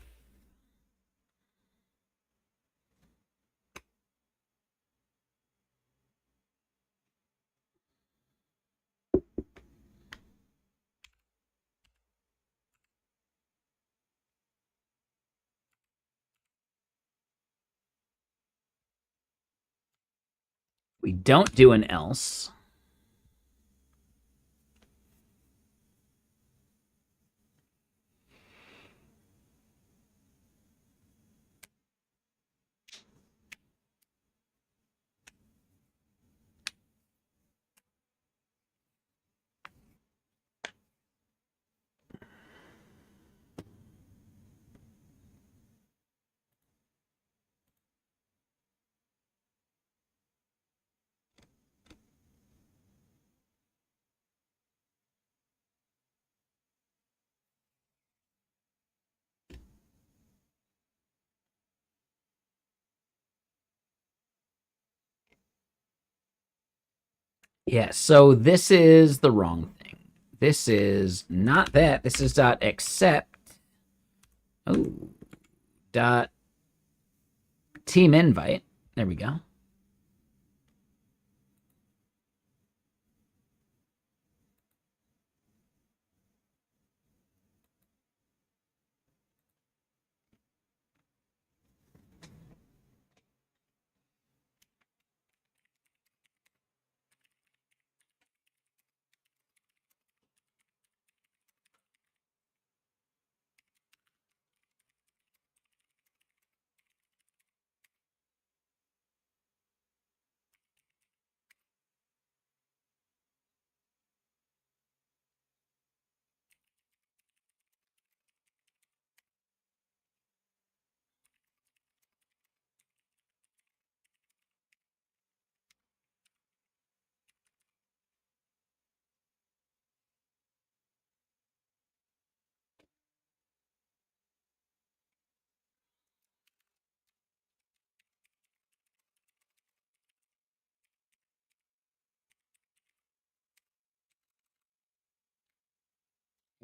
we don't do an else, yeah, so this is the wrong thing. This is not that. This is dot accept. Oh, dot team invite. There we go.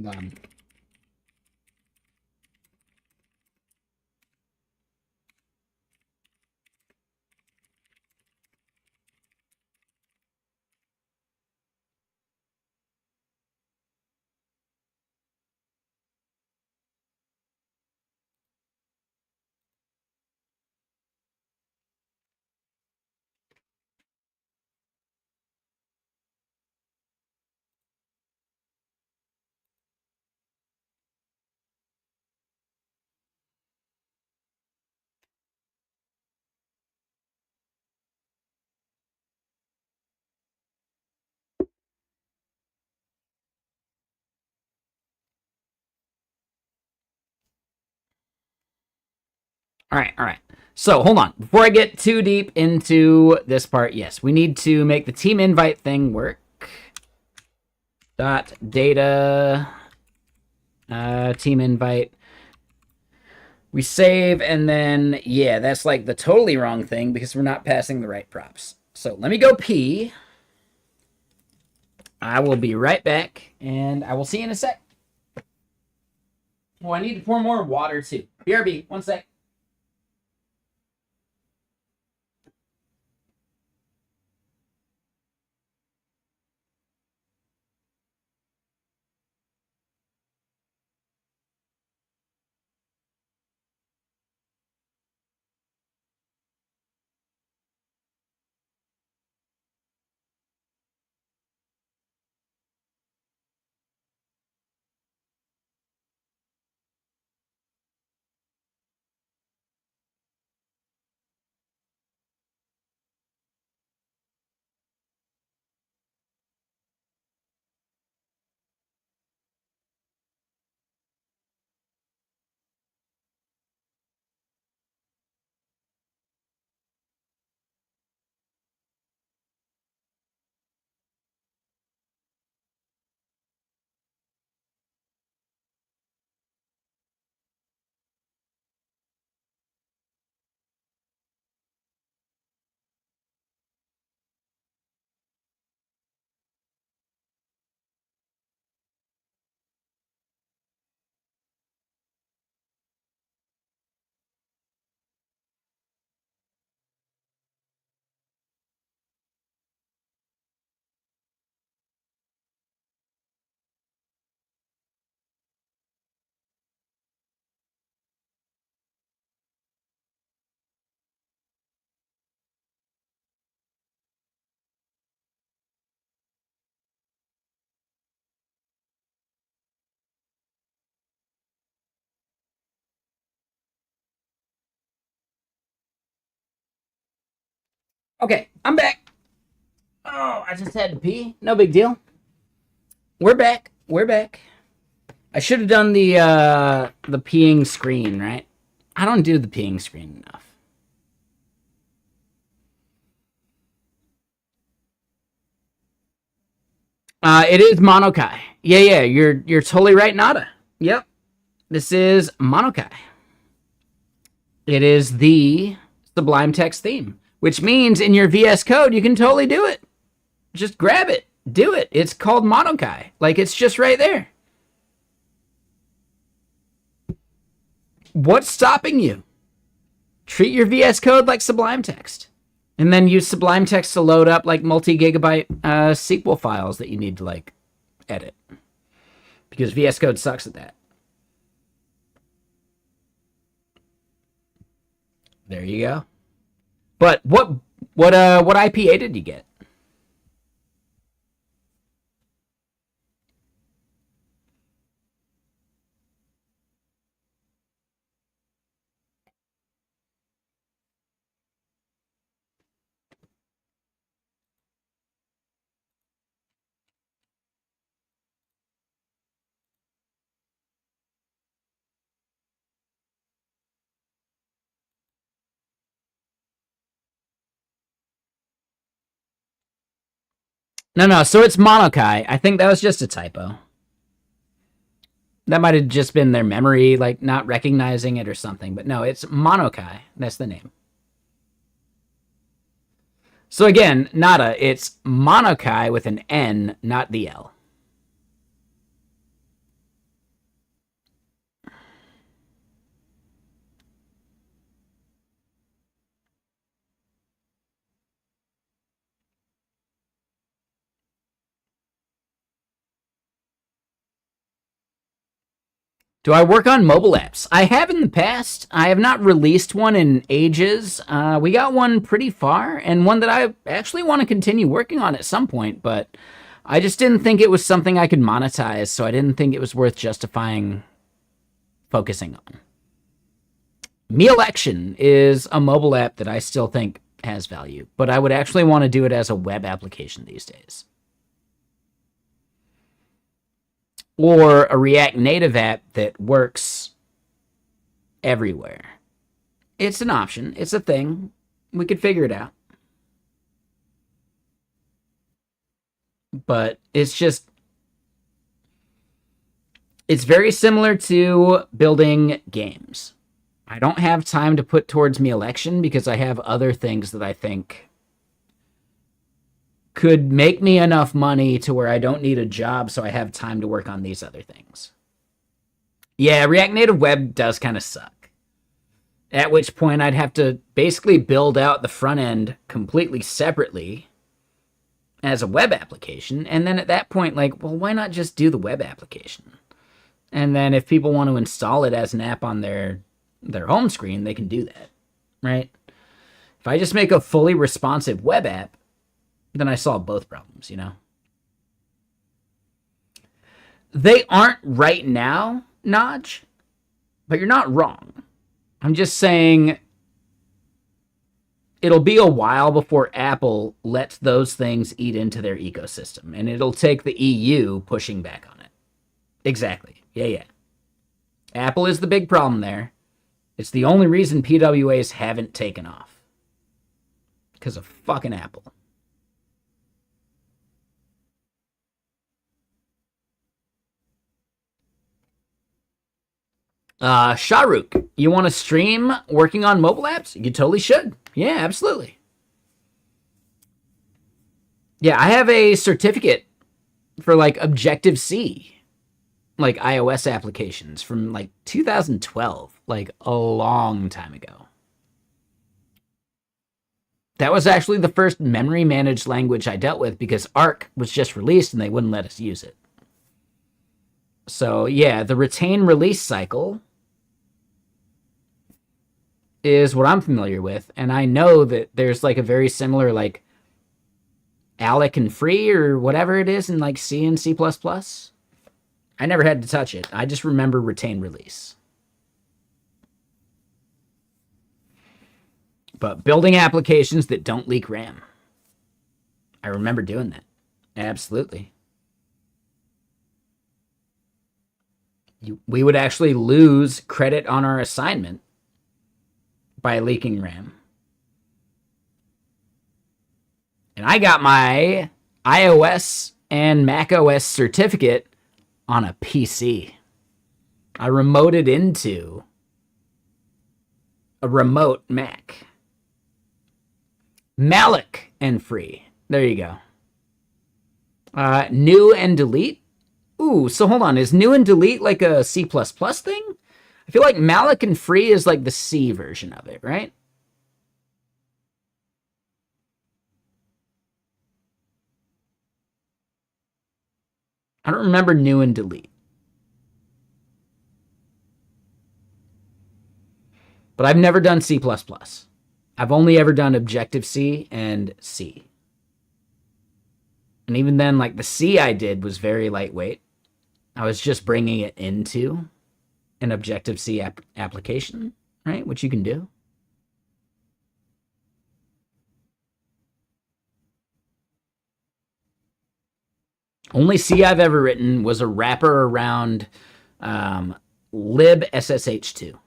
Done. All right, all right. So hold on. Before I get too deep into this part, yes, we need to make the team invite thing work. Dot data team invite. We save, and then, yeah, that's like the totally wrong thing because we're not passing the right props. So let me go pee. I will be right back, and I will see you in a sec. Oh, I need to pour more water, too. BRB, one sec. Okay, I'm back. Oh, I just had to pee. No big deal. We're back. We're back. I should have done the peeing screen, right? I don't do the peeing screen enough. It is Monokai. Yeah, you're totally right, Nada. Yep. This is Monokai. It is the Sublime Text theme, which means in your VS Code you can totally do it. Just grab it. Do it. It's called Monokai. Like, it's just right there. What's stopping you? Treat your VS Code like Sublime Text. And then use Sublime Text to load up like multi-gigabyte SQL files that you need to like edit. Because VS Code sucks at that. There you go. But what IPA did you get? No. So it's Monokai. I think that was just a typo. That might have just been their memory, like not recognizing it or something. But no, it's Monokai. That's the name. So again, Nada, it's Monokai with an N, not the L. Do I work on mobile apps? I have in the past. I have not released one in ages. We got one pretty far, and one that I actually want to continue working on at some point, but I just didn't think it was something I could monetize, so I didn't think it was worth justifying focusing on. Me Election is a mobile app that I still think has value, but I would actually want to do it as a web application these days. Or a React Native app that works everywhere. It's an option. It's a thing. We could figure it out. But it's just... It's very similar to building games. I don't have time to put towards Me Election because I have other things that I think could make me enough money to where I don't need a job, so I have time to work on these other things. Yeah, React Native Web does kind of suck. At which point I'd have to basically build out the front end completely separately as a web application, and then at that point, like, well, why not just do the web application? And then if people want to install it as an app on their home screen, they can do that, right? If I just make a fully responsive web app, then I solve both problems, you know? They aren't right now, Naj, but you're not wrong. I'm just saying it'll be a while before Apple lets those things eat into their ecosystem, and it'll take the EU pushing back on it. Exactly. Yeah. Apple is the big problem there. It's the only reason PWAs haven't taken off. Because of fucking Apple. Shahrukh, you want to stream working on mobile apps? You totally should. Yeah, absolutely. Yeah, I have a certificate for like Objective-C, like iOS applications from like 2012, like a long time ago. That was actually the first memory managed language I dealt with because Arc was just released and they wouldn't let us use it. So yeah, the retain release cycle is what I'm familiar with, and I know that there's like a very similar like alloc and free or whatever it is in like C and C++. I never had to touch it. I just remember retain release. But building applications that don't leak RAM. I remember doing that. Absolutely. We would actually lose credit on our assignment by leaking RAM. And I got my iOS and macOS certificate on a PC. I remoted into a remote Mac. Malik and free. There you go. New and delete. Ooh, so hold on. Is new and delete like a C++ thing? I feel like Malik and free is like the C version of it, right? I don't remember new and delete. But I've never done C++. I've only ever done Objective-C and C. And even then, like the C I did was very lightweight. I was just bringing it into an Objective-C application, right? Which you can do. Only C I've ever written was a wrapper around libssh2.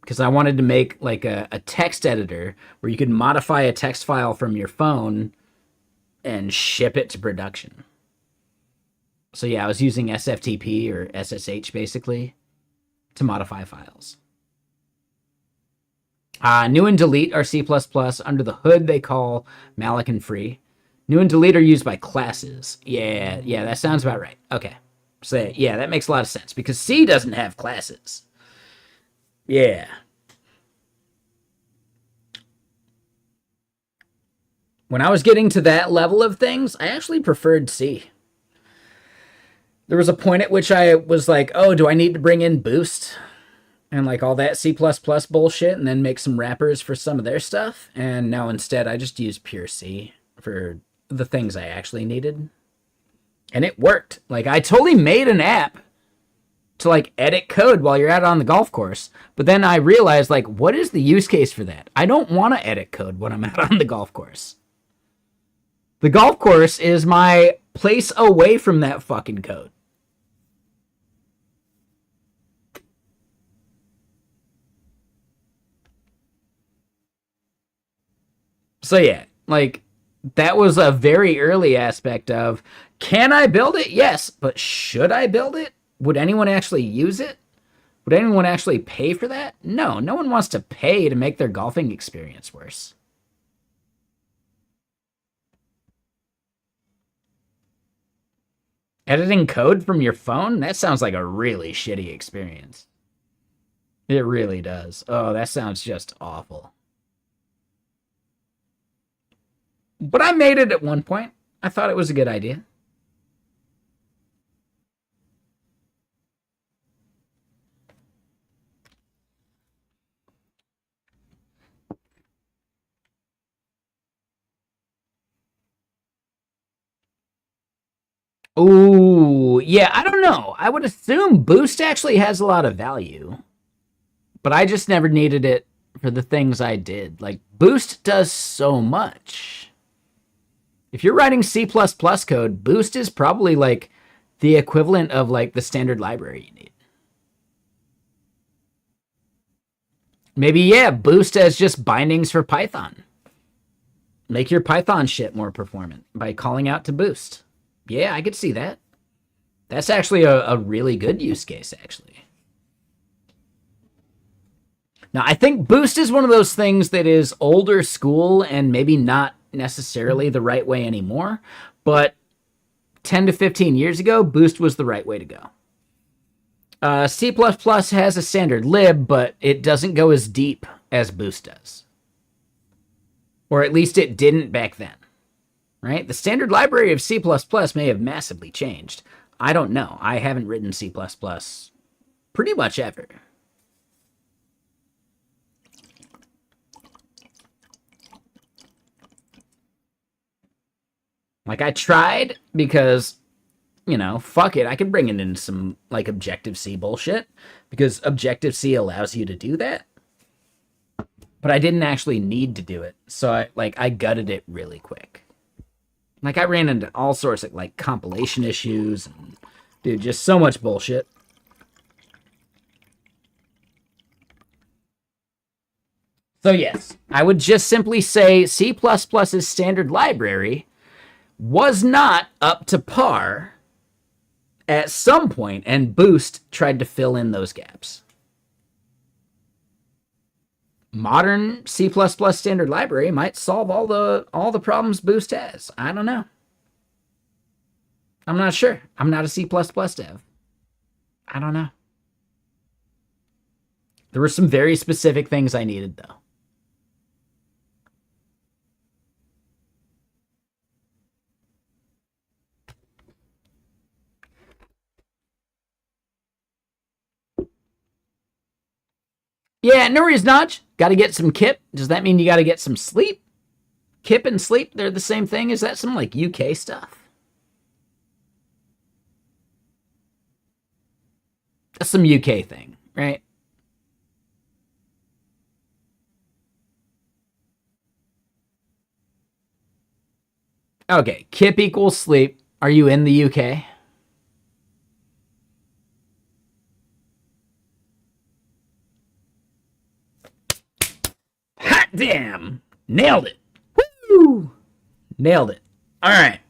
Because I wanted to make like a text editor where you could modify a text file from your phone and ship it to production. So yeah, I was using SFTP or SSH basically to modify files. New and delete are C++. Under the hood, they call malloc and free. New and delete are used by classes. Yeah, that sounds about right. Okay. So yeah, that makes a lot of sense because C doesn't have classes. Yeah. When I was getting to that level of things, I actually preferred C. There was a point at which I was like, oh, do I need to bring in Boost? And like all that C++ bullshit and then make some wrappers for some of their stuff. And now instead I just use pure C for the things I actually needed. And it worked. Like I totally made an app to like edit code while you're out on the golf course. But then I realized like, what is the use case for that? I don't want to edit code when I'm out on the golf course. The golf course is my place away from that fucking code. So yeah, like that was a very early aspect of, can I build it? Yes, but should I build it? Would anyone actually use it? Would anyone actually pay for that? No, no one wants to pay to make their golfing experience worse. Editing code from your phone? That sounds like a really shitty experience. It really does. Oh, that sounds just awful. But I made it at one point. I thought it was a good idea. Ooh, yeah, I don't know. I would assume Boost actually has a lot of value. But I just never needed it for the things I did. Like, Boost does so much. If you're writing C++ code, Boost is probably like the equivalent of like the standard library you need. Maybe, yeah, Boost as just bindings for Python. Make your Python shit more performant by calling out to Boost. Yeah, I could see that. That's actually a really good use case, actually. Now, I think Boost is one of those things that is older school and maybe not necessarily the right way anymore, but 10 to 15 years ago, Boost was the right way to go. C++ has a standard lib, but it doesn't go as deep as Boost does. Or at least it didn't back then, right? The standard library of C++ may have massively changed. I don't know. I haven't written C++ pretty much ever. Like, I tried because, you know, fuck it. I can bring it into some, like, Objective-C bullshit because Objective-C allows you to do that. but I didn't actually need to do it. So I gutted it really quick. Like I ran into all sorts of like compilation issues and dude, just so much bullshit. So yes, I would just simply say C++'s standard library was not up to par at some point, and Boost tried to fill in those gaps. Modern C++ standard library might solve all the problems Boost has. I don't know. I'm not sure. I'm not a C++ dev. I don't know. There were some very specific things I needed, though. Yeah, no worries, Notch. Got to get some kip. Does that mean you got to get some sleep? Kip and sleep, they're the same thing? Is that some, like, UK stuff? That's some UK thing, right? Okay, kip equals sleep. Are you in the UK? Hot damn! Nailed it. Woo! Nailed it. All right.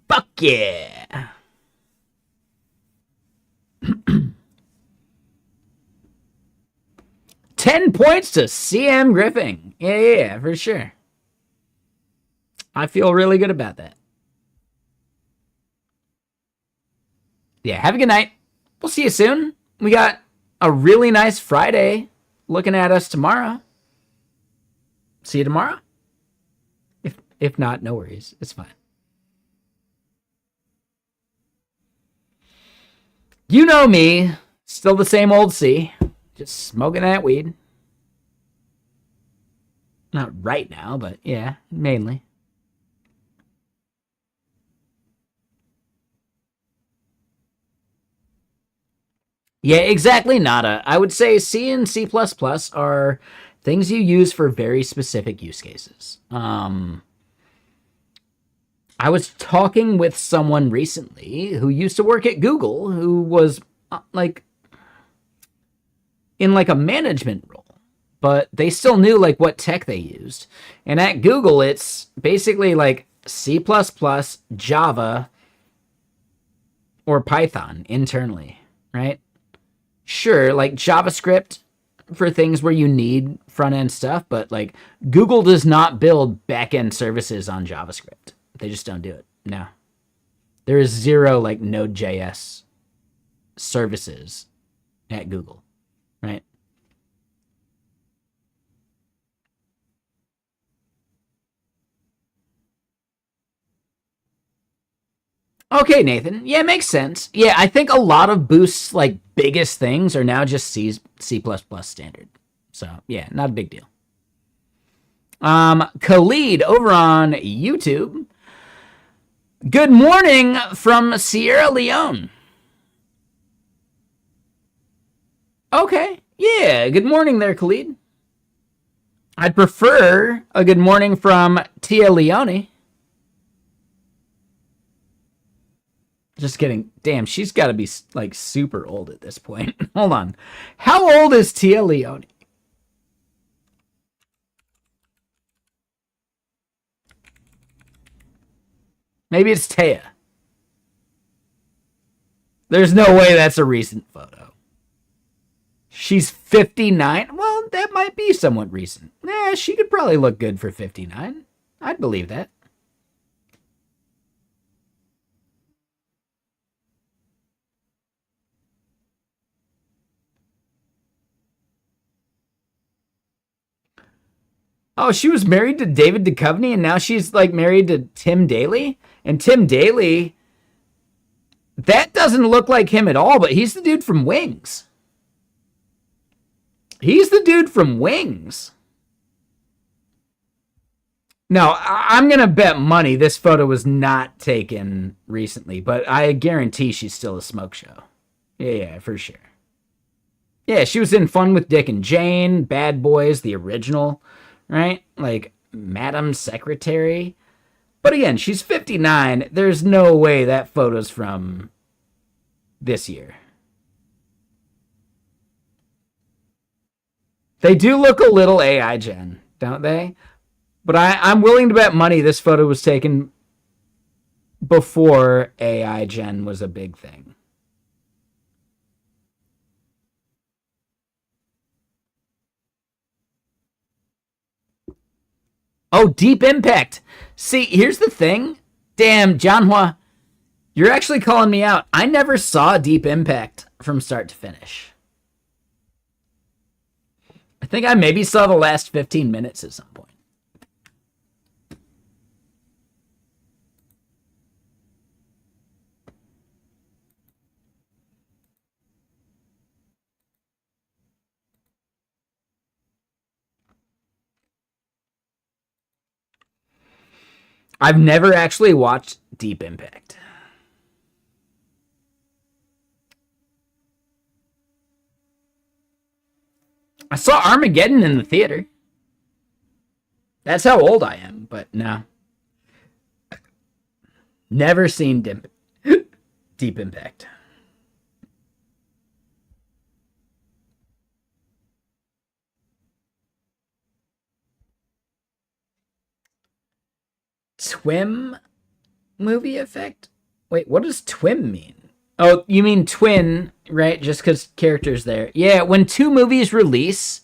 Fuck yeah. $10 points to CM Griffin. Yeah, for sure. I feel really good about that. Yeah, have a good night. We'll see you soon. We got a really nice Friday looking at us tomorrow. See you tomorrow. If not, no worries. It's fine. You know me. Still the same old C. Just smoking that weed. Not right now, but yeah, mainly. Yeah, exactly, nada. I would say C and C++ are things you use for very specific use cases. I was talking with someone recently who used to work at Google who was like in like a management role, but they still knew like what tech they used. And at Google, it's basically like C++, Java, or Python internally, right? Sure, like JavaScript for things where you need front-end stuff, but like Google does not build back-end services on JavaScript. They just don't do it. No. There is zero like Node.js services at Google, right? Okay, Nathan. Yeah, it makes sense. Yeah, I think a lot of Boost's like biggest things are now just C++ standard. So yeah, not a big deal. Khalid over on YouTube. Good morning from Sierra Leone. Okay. Yeah, good morning there, Khalid. I'd prefer a good morning from Tia Leone. Just kidding. Damn, she's got to be like super old at this point. Hold on. How old is Tia Leone? Maybe it's Taya. There's no way that's a recent photo. She's 59? Well, that might be somewhat recent. Yeah, she could probably look good for 59. I'd believe that. Oh, she was married to David Duchovny, and now she's like married to Tim Daly. And Tim Daly, that doesn't look like him at all, but he's the dude from Wings. He's the dude from Wings. No, I'm going to bet money this photo was not taken recently, but I guarantee she's still a smoke show. Yeah, for sure. Yeah, she was in Fun with Dick and Jane, Bad Boys, the original, right? Like Madam Secretary. But again, she's 59. There's no way that photo's from this year. They do look a little AI gen, don't they? But I'm willing to bet money this photo was taken before AI gen was a big thing. Oh, Deep Impact. See, here's the thing. Damn, Johnhua, you're actually calling me out. I never saw Deep Impact from start to finish. I think I maybe saw the last 15 minutes at some point. I've never actually watched Deep Impact. I saw Armageddon in the theater. That's how old I am, but no. Never seen Deep Impact. Twim movie effect? Wait, what does twim mean? Oh, you mean twin, right? Just because characters there. Yeah, when two movies release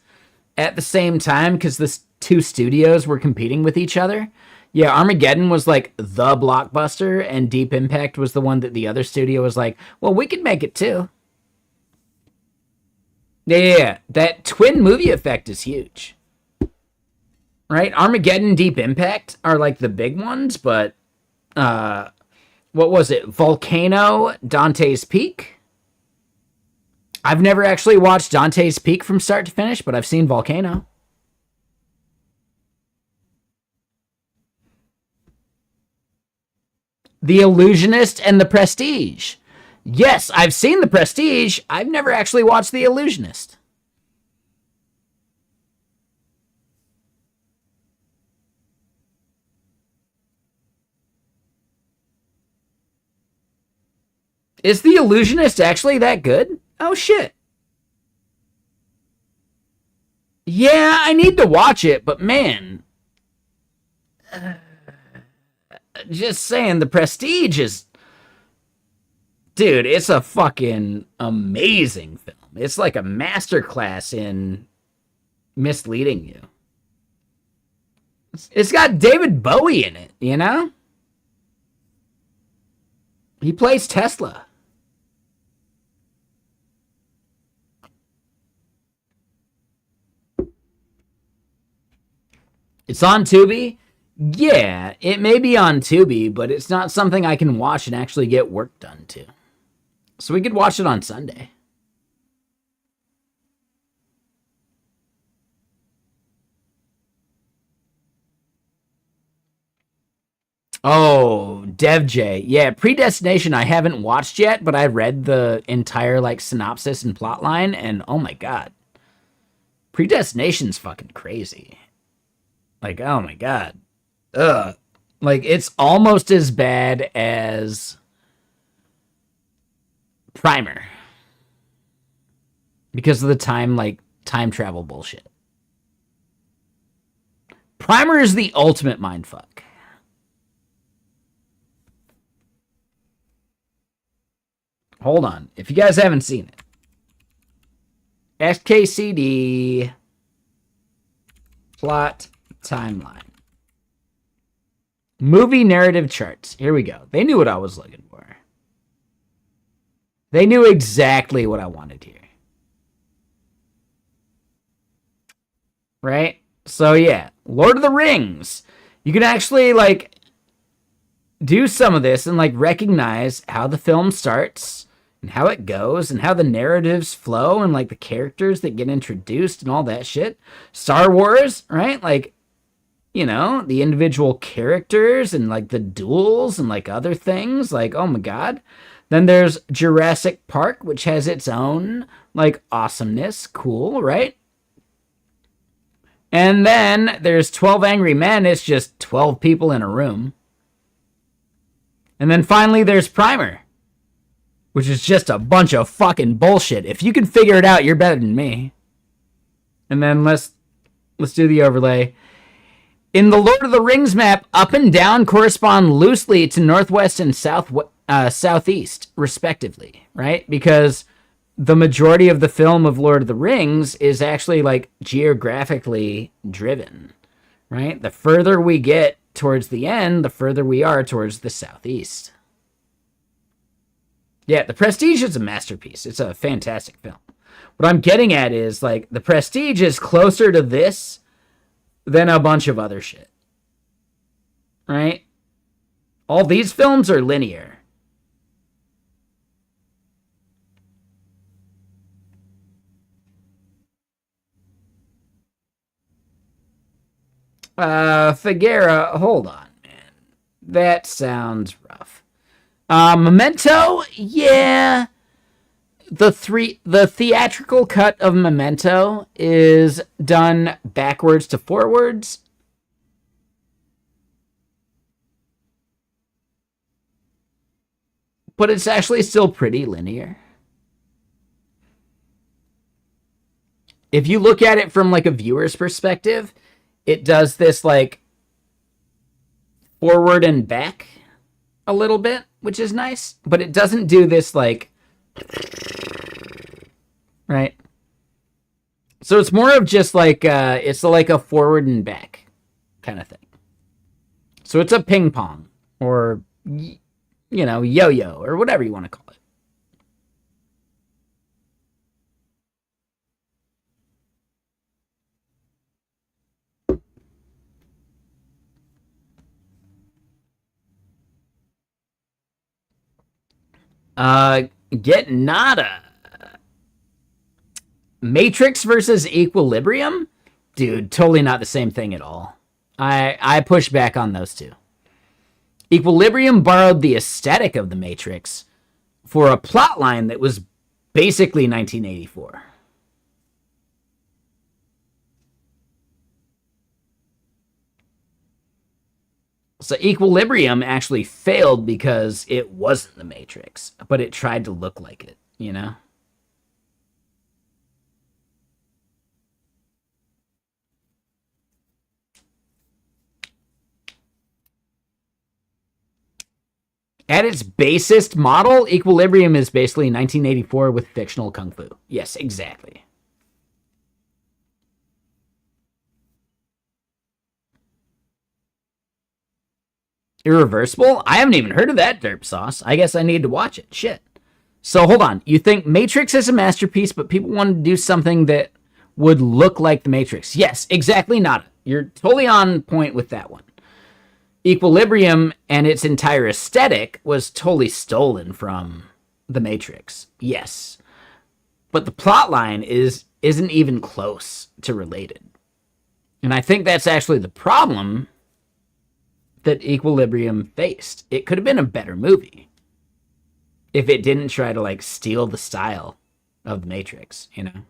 at the same time because the two studios were competing with each other. Yeah, Armageddon was like the blockbuster, and Deep Impact was the one that the other studio was like, well, we could make it too. Yeah. That twin movie effect is huge. Right? Armageddon, Deep Impact are like the big ones, but what was it? Volcano, Dante's Peak? I've never actually watched Dante's Peak from start to finish, but I've seen Volcano. The Illusionist and The Prestige. Yes, I've seen The Prestige. I've never actually watched The Illusionist. Is The Illusionist actually that good? Oh, shit. Yeah, I need to watch it, but man. Just saying, The Prestige is. Dude, it's a fucking amazing film. It's like a masterclass in misleading you. It's got David Bowie in it, you know? He plays Tesla. It's on Tubi? Yeah, it may be on Tubi, but it's not something I can watch and actually get work done to. So we could watch it on Sunday. Oh, DevJ. Yeah, Predestination I haven't watched yet, but I read the entire like synopsis and plotline, and oh my god. Predestination's fucking crazy. Like, oh my god. Ugh. Like, it's almost as bad as Primer. Because of the time travel bullshit. Primer is the ultimate mindfuck. Hold on. If you guys haven't seen it. SKCD plot timeline. Movie narrative charts. Here we go. They knew what I was looking for. They knew exactly what I wanted here. Right? So yeah, Lord of the Rings. You can actually like do some of this and like recognize how the film starts and how it goes and how the narratives flow and like the characters that get introduced and all that shit. Star Wars, right? Like, you know, the individual characters and like the duels and like other things. Like, oh my god. Then there's Jurassic Park, which has its own, like, awesomeness. Cool, right? And then there's 12 Angry Men. It's just 12 people in a room. And then finally there's Primer, which is just a bunch of fucking bullshit. If you can figure it out, you're better than me. And then let's do the overlay. In the Lord of the Rings map, up and down correspond loosely to northwest and southeast, respectively, right? Because the majority of the film of Lord of the Rings is actually, like, geographically driven, right? The further we get towards the end, the further we are towards the southeast. Yeah, The Prestige is a masterpiece. It's a fantastic film. What I'm getting at is, like, The Prestige is closer to this than a bunch of other shit. Right? All these films are linear. Figuera, hold on, man. That sounds rough. Memento, yeah. The theatrical cut of Memento is done backwards to forwards. But it's actually still pretty linear. If you look at it from, like, a viewer's perspective, it does this, like, forward and back a little bit, which is nice. But it doesn't do this, like, right? So it's more of just, like, it's like a forward and back kind of thing. So it's a ping pong, or, you know, yo-yo, or whatever you want to call it. Get nada. Matrix versus Equilibrium? Dude, totally not the same thing at all. I push back on those two. Equilibrium borrowed the aesthetic of the Matrix for a plotline that was basically 1984. So Equilibrium actually failed because it wasn't the Matrix, but it tried to look like it, you know? At its basest model, Equilibrium is basically 1984 with fictional kung fu. Yes, exactly. Irreversible? I haven't even heard of that derp sauce. I guess I need to watch it. Shit. So hold on. You think Matrix is a masterpiece, but people want to do something that would look like the Matrix? Yes, exactly. Not. You're totally on point with that one. Equilibrium and its entire aesthetic was totally stolen from the Matrix. Yes. But the plotline isn't even close to related. And I think that's actually the problem that Equilibrium faced. It could have been a better movie if it didn't try to, like, steal the style of the Matrix, you know?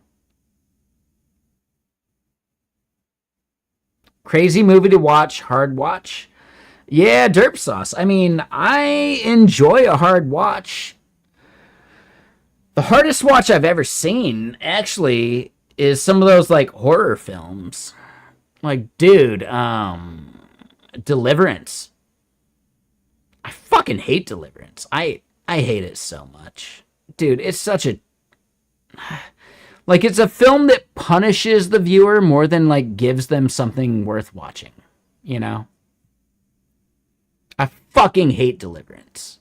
Crazy movie to watch, hard watch. Yeah, derp sauce. I mean, I enjoy a hard watch. The hardest watch I've ever seen, actually, is some of those, like, horror films. Like, dude, Deliverance. I fucking hate Deliverance. I hate it so much. Dude, it's such a... Like, it's a film that punishes the viewer more than, like, gives them something worth watching. You know? I fucking hate Deliverance.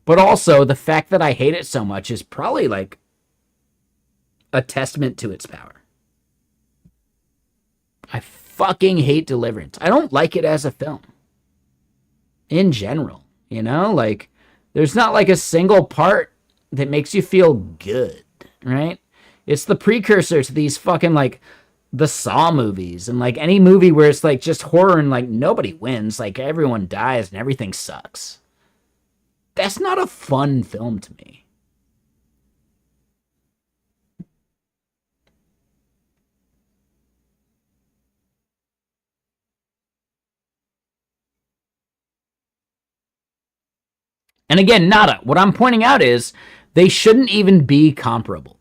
But also, the fact that I hate it so much is probably, like, a testament to its power. I fucking hate Deliverance. I don't like it as a film. In general, you know? Like, there's not, like, a single part that makes you feel good, right? It's the precursor to these fucking, like, the Saw movies and, like, any movie where it's, like, just horror and, like, nobody wins. Like, everyone dies and everything sucks. that's not a fun film to me. And again, nada. What I'm pointing out is they shouldn't even be comparable.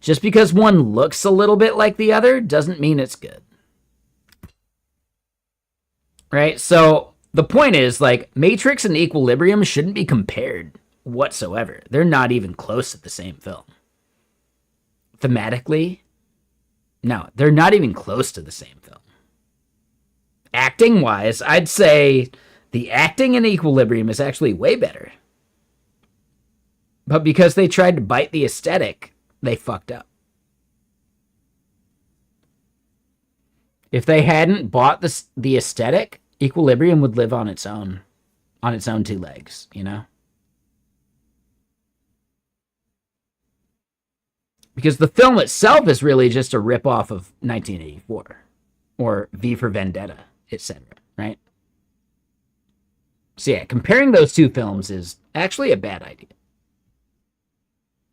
Just because one looks a little bit like the other doesn't mean it's good. Right? So the point is, like, Matrix and Equilibrium shouldn't be compared whatsoever. They're not even close to the same film. Thematically, no, they're not even close to the same film. Acting wise, I'd say the acting in Equilibrium is actually way better. But because they tried to bite the aesthetic, they fucked up. If they hadn't bought the aesthetic, Equilibrium would live on its own two legs, you know? Because the film itself is really just a ripoff of 1984 or V for Vendetta, etc., right? So yeah, comparing those two films is actually a bad idea.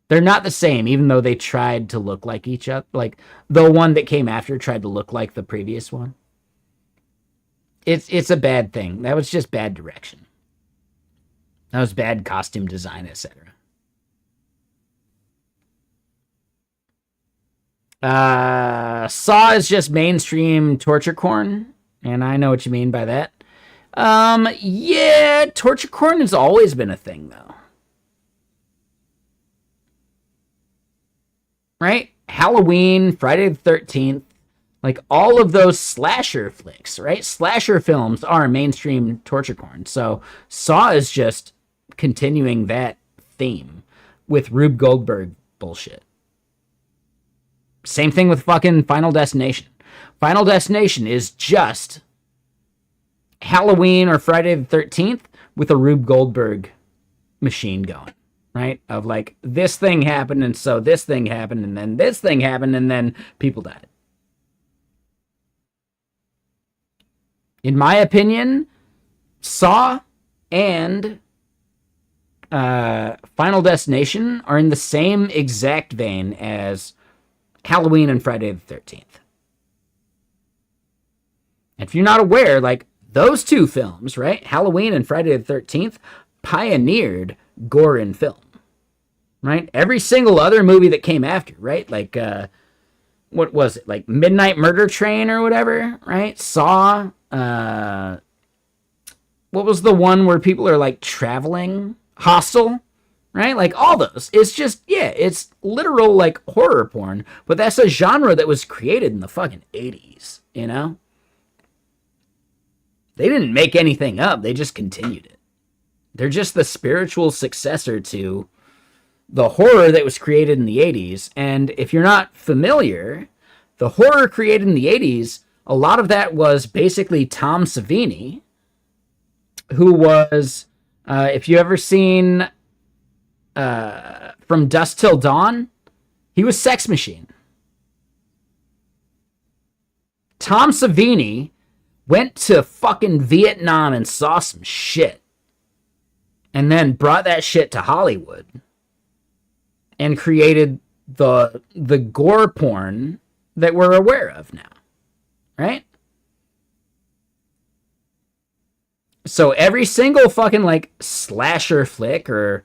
They're not the same, even though they tried to look like each other. Like, the one that came after tried to look like the previous one. It's a bad thing. That was just bad direction. That was bad costume design, etc. Saw is just mainstream torture porn, and I know what you mean by that. Yeah, torture porn has always been a thing, though. Right? Halloween, Friday the 13th, like all of those slasher flicks, right? Slasher films are mainstream torture porn. So Saw is just continuing that theme with Rube Goldberg bullshit. Same thing with fucking Final Destination. Final Destination is just Halloween or Friday the 13th with a Rube Goldberg machine going. Right? Of like, this thing happened, and so this thing happened, and then this thing happened, and then people died. In my opinion, Saw and Final Destination are in the same exact vein as Halloween and Friday the 13th. If you're not aware, like, those two films, right? Halloween and Friday the 13th pioneered gore in film. Right? Every single other movie that came after, right? Like, what was it? Like Midnight Murder Train or whatever, right? Saw, what was the one where people are like traveling? Hostel, right? Like all those. It's just, yeah, it's literal like horror porn, but that's a genre that was created in the fucking 80s, you know? They didn't make anything up, they just continued it. They're just the spiritual successor to the horror that was created in the 80s. And if you're not familiar, the horror created in the 80s, a lot of that was basically Tom Savini, who was, if you ever seen From Dusk Till Dawn, he was Sex Machine. Tom Savini went to fucking Vietnam and saw some shit. And then brought that shit to Hollywood. And created the gore porn that we're aware of now. Right? So every single fucking like slasher flick or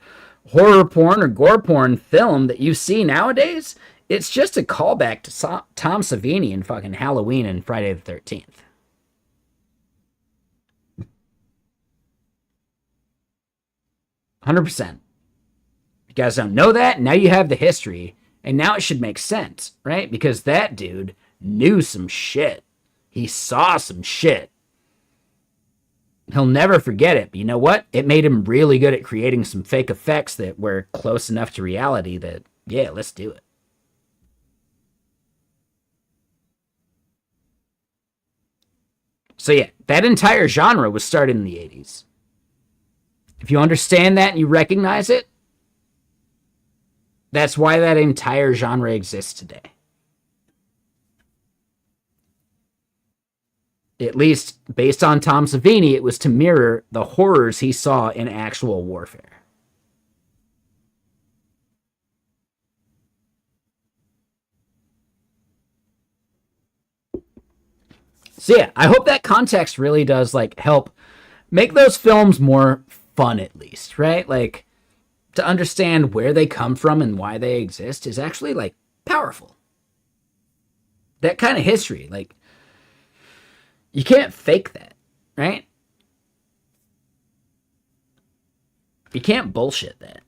horror porn or gore porn film that you see nowadays, it's just a callback to Tom Savini in fucking Halloween and Friday the 13th. %. You guys don't know that, now you have the history, and now it should make sense, right? Because that dude knew some shit. He saw some shit. He'll never forget it, but you know what? It made him really good at creating some fake effects that were close enough to reality that, yeah, let's do it. So yeah, that entire genre was started in the 80s. If you understand that and you recognize it, that's why that entire genre exists today. At least based on Tom Savini, it was to mirror the horrors he saw in actual warfare. So yeah, I hope that context really does like help make those films more fun at least, right? Like to understand where they come from and why they exist is actually like powerful. That kind of history, like you can't fake that, right? You can't bullshit that.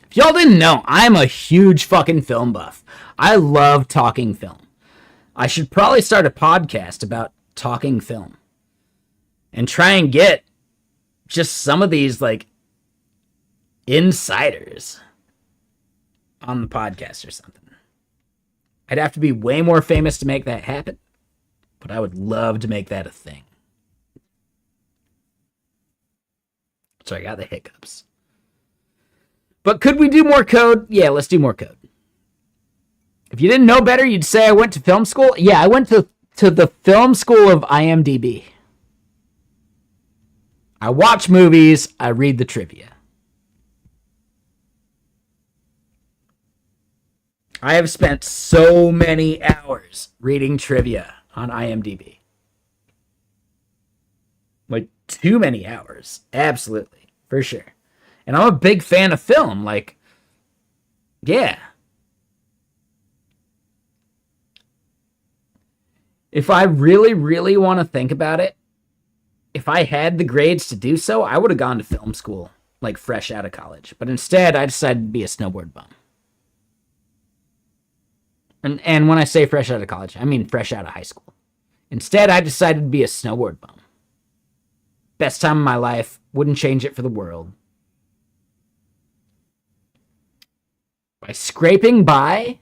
If y'all didn't know, I'm a huge fucking film buff. I love talking film. I should probably start a podcast about talking film and try and get just some of these like insiders on the podcast or something. I'd have to be way more famous to make that happen, but I would love to make that a thing. So I got the hiccups. But could we do more code? Yeah, let's do more code. If you didn't know better, you'd say I went to film school. Yeah, I went to the film school of IMDb. I watch movies, I read the trivia. I have spent so many hours reading trivia on IMDb. Like, too many hours. Absolutely. For sure. And I'm a big fan of film. Like, yeah. If I really, really want to think about it, if I had the grades to do so, I would have gone to film school, like fresh out of college. But instead, I decided to be a snowboard bum. And when I say fresh out of college, I mean fresh out of high school. Instead, I decided to be a snowboard bum. Best time of my life. Wouldn't change it for the world. By scraping by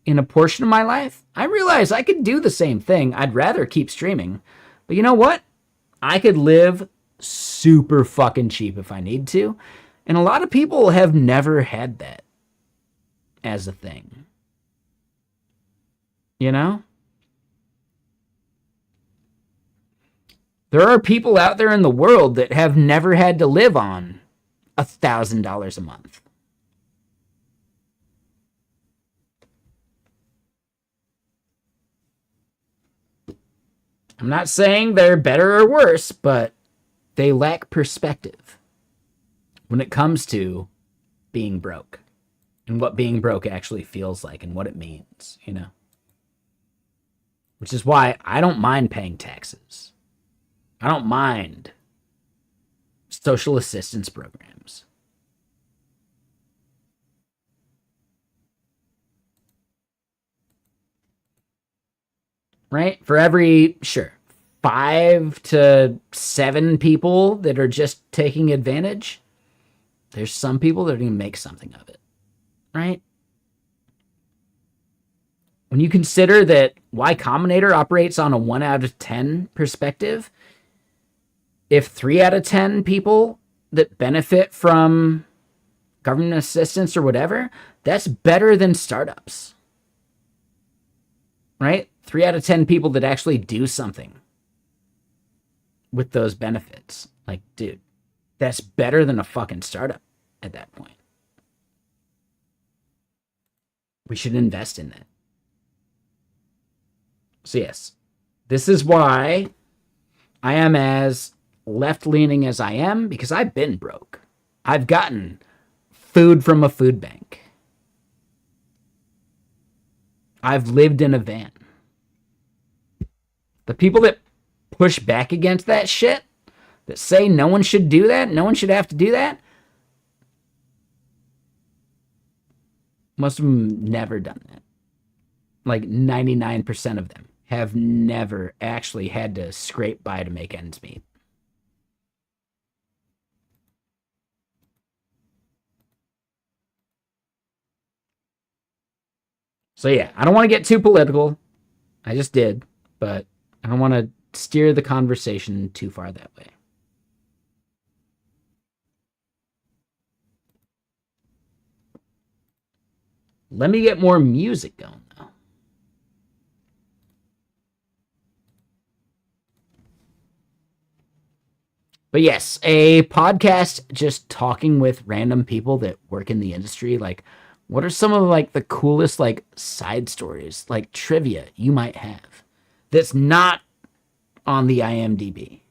in a portion of my life, I realized I could do the same thing. I'd rather keep streaming. But you know what? I could live super fucking cheap if I need to. And a lot of people have never had that as a thing. You know? There are people out there in the world that have never had to live on $1,000 a month. I'm not saying they're better or worse, but they lack perspective when it comes to being broke and what being broke actually feels like and what it means, you know? Which is why I don't mind paying taxes. I don't mind social assistance programs. Right? For every, sure, 5 to 7 people that are just taking advantage, there's some people that are going to make something of it. Right? When you consider that Y Combinator operates on a 1 out of 10 perspective, if 3 out of 10 people that benefit from government assistance or whatever, that's better than startups. Right? 3 out of 10 people that actually do something with those benefits. Like, dude, that's better than a fucking startup at that point. We should invest in that. So yes, this is why I am as left-leaning as I am, because I've been broke. I've gotten food from a food bank. I've lived in a van. The people that push back against that shit, that say no one should do that, no one should have to do that, most of them never done that. Like 99% of them have never actually had to scrape by to make ends meet. So yeah, I don't want to get too political. I just did, but I don't want to steer the conversation too far that way. Let me get more music going, though. But yes, a podcast just talking with random people that work in the industry. Like, what are some of like the coolest like side stories, like trivia you might have that's not on the IMDb?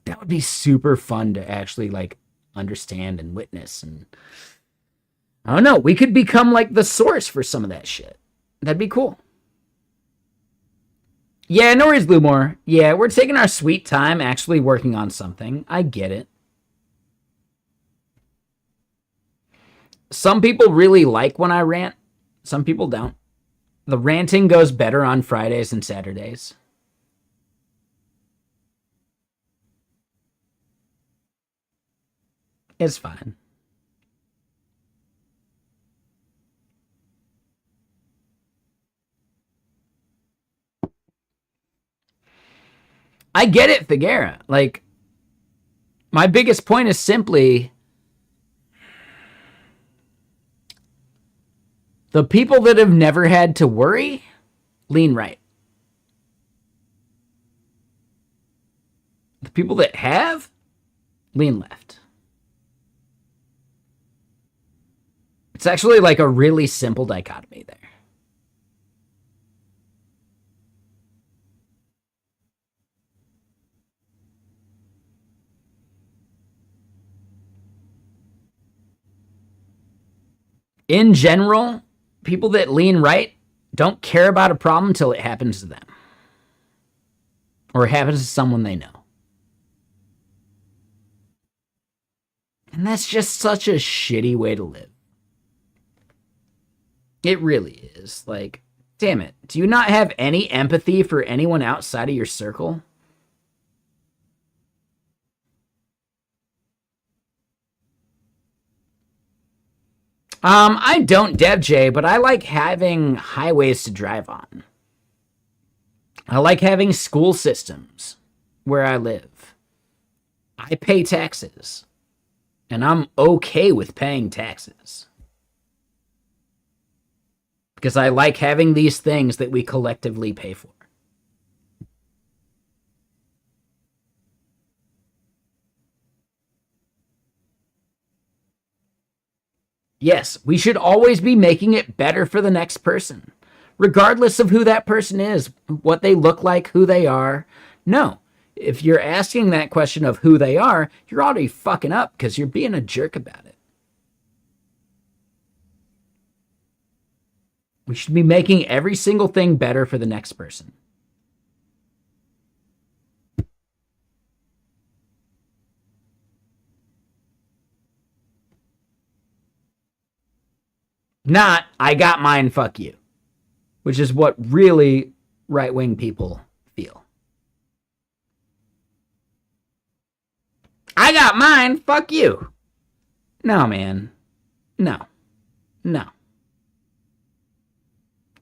That would be super fun to actually like understand and witness. And I don't know, we could become like the source for some of that shit. That'd be cool. Yeah, no worries, Lumore. Yeah, we're taking our sweet time actually working on something. I get it. Some people really like when I rant. Some people don't. The ranting goes better on Fridays and Saturdays. It's fine. I get it, Figuera. Like, my biggest point is simply the people that have never had to worry lean right. The people that have lean left. It's actually like a really simple dichotomy there. In general, people that lean right don't care about a problem until it happens to them or it happens to someone they know. And that's just such a shitty way to live. It really is. Like, damn it. Do you not have any empathy for anyone outside of your circle? I don't dev J, but I like having highways to drive on. I like having school systems where I live. I pay taxes, and I'm okay with paying taxes. Because I like having these things that we collectively pay for. Yes, we should always be making it better for the next person, regardless of who that person is, what they look like, who they are. No, if you're asking that question of who they are, you're already fucking up because you're being a jerk about it. We should be making every single thing better for the next person. Not, I got mine, fuck you. Which is what really right-wing people feel. I got mine, fuck you. No, man. No. No.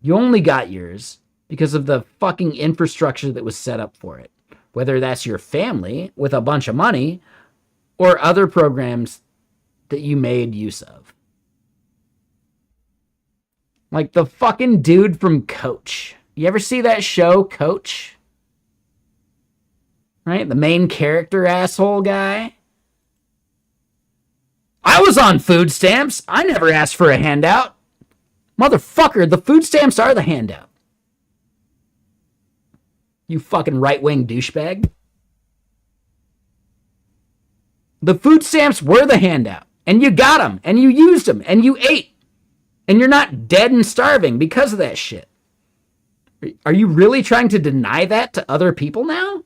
You only got yours because of the fucking infrastructure that was set up for it. Whether that's your family with a bunch of money or other programs that you made use of. Like the fucking dude from Coach. You ever see that show, Coach? Right? The main character asshole guy. I was on food stamps. I never asked for a handout. Motherfucker, the food stamps are the handout. You fucking right-wing douchebag. The food stamps were the handout. And you got them. And you used them. And you ate. And you're not dead and starving because of that shit. Are you really trying to deny that to other people now?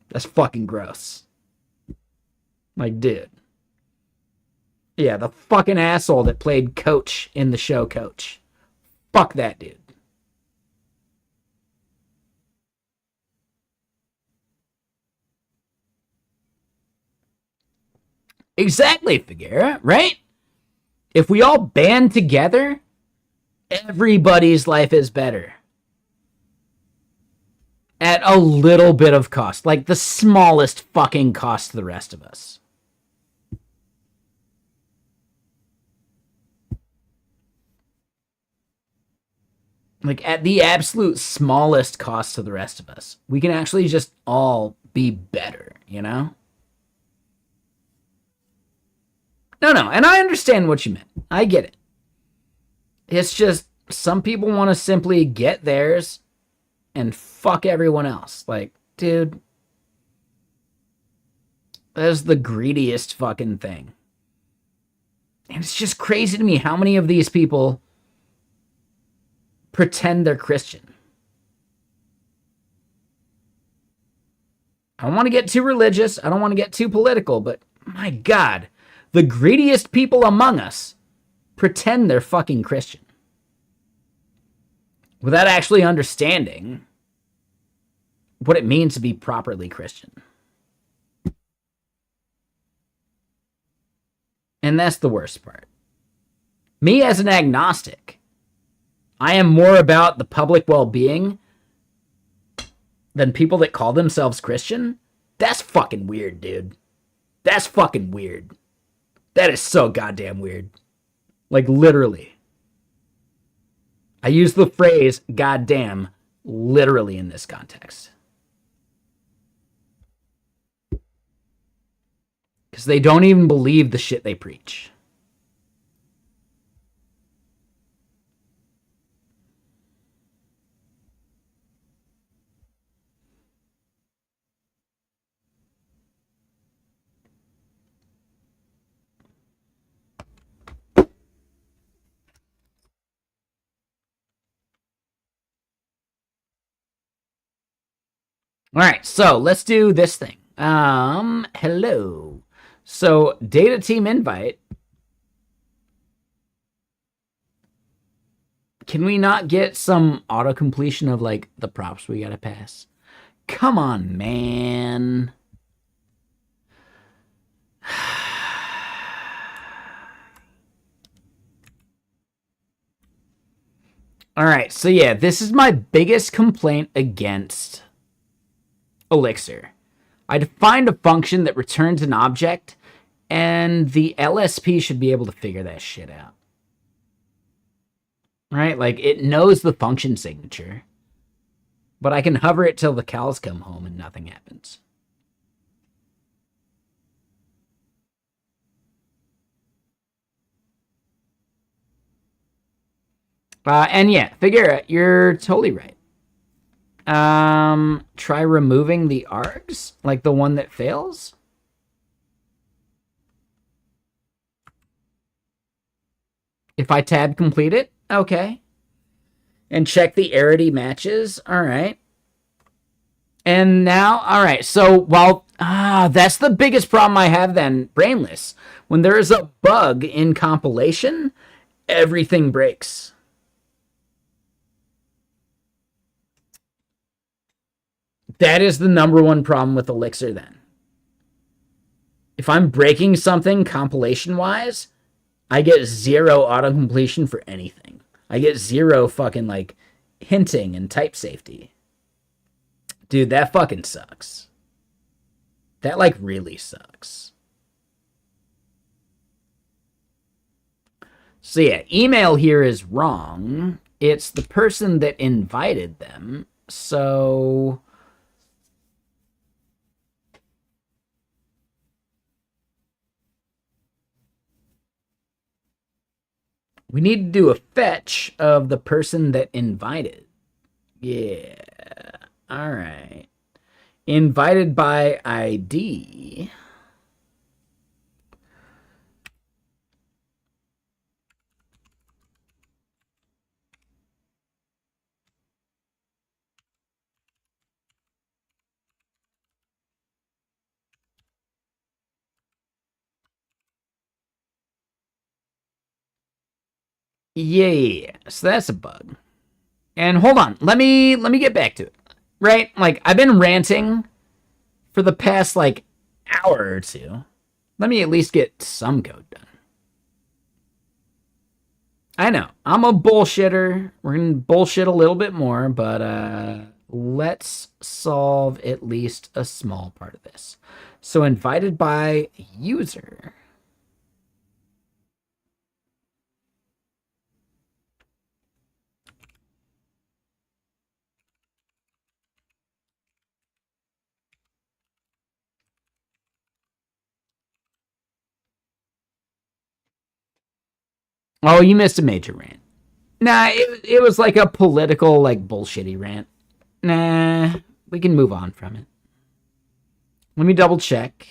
That's fucking gross. Like, dude. Yeah, the fucking asshole that played Coach in the show Coach. Fuck that dude. Exactly, Figuera, right? If we all band together, everybody's life is better. At a little bit of cost. Like the smallest fucking cost to the rest of us. Like at the absolute smallest cost to the rest of us. We can actually just all be better, you know? No, and I understand what you meant. I get it. It's just some people want to simply get theirs and fuck everyone else. Like, dude, that's the greediest fucking thing. And it's just crazy to me how many of these people pretend they're Christian. I don't want to get too religious. I don't want to get too political, but my God, the greediest people among us pretend they're fucking Christian without actually understanding what it means to be properly Christian. And that's the worst part. Me as an agnostic, I am more about the public well-being than people that call themselves Christian. That's fucking weird, dude. That's fucking weird. That is so goddamn weird. Like, literally. I use the phrase goddamn literally in this context. Because they don't even believe the shit they preach. All right, so let's do this thing. Hello. So, data team invite. Can we not get some auto completion of like the props we gotta pass? Come on, man. All right, so yeah, this is my biggest complaint against Elixir. I defined a function that returns an object, and the LSP should be able to figure that shit out. Right? Like, it knows the function signature, but I can hover it till the cows come home and nothing happens. And yeah, Figuera, you're totally right. Try removing the args, like the one that fails. If I tab complete it, okay. And check the arity matches, all right. And now, all right, so while, that's the biggest problem I have then, Brainless. When there is a bug in compilation, everything breaks. That is the number one problem with Elixir then. If I'm breaking something compilation-wise, I get zero auto-completion for anything. I get zero fucking, like, hinting and type safety. Dude, that fucking sucks. That, like, really sucks. So, yeah, email here is wrong. It's the person that invited them. So... we need to do a fetch of the person that invited. Yeah. All right. Invited by ID. Yeah. So that's a bug. And hold on. Let me get back to it. Right? Like, I've been ranting for the past, like, hour or two. Let me at least get some code done. I know. I'm a bullshitter. We're going to bullshit a little bit more, but let's solve at least a small part of this. So invited by user. Oh, you missed a major rant. Nah, it was like a political, like, bullshitty rant. Nah, we can move on from it. Let me double check.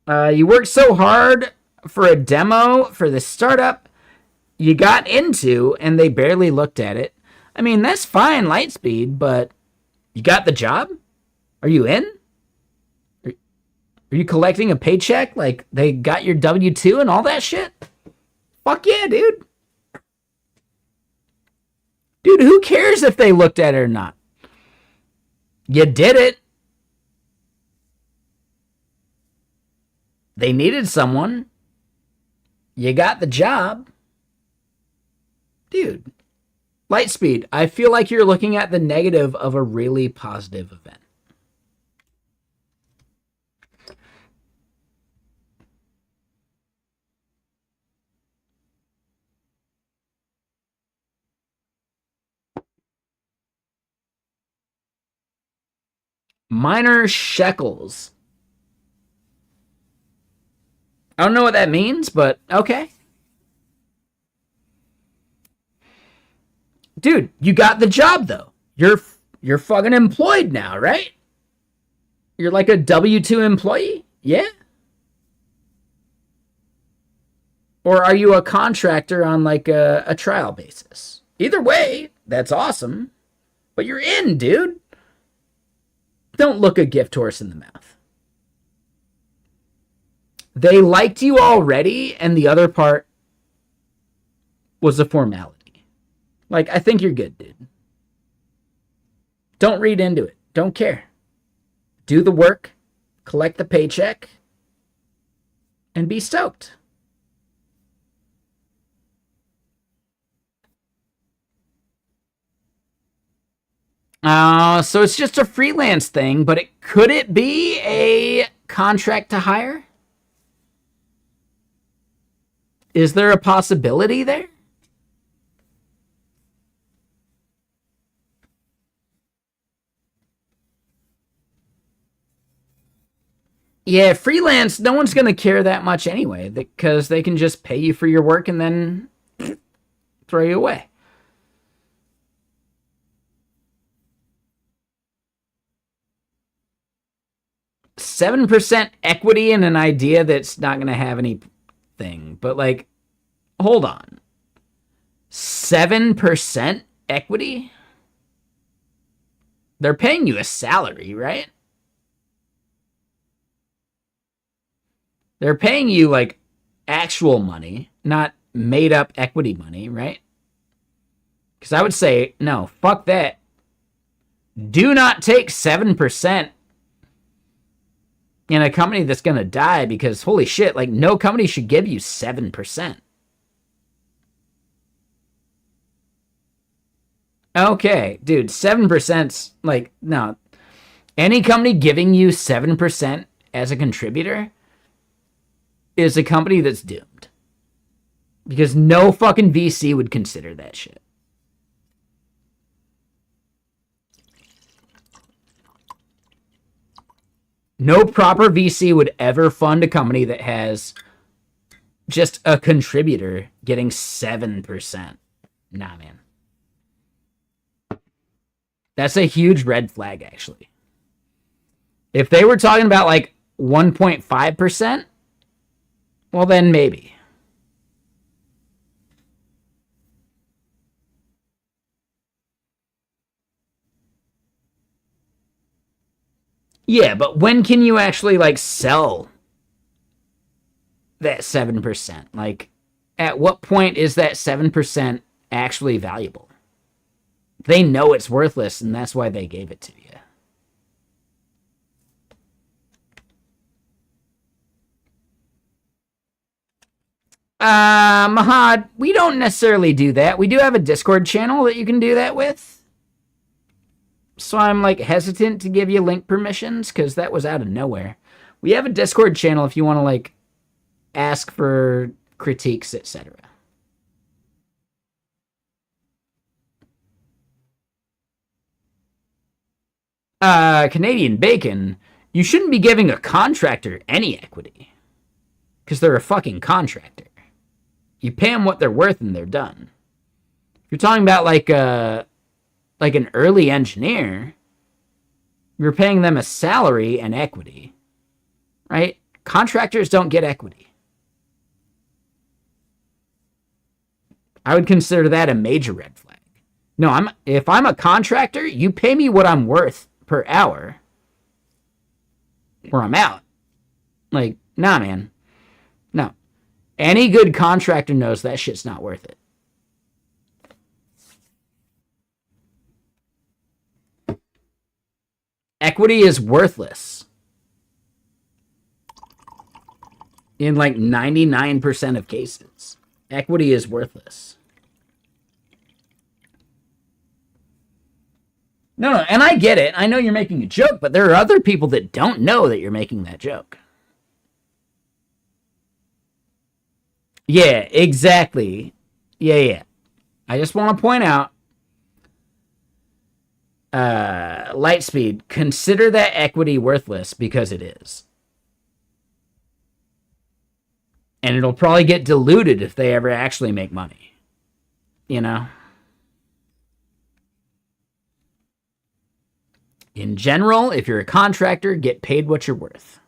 You worked so hard for a demo for the startup you got into, and they barely looked at it. I mean, that's fine, Lightspeed, but you got the job? Are you in? Are you collecting a paycheck? Like, they got your W-2 and all that shit? Fuck yeah, dude. Dude, who cares if they looked at it or not? You did it. They needed someone. You got the job. Dude, Lightspeed, I feel like you're looking at the negative of a really positive event. Minor shekels. I don't know what that means, but okay. Dude, you got the job though. You're fucking employed now, right? You're like a W-2 employee? Yeah? Or are you a contractor on like a trial basis? Either way, that's awesome. But you're in, dude. Don't look a gift horse in the mouth. They liked you already, and the other part was a formality. Like, I think you're good, dude. Don't read into it. Don't care. Do the work, collect the paycheck, and be stoked. So it's just a freelance thing, but could it be a contract to hire? Is there a possibility there? Yeah, freelance, no one's going to care that much anyway, because they can just pay you for your work and then throw you away. %7 equity in an idea that's not going to have anything. But, like, hold on. 7% equity? They're paying you a salary, right? They're paying you, like, actual money, not made up equity money, right? Because I would say, no, fuck that. Do not take 7% in a company that's going to die, because holy shit, like, no company should give you 7%. Okay, dude, 7%'s like, no. Any company giving you 7% as a contributor is a company that's doomed. Because no fucking VC would consider that shit. No proper VC would ever fund a company that has just a contributor getting 7%. Nah, man. That's a huge red flag, actually. If they were talking about like 1.5%, well, then maybe. Yeah, but when can you actually like sell that 7%? Like, at what point is that 7% actually valuable? They know it's worthless, and that's why they gave it to you. Mahad, we don't necessarily do that. We do have a Discord channel that you can do that with. So I'm like hesitant to give you link permissions because that was out of nowhere. We have a Discord channel if you want to like ask for critiques, etc. Canadian Bacon, you shouldn't be giving a contractor any equity. because they're a fucking contractor. You pay them what they're worth and they're done. If you're talking about like an early engineer, you're paying them a salary and equity, right? Contractors don't get equity. I would consider that a major red flag. No, if I'm a contractor, you pay me what I'm worth per hour, or I'm out. Like, nah, man. No. Any good contractor knows that shit's not worth it. Equity is worthless in like 99% of cases. Equity is worthless. No, and I get it. I know you're making a joke, but there are other people that don't know that you're making that joke. Yeah, exactly. Yeah. I just want to point out, Lightspeed, consider that equity worthless because it is. And it'll probably get diluted if they ever actually make money. You know? In general, if you're a contractor, get paid what you're worth.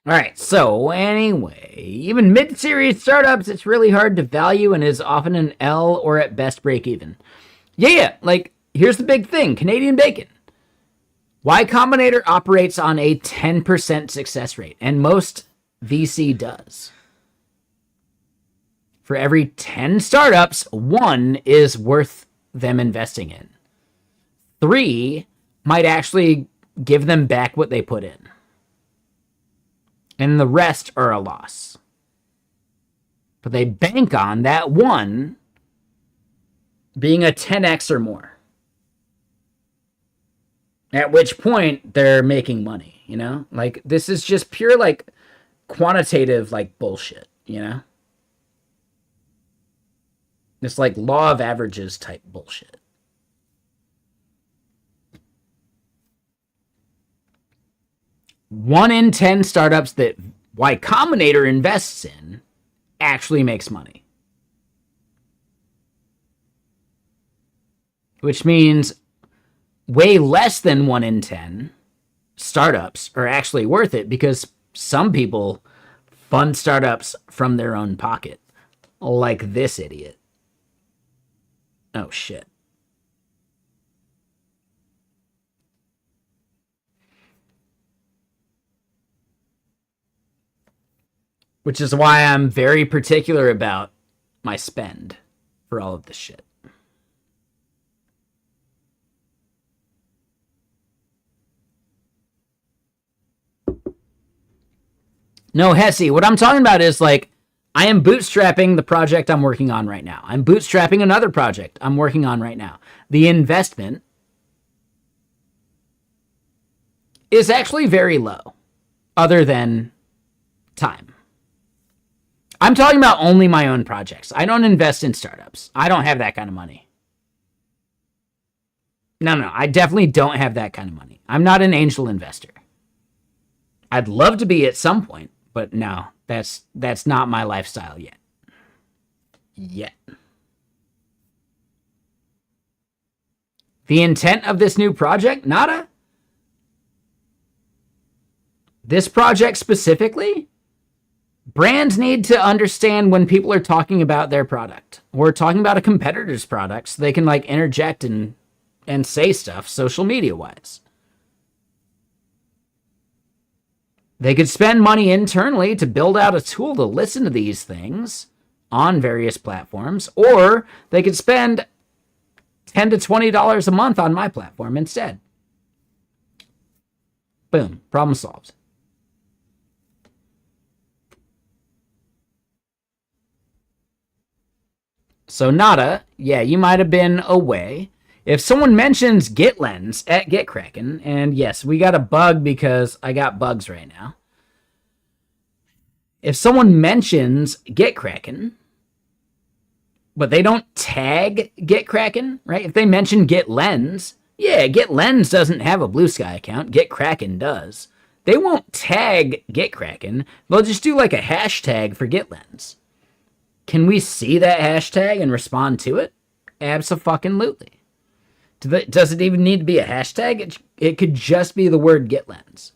All right, so anyway, even mid-series startups, it's really hard to value and is often an L or at best break even. Yeah, like, here's the big thing, Canadian bacon. Y Combinator operates on a 10% success rate, and most VC does. For every 10 startups, 1 is worth them investing in. 3 might actually give them back what they put in. And the rest are a loss. But they bank on that 1 being a 10x or more. At which point they're making money, you know? Like, this is just pure, like, quantitative, like, bullshit, you know? It's like law of averages type bullshit. One in 10 startups that Y Combinator invests in actually makes money. Which means way less than 1 in 10 startups are actually worth it because some people fund startups from their own pocket. Like this idiot. Oh, shit. Which is why I'm very particular about my spend for all of this shit. No, Hesse, what I'm talking about is like, I am bootstrapping the project I'm working on right now. I'm bootstrapping another project I'm working on right now. The investment is actually very low, other than time. I'm talking about only my own projects. I don't invest in startups. I don't have that kind of money. No, I definitely don't have that kind of money. I'm not an angel investor. I'd love to be at some point, but no, that's not my lifestyle yet. The intent of this new project, nada. This project specifically, brands need to understand when people are talking about their product or talking about a competitor's product so they can like interject and say stuff social media wise. They could spend money internally to build out a tool to listen to these things on various platforms, or they could spend $10 to $20 a month on my platform instead. Boom, problem solved. So nada, yeah, you might have been away. If someone mentions GitLens at GitKraken, and yes, we got a bug because I got bugs right now. If someone mentions GitKraken, but they don't tag GitKraken, right? If they mention GitLens, yeah, GitLens doesn't have a Blue Sky account. GitKraken does. They won't tag GitKraken. They'll just do like a hashtag for GitLens. Can we see that hashtag and respond to it? Abso-fucking-lutely. Does it even need to be a hashtag? It could just be the word GitLens.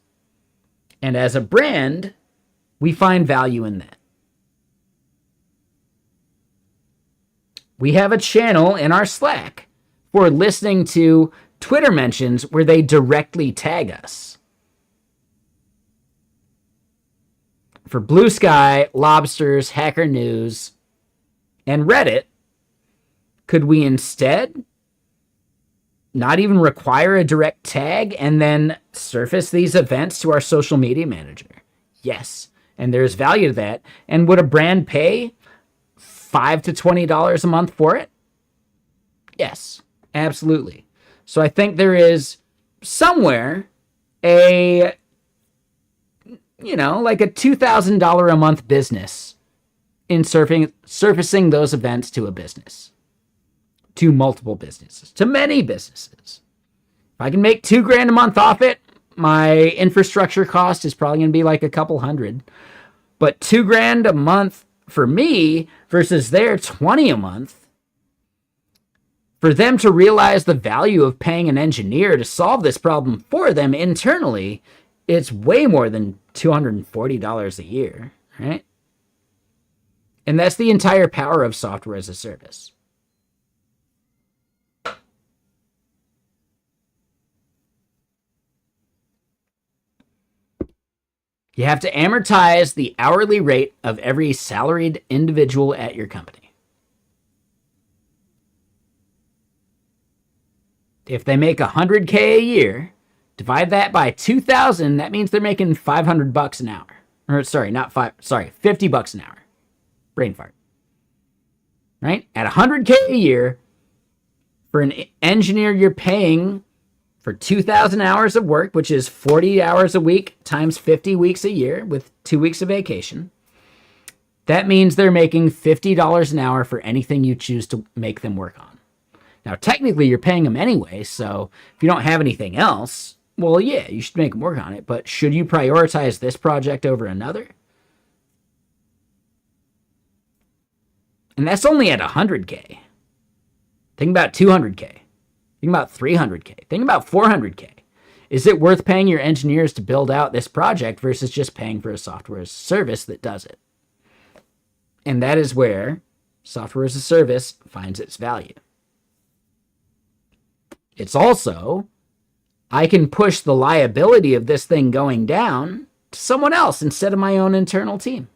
And as a brand, we find value in that. We have a channel in our Slack for listening to Twitter mentions where they directly tag us. For Blue Sky, Lobsters, Hacker News, and Reddit, could we instead not even require a direct tag and then surface these events to our social media manager? Yes. And there's value to that. And would a brand pay $5 to $20 a month for it? Yes, absolutely. So I think there is somewhere like a $2,000 a month business in surfacing those events to a business, to multiple businesses, to many businesses. If I can make $2,000 a month off it, my infrastructure cost is probably going to be like a couple hundred. But $2,000 a month for me versus their $20 a month, for them to realize the value of paying an engineer to solve this problem for them internally, it's way more than $240 a year, right? And that's the entire power of software as a service. You have to amortize the hourly rate of every salaried individual at your company. If they make $100K a year, divide that by 2,000, that means they're making $500 an hour. Or sorry, $50 an hour. Brain fart. Right? At $100K a year, for an engineer you're paying for 2,000 hours of work, which is 40 hours a week times 50 weeks a year with 2 weeks of vacation. That means they're making $50 an hour for anything you choose to make them work on. Now, technically, you're paying them anyway, so if you don't have anything else, well, yeah, you should make them work on it, but should you prioritize this project over another? And that's only at 100K. Think about 200K. Think about 300K. Think about 400K. Is it worth paying your engineers to build out this project versus just paying for a software as a service that does it? And that is where software as a service finds its value. It's also, I can push the liability of this thing going down to someone else instead of my own internal team.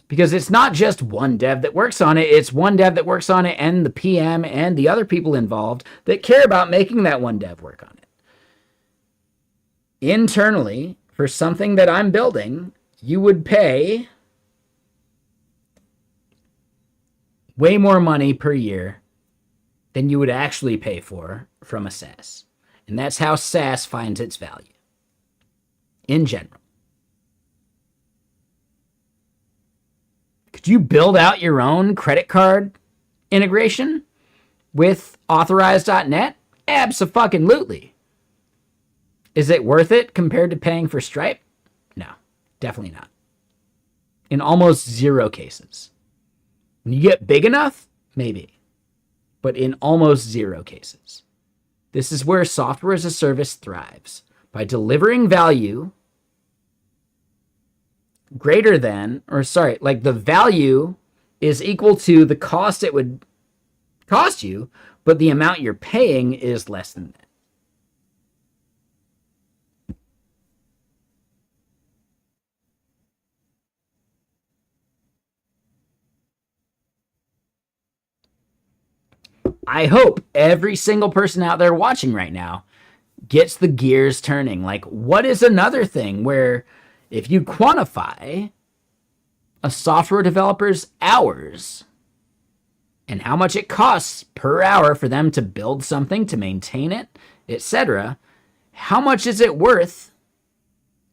Because it's not just one dev that works on it, it's one dev that works on it and the PM and the other people involved that care about making that one dev work on it. Internally, for something that I'm building, you would pay way more money per year than you would actually pay for from a SaaS. And that's how SaaS finds its value in general. Could you build out your own credit card integration with authorize.net? Abso-fucking-lutely. Is it worth it compared to paying for Stripe? No, definitely not. In almost zero cases. When you get big enough, maybe. But in almost zero cases. This is where software as a service thrives. By delivering value greater than, the value is equal to the cost it would cost you, but the amount you're paying is less than that. I hope every single person out there watching right now gets the gears turning. Like, what is another thing where if you quantify a software developer's hours and how much it costs per hour for them to build something, to maintain it, etc., how much is it worth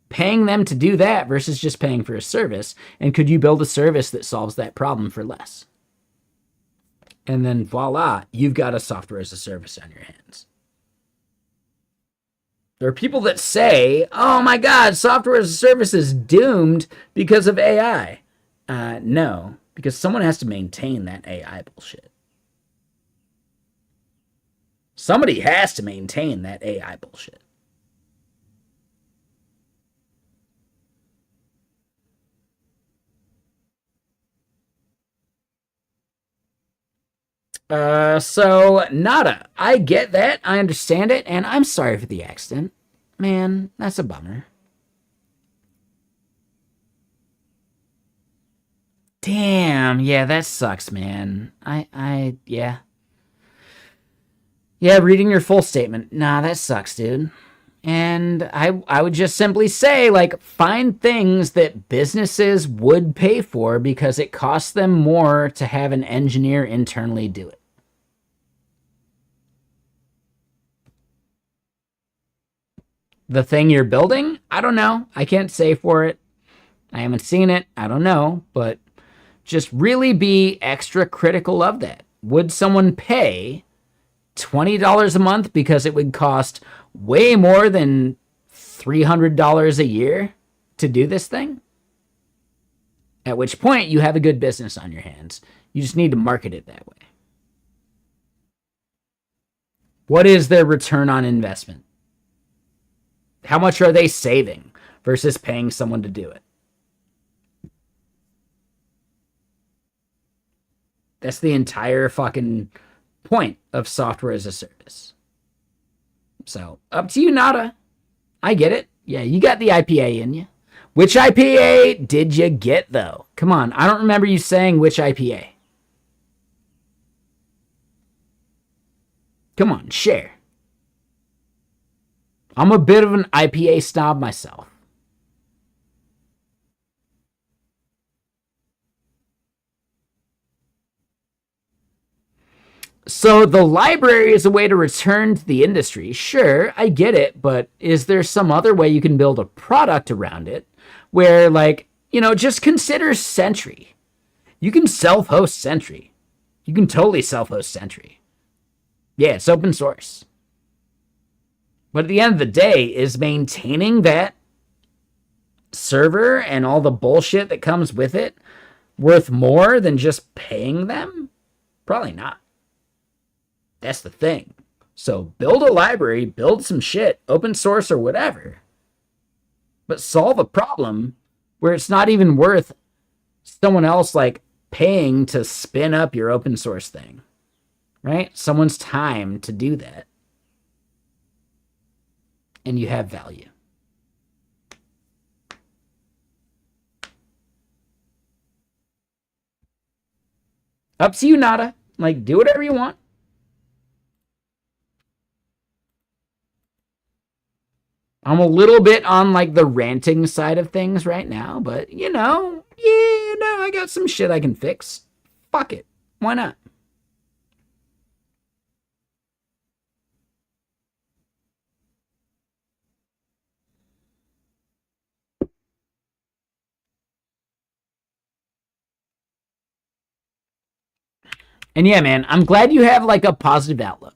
paying them to do that versus just paying for a service? And could you build a service that solves that problem for less? And then voila, you've got a software as a service on your hands. There are people that say, oh my God, software as a service is doomed because of AI. No, because someone has to maintain that AI bullshit. Somebody has to maintain that AI bullshit. So nada. I get that. I understand it. And I'm sorry for the accident. Man, that's a bummer. Damn. Yeah, that sucks, man. Yeah. Yeah, reading your full statement. Nah, that sucks, dude. And I would just simply say, like, find things that businesses would pay for because it costs them more to have an engineer internally do it. The thing you're building? I don't know. I can't say for it. I haven't seen it. I don't know. But just really be extra critical of that. Would someone pay $20 a month because it would cost way more than $300 a year to do this thing? At which point you have a good business on your hands. You just need to market it that way. What is their return on investment? How much are they saving versus paying someone to do it? That's the entire fucking point of software as a service. So, up to you, Nada. I get it. Yeah, you got the IPA in you. Which IPA did you get, though? Come on, I don't remember you saying which IPA. Come on, share. I'm a bit of an IPA snob myself. So the library is a way to return to the industry. Sure, I get it, but is there some other way you can build a product around it where, like, just consider Sentry. You can self-host Sentry. You can totally self-host Sentry. Yeah, it's open source. But at the end of the day, is maintaining that server and all the bullshit that comes with it worth more than just paying them? Probably not. That's the thing. So build a library, build some shit, open source or whatever, but solve a problem where it's not even worth someone else like paying to spin up your open source thing, right? Someone's time to do that. And you have value. Up to you, Nada. Like, do whatever you want. I'm a little bit on like the ranting side of things right now, but you know, yeah, no, I got some shit I can fix. Fuck it. Why not? And yeah, man, I'm glad you have like a positive outlook.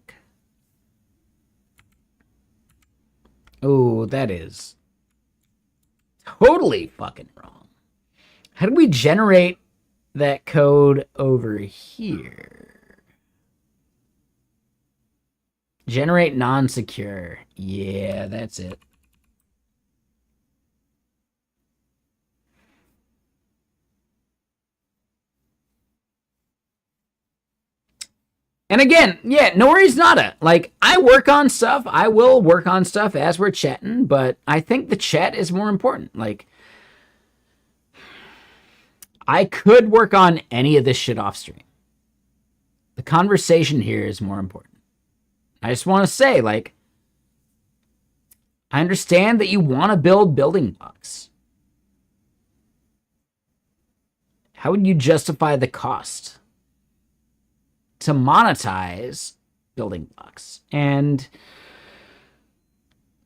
Oh, that is totally fucking wrong. How do we generate that code over here? Generate non-secure. Yeah, that's it. And again, yeah, no worries, nada. Like, I work on stuff. I will work on stuff as we're chatting, but I think the chat is more important. Like, I could work on any of this shit off stream. The conversation here is more important. I just want to say, like, I understand that you want to build building blocks. How would you justify the cost to monetize building blocks? And,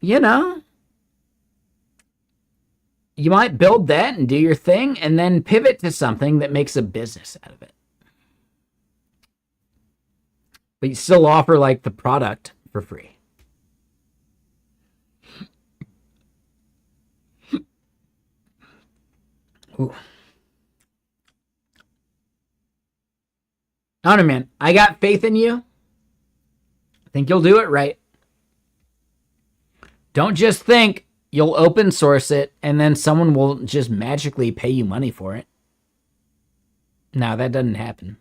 you know, you might build that and do your thing and then pivot to something that makes a business out of it. But you still offer like the product for free. Ooh. I don't know, man. I got faith in you. I think you'll do it right. Don't just think you'll open source it and then someone will just magically pay you money for it. No, that doesn't happen.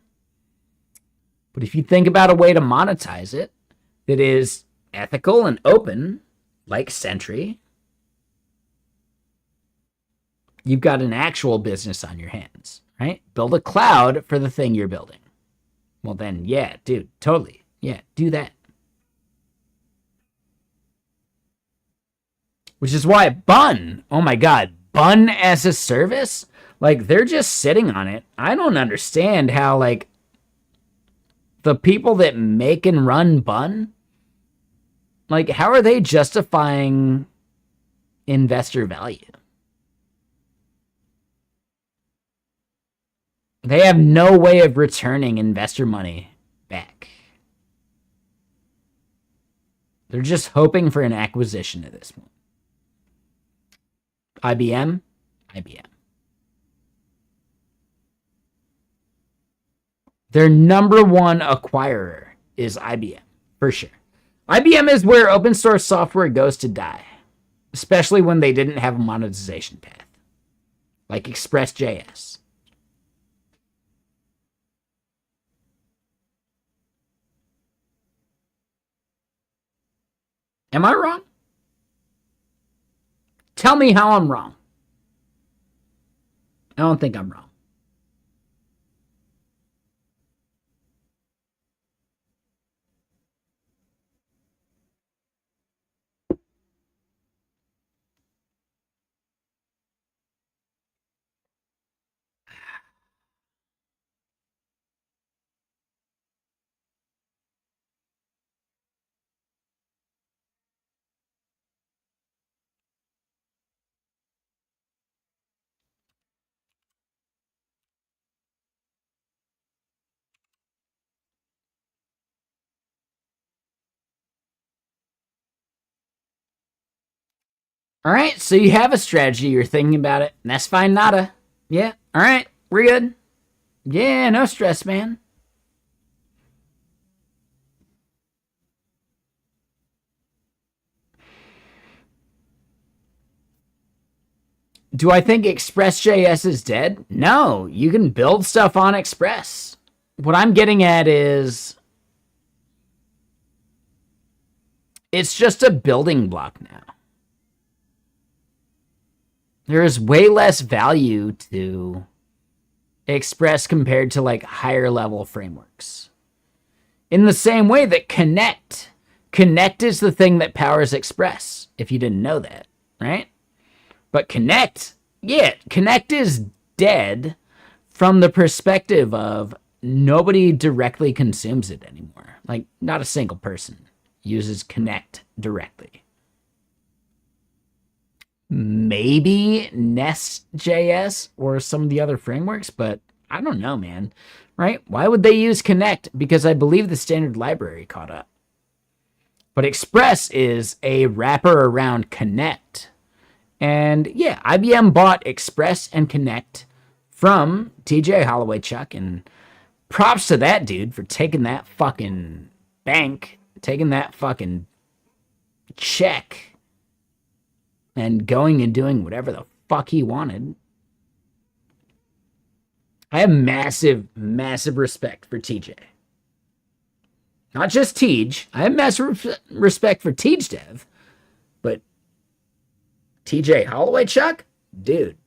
But if you think about a way to monetize it that is ethical and open, like Sentry, you've got an actual business on your hands, right? Build a cloud for the thing you're building. Well, then, yeah, dude, totally. Yeah, do that. Which is why Bun, oh my God, Bun as a service? Like, they're just sitting on it. I don't understand how, like, the people that make and run Bun, like, how are they justifying investor value? They have no way of returning investor money back. They're just hoping for an acquisition at this point. IBM. Their number one acquirer is IBM, for sure. IBM is where open source software goes to die, especially when they didn't have a monetization path, like Express.js. Am I wrong? Tell me how I'm wrong. I don't think I'm wrong. All right, so you have a strategy. You're thinking about it. And that's fine, nada. Yeah, all right, we're good. Yeah, no stress, man. Do I think Express.js is dead? No, you can build stuff on Express. What I'm getting at is it's just a building block now. There is way less value to Express compared to like higher level frameworks. In the same way that Connect is the thing that powers Express, if you didn't know that, right? But Connect is dead from the perspective of nobody directly consumes it anymore. Like, not a single person uses Connect directly. Maybe Nest.js or some of the other frameworks, but I don't know, man. Right? Why would they use Connect? Because I believe the standard library caught up. But Express is a wrapper around Connect. And yeah, IBM bought Express and Connect from TJ Holloway Chuck, and props to that dude for taking that fucking bank, taking that fucking check, and going and doing whatever the fuck he wanted. I have massive, massive respect for TJ. Not just Tej. I have massive respect for Tej Dev, but TJ Holloway Chuck, dude,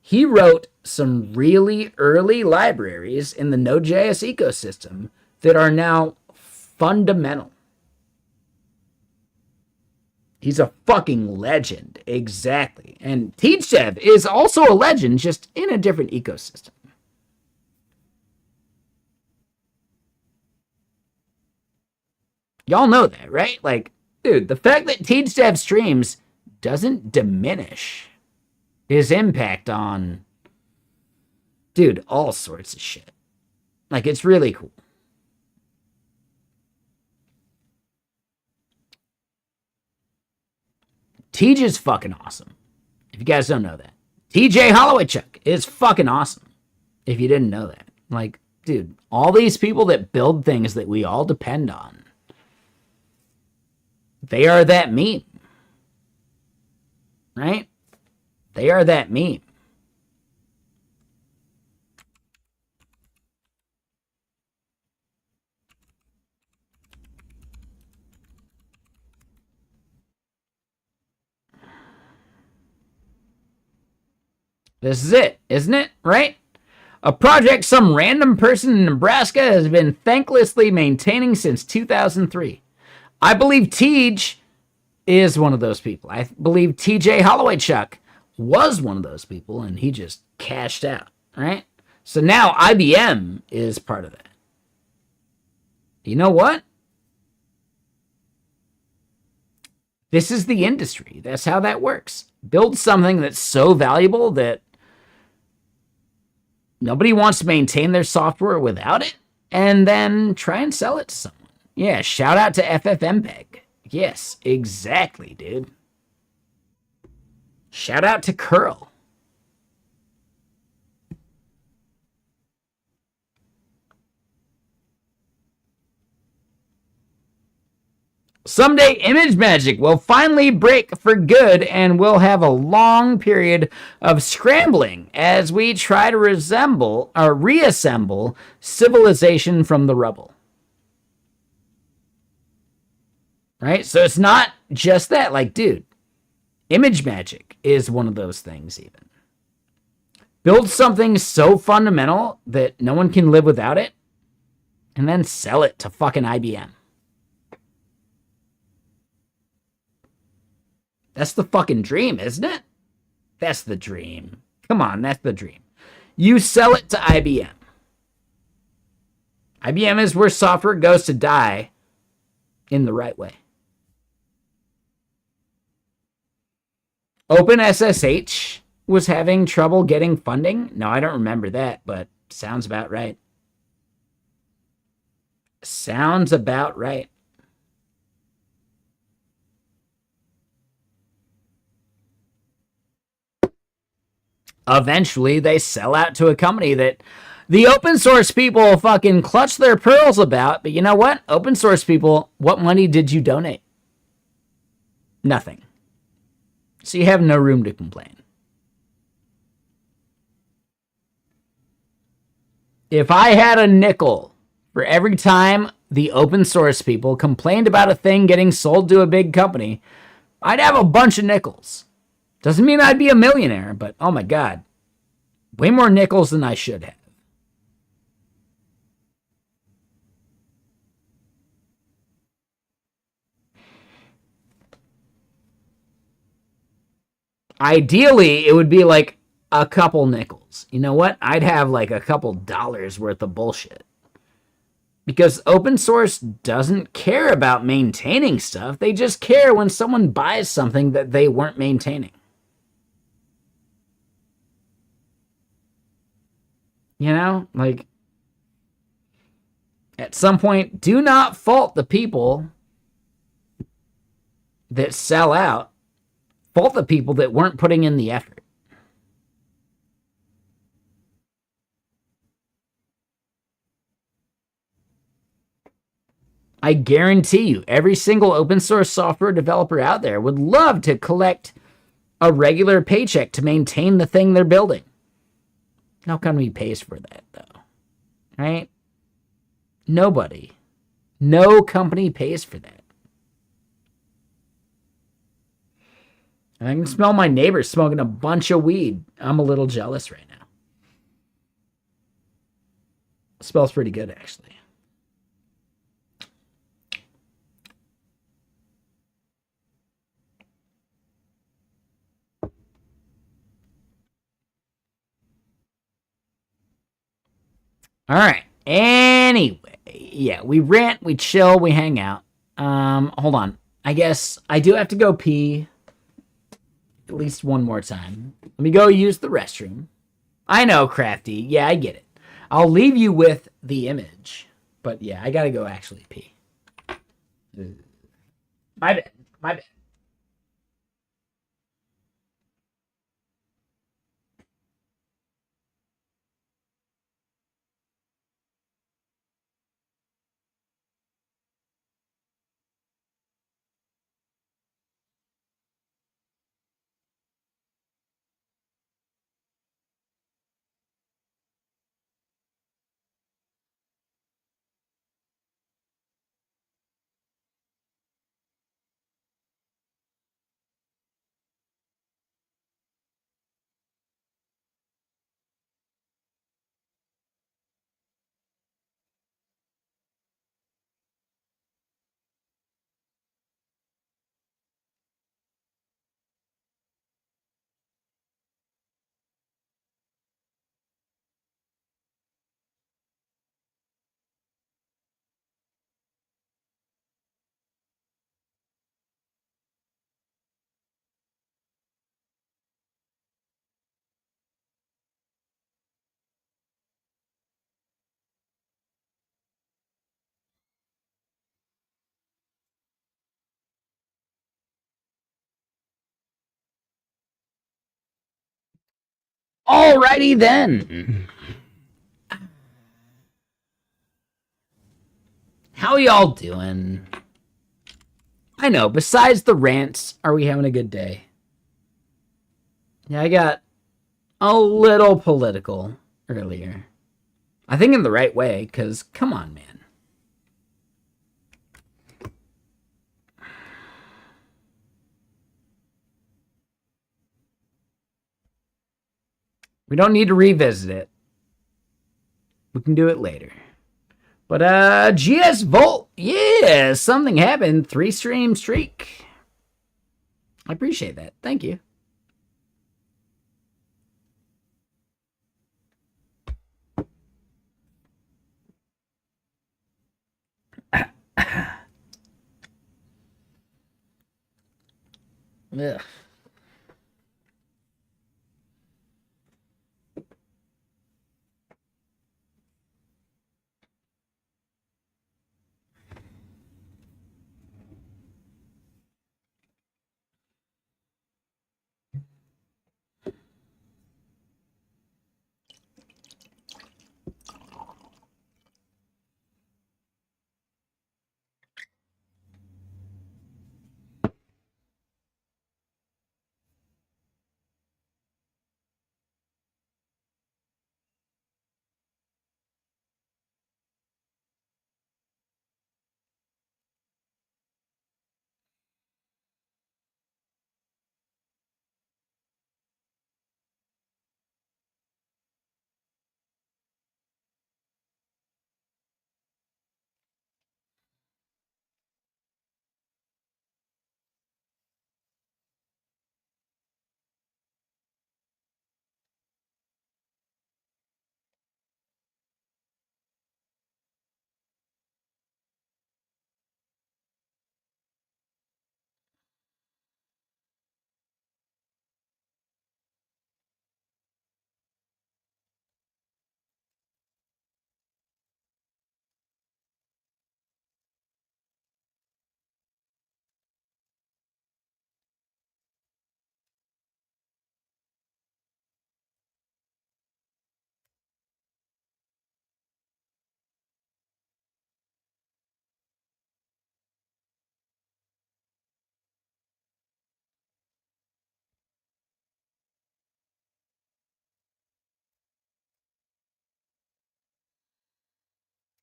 he wrote some really early libraries in the Node.js ecosystem that are now fundamental. He's a fucking legend. Exactly. And Tej Dev is also a legend, just in a different ecosystem. Y'all know that, right? Like, dude, the fact that Tej Dev streams doesn't diminish his impact on, dude, all sorts of shit. Like, it's really cool. Tej is fucking awesome. If you guys don't know that. TJ Holloway Chuck is fucking awesome. If you didn't know that. Like, dude, all these people that build things that we all depend on, they are that meme. Right? They are that meme. This is it, isn't it? Right? A project some random person in Nebraska has been thanklessly maintaining since 2003. I believe Tej is one of those people. I believe TJ Holloway Chuck was one of those people, and he just cashed out, right? So now IBM is part of that. You know what? This is the industry. That's how that works. Build something that's so valuable that nobody wants to maintain their software without it, and then try and sell it to someone. Yeah, shout out to FFmpeg. Yes, exactly, dude. Shout out to Curl. Someday ImageMagick will finally break for good, and we'll have a long period of scrambling as we try to reassemble civilization from the rubble. Right? So it's not just that. Like, dude, ImageMagick is one of those things even. Build something so fundamental that no one can live without it, and then sell it to fucking IBM. That's the fucking dream, isn't it? That's the dream. Come on, that's the dream. You sell it to IBM. IBM is where software goes to die in the right way. OpenSSH was having trouble getting funding. No, I don't remember that, but sounds about right. Sounds about right. Eventually, they sell out to a company that the open source people fucking clutch their pearls about. But you know what? Open source people, what money did you donate? Nothing. So you have no room to complain. If I had a nickel for every time the open source people complained about a thing getting sold to a big company, I'd have a bunch of nickels. Doesn't mean I'd be a millionaire, but oh my God, way more nickels than I should have. Ideally, it would be like a couple nickels. You know what? I'd have like a couple dollars worth of bullshit. Because open source doesn't care about maintaining stuff. They just care when someone buys something that they weren't maintaining. You know? Like, at some point, do not fault the people that sell out. Fault the people that weren't putting in the effort. I guarantee you, every single open source software developer out there would love to collect a regular paycheck to maintain the thing they're building. No company pays for that, though. Right? Nobody. No company pays for that. I can smell my neighbor smoking a bunch of weed. I'm a little jealous right now. It smells pretty good, actually. All right. Anyway, yeah, we rant, we chill, we hang out. Hold on. I guess I do have to go pee at least one more time. Let me go use the restroom. I know, Crafty. Yeah, I get it. I'll leave you with the image. But yeah, I gotta go actually pee. My bad. My bad. Alrighty then. How y'all doing? I know, besides the rants, are we having a good day? Yeah, I got a little political earlier. I think in the right way, because come on, man. We don't need to revisit it. We can do it later. But GS Volt, yeah, something happened. 3-stream streak. I appreciate that. Thank you. Ugh.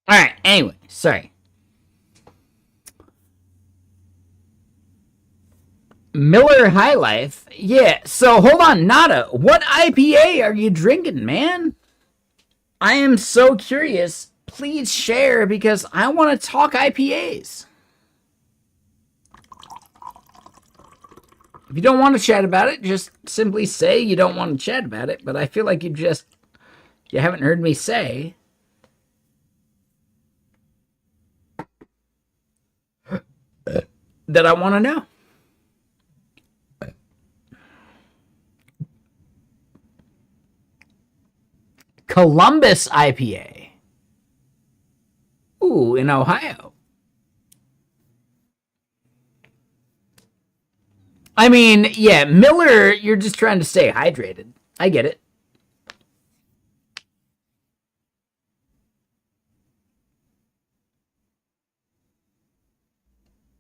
All right. Anyway, sorry. Miller High Life. Yeah. So hold on, Nada. What IPA are you drinking, man? I am so curious. Please share because I want to talk IPAs. If you don't want to chat about it, just simply say you don't want to chat about it. But I feel like you haven't heard me say that I want to know. Columbus IPA. Ooh, in Ohio. I mean, yeah, Miller, you're just trying to stay hydrated. I get it.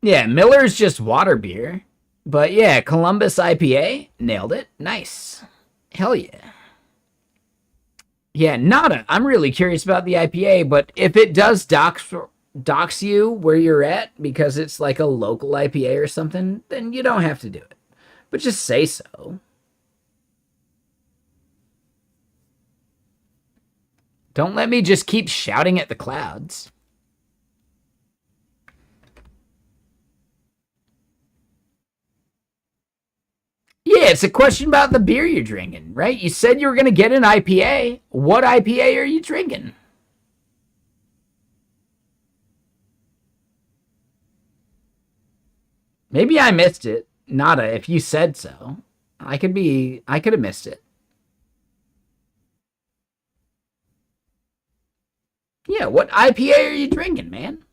Yeah, Miller's just water beer. But yeah, Columbus IPA, nailed it. Nice. Hell yeah. Yeah, nada. I'm really curious about the IPA, but if it does dox you where you're at because it's like a local IPA or something, then you don't have to do it. But just say so. Don't let me just keep shouting at the clouds. Yeah, it's a question about the beer you're drinking, right? You said you were going to get an IPA. What IPA are you drinking? Maybe I missed it. Nada, if you said so. I could have missed it. Yeah, what IPA are you drinking, man?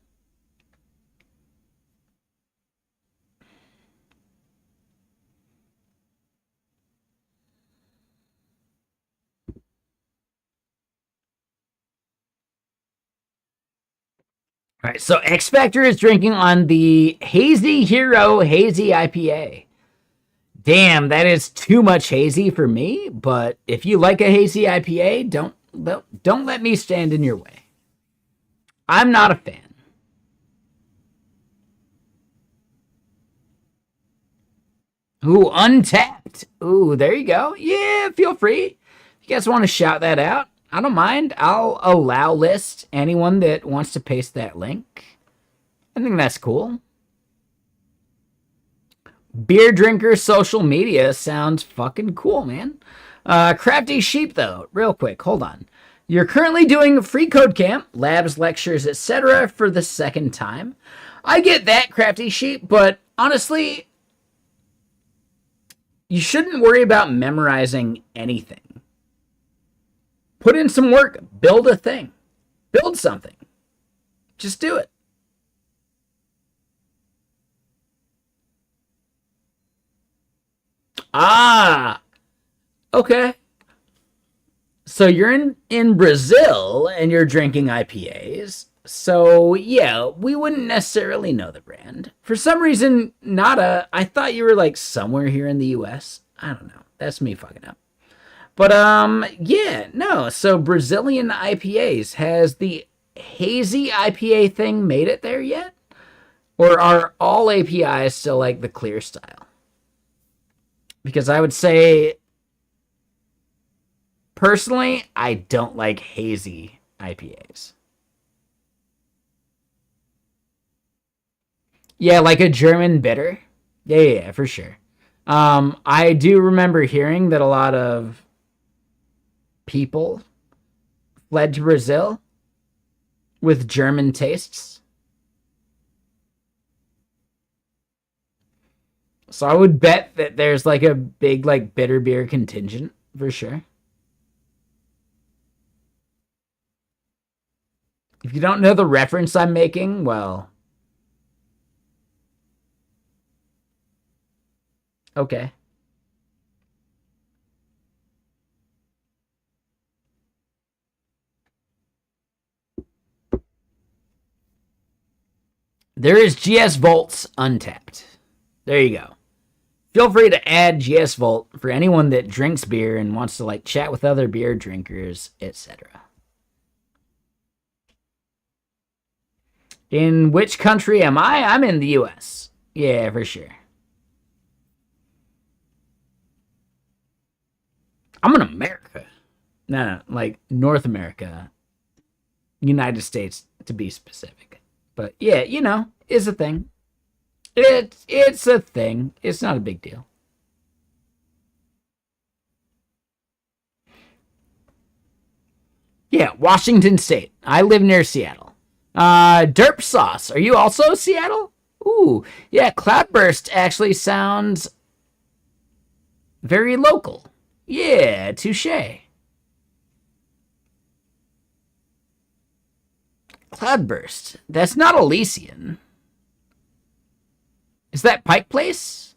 All right, so X Factor is drinking on the Hazy Hero Hazy IPA. Damn, that is too much hazy for me, but if you like a hazy IPA, don't let me stand in your way. I'm not a fan. Ooh, Untapped. Ooh, there you go. Yeah, feel free. If you guys want to shout that out, I don't mind. I'll allow list anyone that wants to paste that link. I think that's cool. Beer drinker social media sounds fucking cool, man. Crafty Sheep, though, real quick, hold on. You're currently doing free code camp, labs, lectures, etc. for the second time. I get that, Crafty Sheep, but honestly, you shouldn't worry about memorizing anything. Put in some work, build a thing, build something. Just do it. Ah, okay. So you're in Brazil and you're drinking IPAs. So yeah, we wouldn't necessarily know the brand. For some reason, Nada, I thought you were like somewhere here in the US. I don't know. That's me fucking up. But yeah, no. So Brazilian IPAs, has the hazy IPA thing made it there yet? Or are all APIs still like the clear style? Because I would say personally, I don't like hazy IPAs. Yeah, like a German bitter. Yeah, for sure. I do remember hearing that a lot of people fled to Brazil with German tastes. So I would bet that there's like a big like bitter beer contingent for sure. If you don't know the reference I'm making, well, okay. There is GS Volts Untapped. There you go. Feel free to add GS Volt for anyone that drinks beer and wants to like chat with other beer drinkers, etc. In which country am I? I'm in the U.S. Yeah, for sure. I'm in America. No, like North America. United States, to be specific. But yeah, you know, it's a thing. It's a thing. It's not a big deal. Yeah, Washington State. I live near Seattle. Derp Sauce. Are you also Seattle? Ooh, yeah, Cloudburst actually sounds very local. Yeah, touche. Cloudburst. That's not Elysian. Is that Pike Place?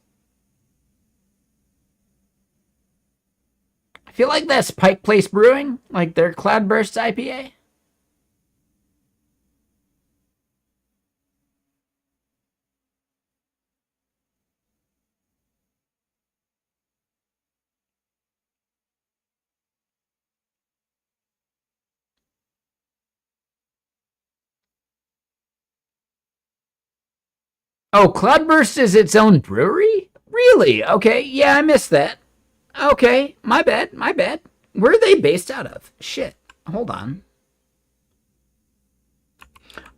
I feel like that's Pike Place Brewing, like their Cloudburst IPA. Oh, Cloudburst is its own brewery? Really? Okay, yeah, I missed that. Okay, my bad, my bad. Where are they based out of? Shit. Hold on.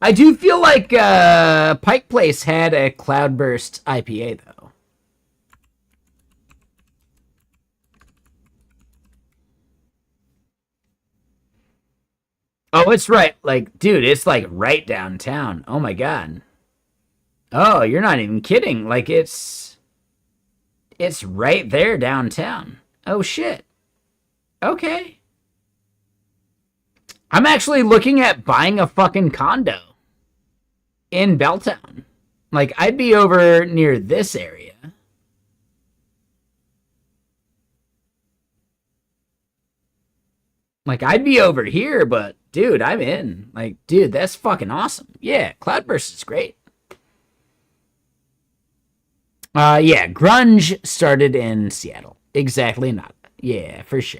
I do feel like Pike Place had a Cloudburst IPA, though. Oh, it's right. Like, dude, it's like right downtown. Oh my god. Oh, you're not even kidding. Like it's right there downtown. Oh shit. Okay. I'm actually looking at buying a fucking condo in Belltown. Like I'd be over near this area. Like I'd be over here, but dude, I'm in. Like, dude, that's fucking awesome. Yeah, Cloudburst is great. Yeah, grunge started in Seattle. Exactly not. Yeah, for sure.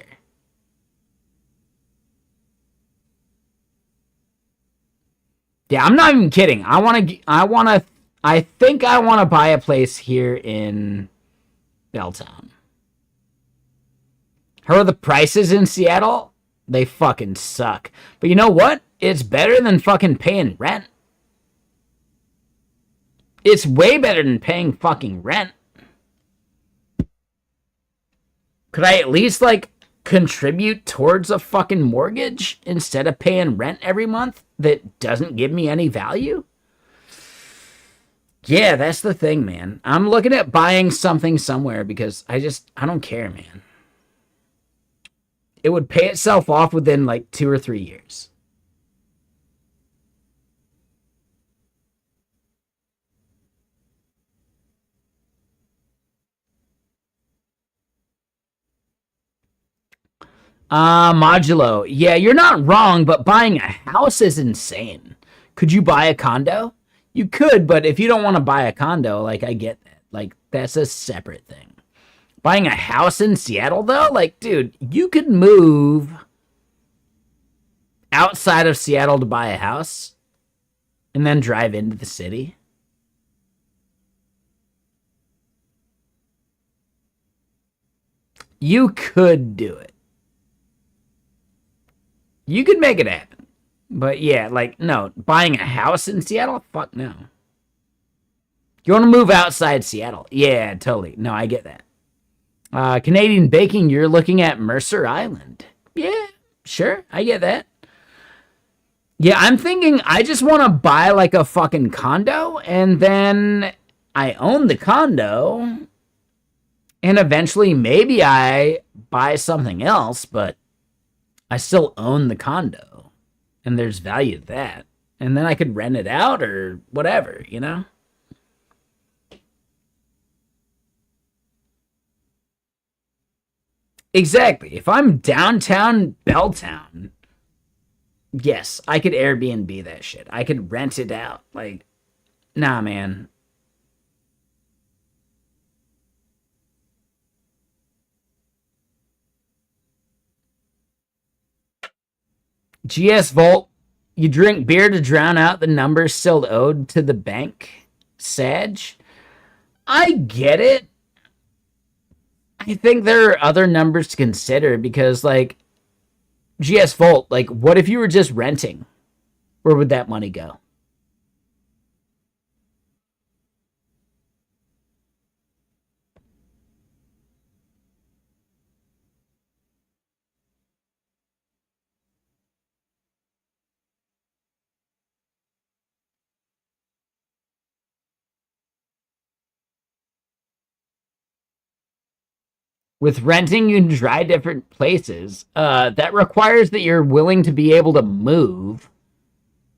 Yeah, I'm not even kidding. I think I want to buy a place here in Belltown. How are the prices in Seattle? They fucking suck. But you know what? It's better than fucking paying rent. It's way better than paying fucking rent. Could I at least, like, contribute towards a fucking mortgage instead of paying rent every month that doesn't give me any value? Yeah, that's the thing, man. I'm looking at buying something somewhere because I don't care, man. It would pay itself off within like 2 or 3 years. Modulo. Yeah, you're not wrong, but buying a house is insane. Could you buy a condo? You could, but if you don't want to buy a condo, like, I get that. Like, that's a separate thing. Buying a house in Seattle, though, like, dude, you could move outside of Seattle to buy a house and then drive into the city. You could do it. You could make it happen. But yeah, like, no, buying a house in Seattle? Fuck no. You want to move outside Seattle? Yeah, totally. No, I get that. Canadian baking, you're looking at Mercer Island. Yeah, sure, I get that. Yeah, I'm thinking I just want to buy like a fucking condo and then I own the condo and eventually maybe I buy something else, but I still own the condo and there's value to that. And then I could rent it out or whatever, you know? Exactly. If I'm downtown Belltown, yes, I could Airbnb that shit. I could rent it out. Like, nah, man. GS Vault. You drink beer to drown out the numbers still owed to the bank, Sag. I get it. I think there are other numbers to consider because, like, GS Volt, like, what if you were just renting? Where would that money go? With renting, you can try different places. That requires that you're willing to be able to move,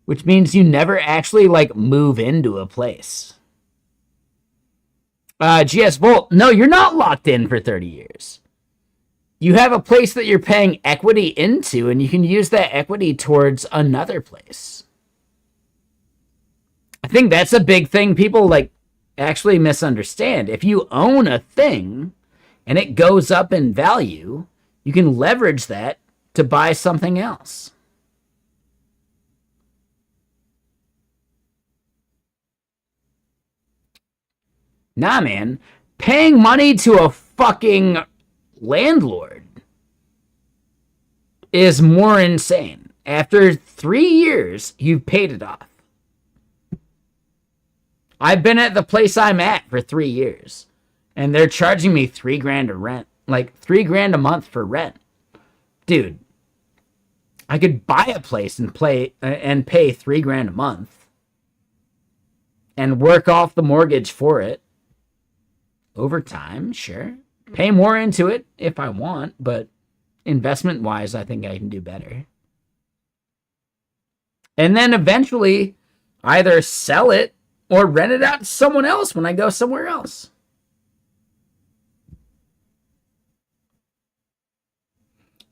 which means you never actually like move into a place. GS Volt, no, you're not locked in for 30 years. You have a place that you're paying equity into, and you can use that equity towards another place. I think that's a big thing people like actually misunderstand. If you own a thing and it goes up in value, you can leverage that to buy something else. Nah, man. Paying money to a fucking landlord is more insane. After 3 years, you've paid it off. I've been at the place I'm at for 3 years, and they're charging me $3,000 of rent, like $3,000 a month for rent. Dude, I could buy a place and pay $3,000 a month and work off the mortgage for it over time. Sure, pay more into it if I want, but investment wise, I think I can do better. And then eventually either sell it or rent it out to someone else when I go somewhere else.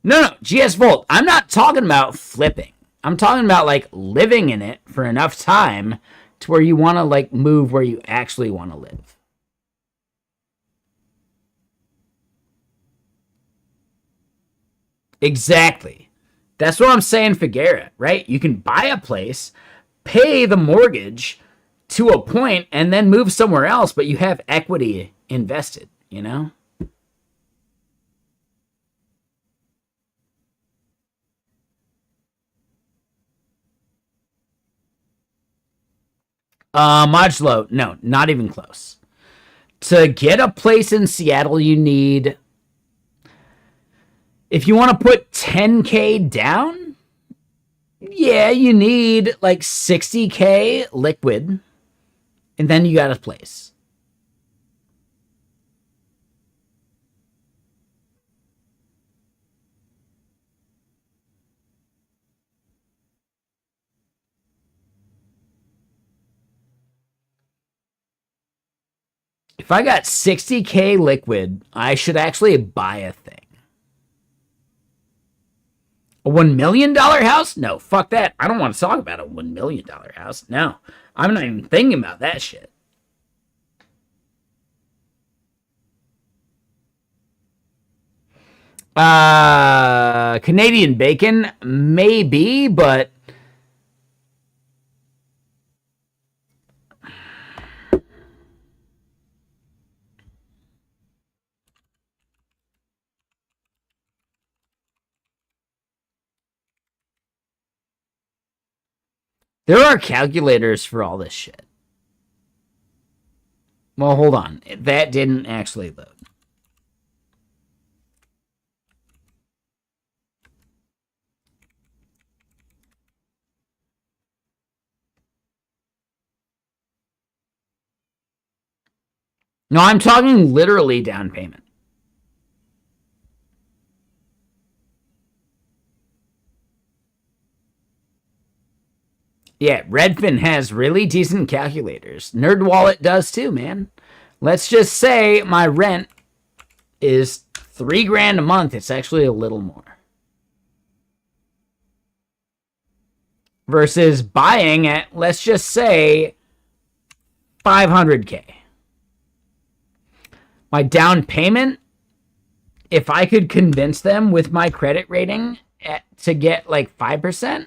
No, GS Volt, I'm not talking about flipping. I'm talking about like living in it for enough time to where you want to like move where you actually want to live. Exactly. That's what I'm saying, Figuera, right? You can buy a place, pay the mortgage to a point, and then move somewhere else, but you have equity invested, you know? Modulo, no, not even close. To get a place in Seattle, you need, if you want to put 10K down, yeah, you need like 60K liquid, and then you got a place. If I got 60K liquid, I should actually buy a thing. A $1 million house? No, fuck that. I don't want to talk about a $1 million house. No, I'm not even thinking about that shit. Canadian bacon? Maybe, but there are calculators for all this shit. Well, hold on. That didn't actually load. No, I'm talking literally down payment. Yeah, Redfin has really decent calculators. NerdWallet does too, man. Let's just say my rent is $3,000 a month. It's actually a little more. Versus buying at, let's just say, 500K. My down payment, if I could convince them with my credit rating to get like 5%,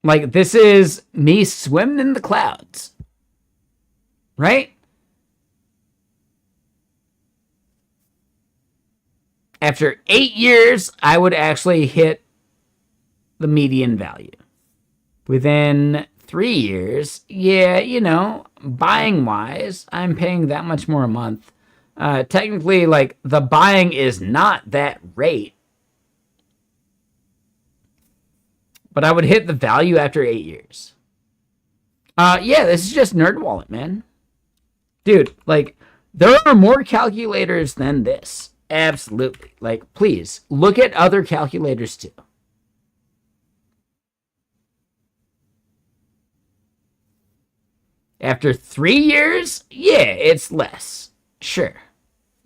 Like, this is me swimming in the clouds. Right? After 8 years, I would actually hit the median value. Within 3 years, yeah, you know, buying wise, I'm paying that much more a month. Technically, like, the buying is not that rate. But I would hit the value after 8 years. Yeah, this is just NerdWallet, man. Dude, like, there are more calculators than this. Absolutely. Like, please, look at other calculators too. After 3 years, yeah, it's less. Sure.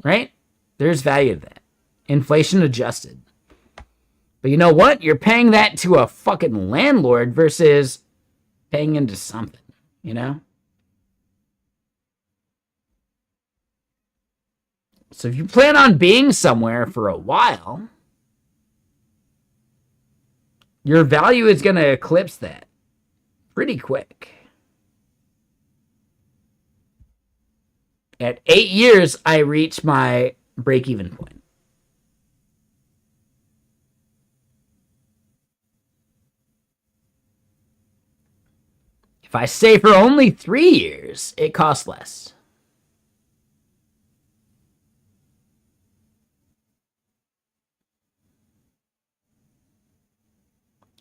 Right? There's value to that. Inflation adjusted. But you know what? You're paying that to a fucking landlord versus paying into something, you know? So if you plan on being somewhere for a while, your value is going to eclipse that pretty quick. At 8 years, I reach my break-even point. If I stay for only 3 years, it costs less.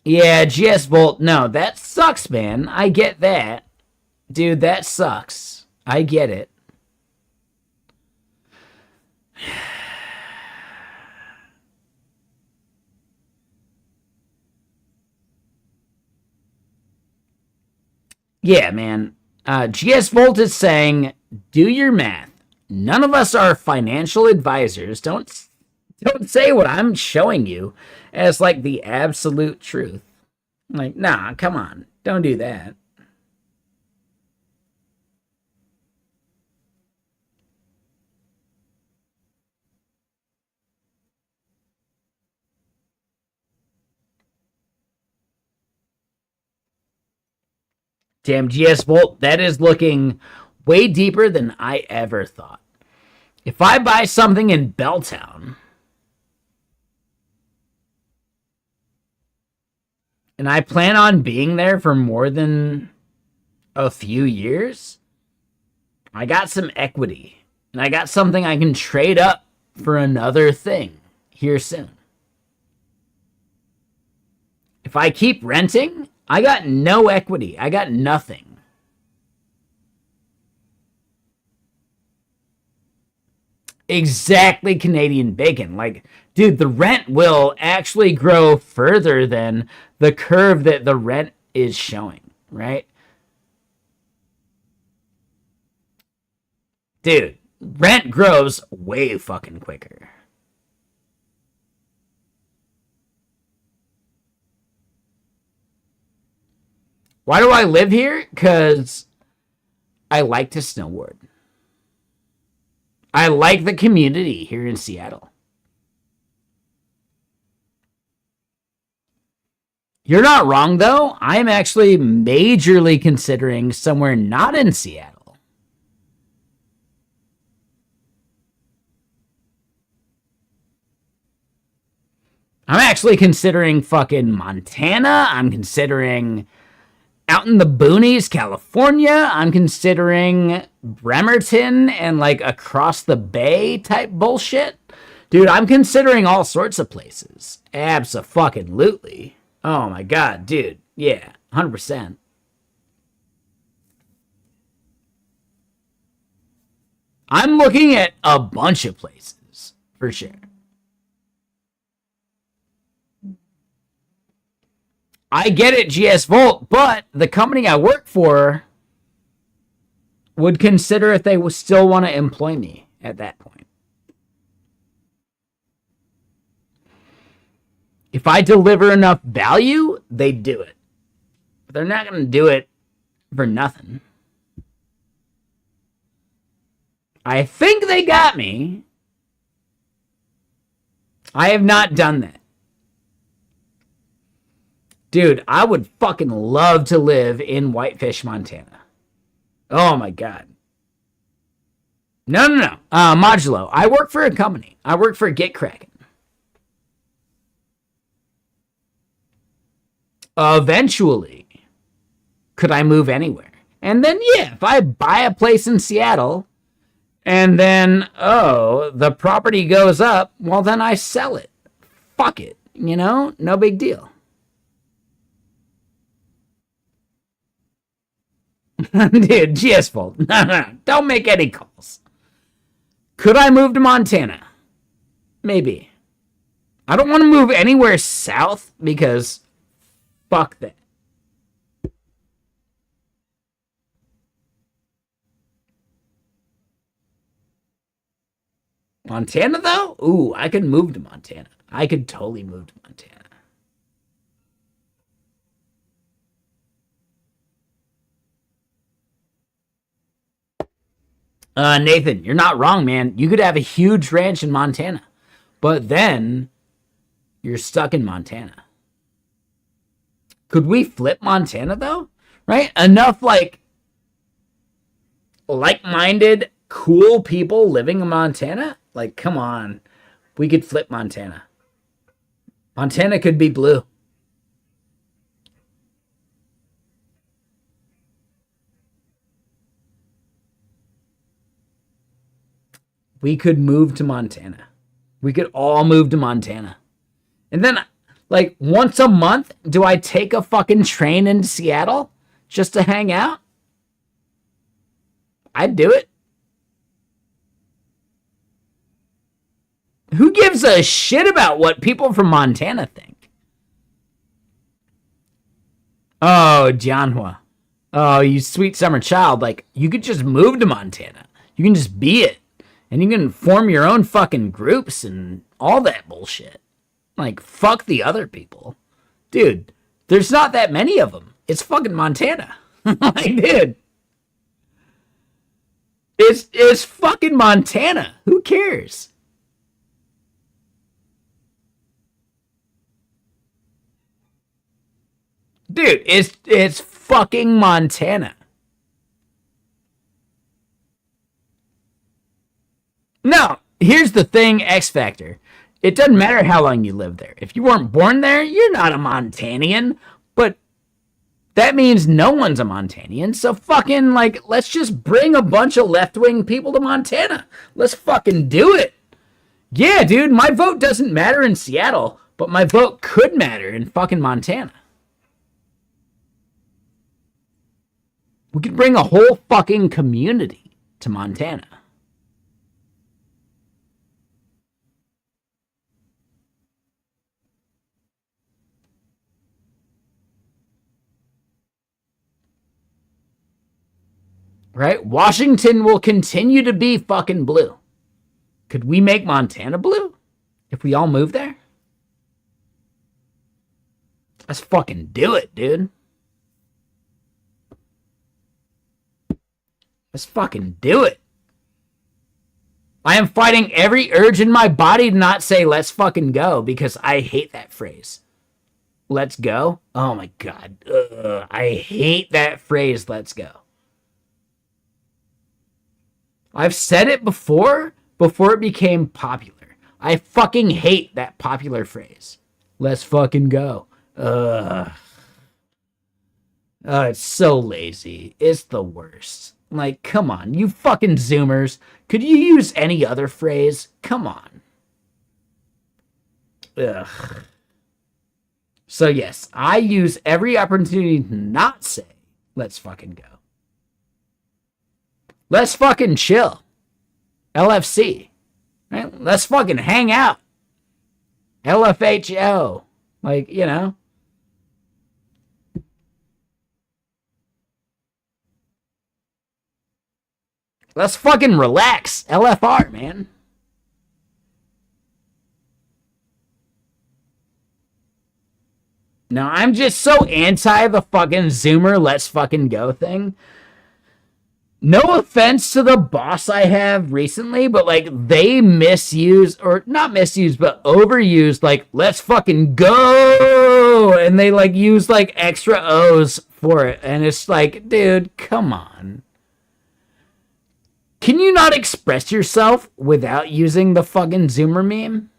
Yeah, GS Volt, no, that sucks, man. I get that. Dude, that sucks. I get it. Yeah, man. GS Volt is saying, do your math. None of us are financial advisors. Don't say what I'm showing you as like the absolute truth. Like, nah, come on. Don't do that. Damn, GS Volt, that is looking way deeper than I ever thought. If I buy something in Belltown and I plan on being there for more than a few years, I got some equity and I got something I can trade up for another thing here soon. If I keep renting, I got no equity. I got nothing. Exactly, Canadian bacon. Like, dude, the rent will actually grow further than the curve that the rent is showing, right? Dude, rent grows way fucking quicker. Why do I live here? Because I like to snowboard. I like the community here in Seattle. You're not wrong, though. I'm actually majorly considering somewhere not in Seattle. I'm actually considering fucking Montana. I'm considering out in the boonies, California. I'm considering Bremerton and like across the bay type bullshit. Dude, I'm considering all sorts of places. Abso-fucking-lutely. Oh my god, dude. Yeah, 100%. I'm looking at a bunch of places, for sure. I get it, GS Volt, but the company I work for would consider if they still want to employ me at that point. If I deliver enough value, they do it. But they're not going to do it for nothing. I think they got me. I have not done that. Dude, I would fucking love to live in Whitefish, Montana. Oh my god. No. Modulo. I work for a company. I work for Get Kraken. Eventually, could I move anywhere? And then, yeah, if I buy a place in Seattle and then, oh, the property goes up, well, then I sell it. Fuck it. You know, no big deal. Dude, GS Fold. No. Don't make any calls. Could I move to Montana? Maybe. I don't want to move anywhere south because fuck that. Montana, though? Ooh, I could move to Montana. I could totally move to Montana. Nathan, you're not wrong, man. You could have a huge ranch in Montana, but then you're stuck in Montana. Could we flip Montana, though? Right? Enough, like-minded, cool people living in Montana? Like, come on. We could flip Montana. Montana could be blue. We could move to Montana. We could all move to Montana. And then, like, once a month, do I take a fucking train into Seattle just to hang out? I'd do it. Who gives a shit about what people from Montana think? Oh, Jianhua. Oh, you sweet summer child. Like, you could just move to Montana. You can just be it. And you can form your own fucking groups and all that bullshit. Like, fuck the other people. Dude, there's not that many of them. It's fucking Montana. Like, dude. It's fucking Montana. Who cares? Dude, it's fucking Montana. No, here's the thing, X Factor. It doesn't matter how long you live there. If you weren't born there, you're not a Montanian. But that means no one's a Montanian. So fucking, like, let's just bring a bunch of left-wing people to Montana. Let's fucking do it. Yeah, dude, my vote doesn't matter in Seattle, but my vote could matter in fucking Montana. We could bring a whole fucking community to Montana. Right? Washington will continue to be fucking blue. Could we make Montana blue if we all move there? Let's fucking do it, dude. Let's fucking do it. I am fighting every urge in my body to not say let's fucking go because I hate that phrase. Let's go? Oh my god. Ugh, I hate that phrase, let's go. I've said it before it became popular. I fucking hate that popular phrase. Let's fucking go. Ugh. Oh, it's so lazy. It's the worst. Like, come on, you fucking Zoomers. Could you use any other phrase? Come on. Ugh. So yes, I use every opportunity to not say, let's fucking go. Let's fucking chill. LFC. Right? Let's fucking hang out. LFHO. Like, you know. Let's fucking relax. LFR, man. No, I'm just so anti the fucking Zoomer let's fucking go thing. No offense to the boss I have recently, but like they misuse, or not misuse, but overused, like let's fucking go go, and they like use like extra O's for it, and it's like, dude, come on. Can you not express yourself without using the fucking Zoomer meme?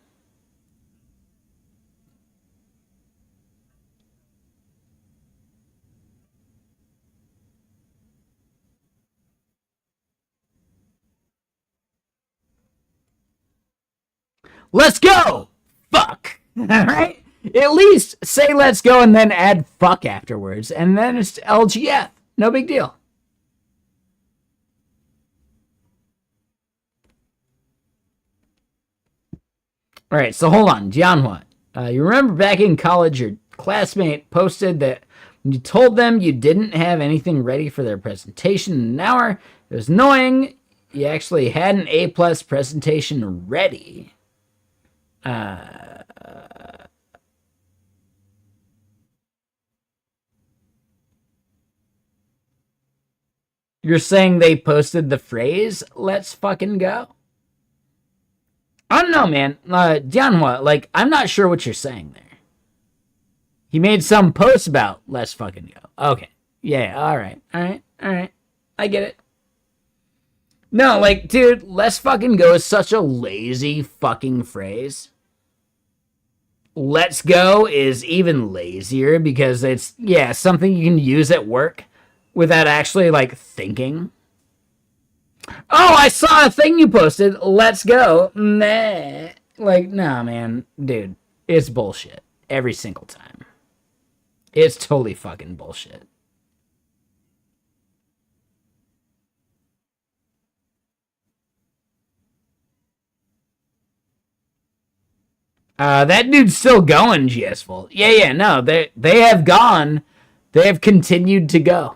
Let's go! Fuck! Alright? At least say let's go and then add fuck afterwards, and then it's LGF. No big deal. Alright, so hold on. Jianhua, you remember back in college your classmate posted that when you told them you didn't have anything ready for their presentation in an hour, it was annoying. You actually had an A+ presentation ready. You're saying they posted the phrase, let's fucking go? I don't know, man. Jianhua, like, I'm not sure what you're saying there. He made some post about let's fucking go. Okay. Yeah, alright. I get it. No, like, dude, let's fucking go is such a lazy fucking phrase. Let's go is even lazier because it's, yeah, something you can use at work without actually, like, thinking. Oh, I saw a thing you posted. Let's go. Nah. Like, nah, man. Dude, it's bullshit. Every single time. It's totally fucking bullshit. That dude's still going, GSful. Yeah, no, they have gone. They have continued to go.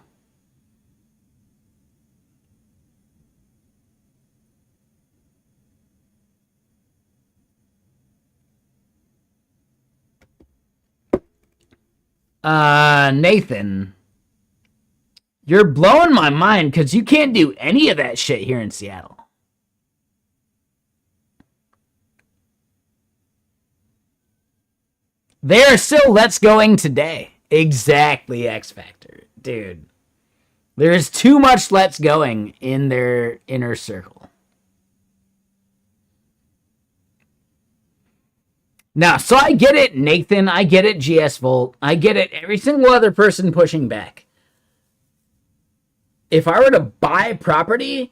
Nathan, you're blowing my mind because you can't do any of that shit here in Seattle. They are still let's going today. Exactly, X Factor. Dude. There is too much let's going in their inner circle. Now, so I get it, Nathan. I get it, GS Volt. I get it, every single other person pushing back. If I were to buy property,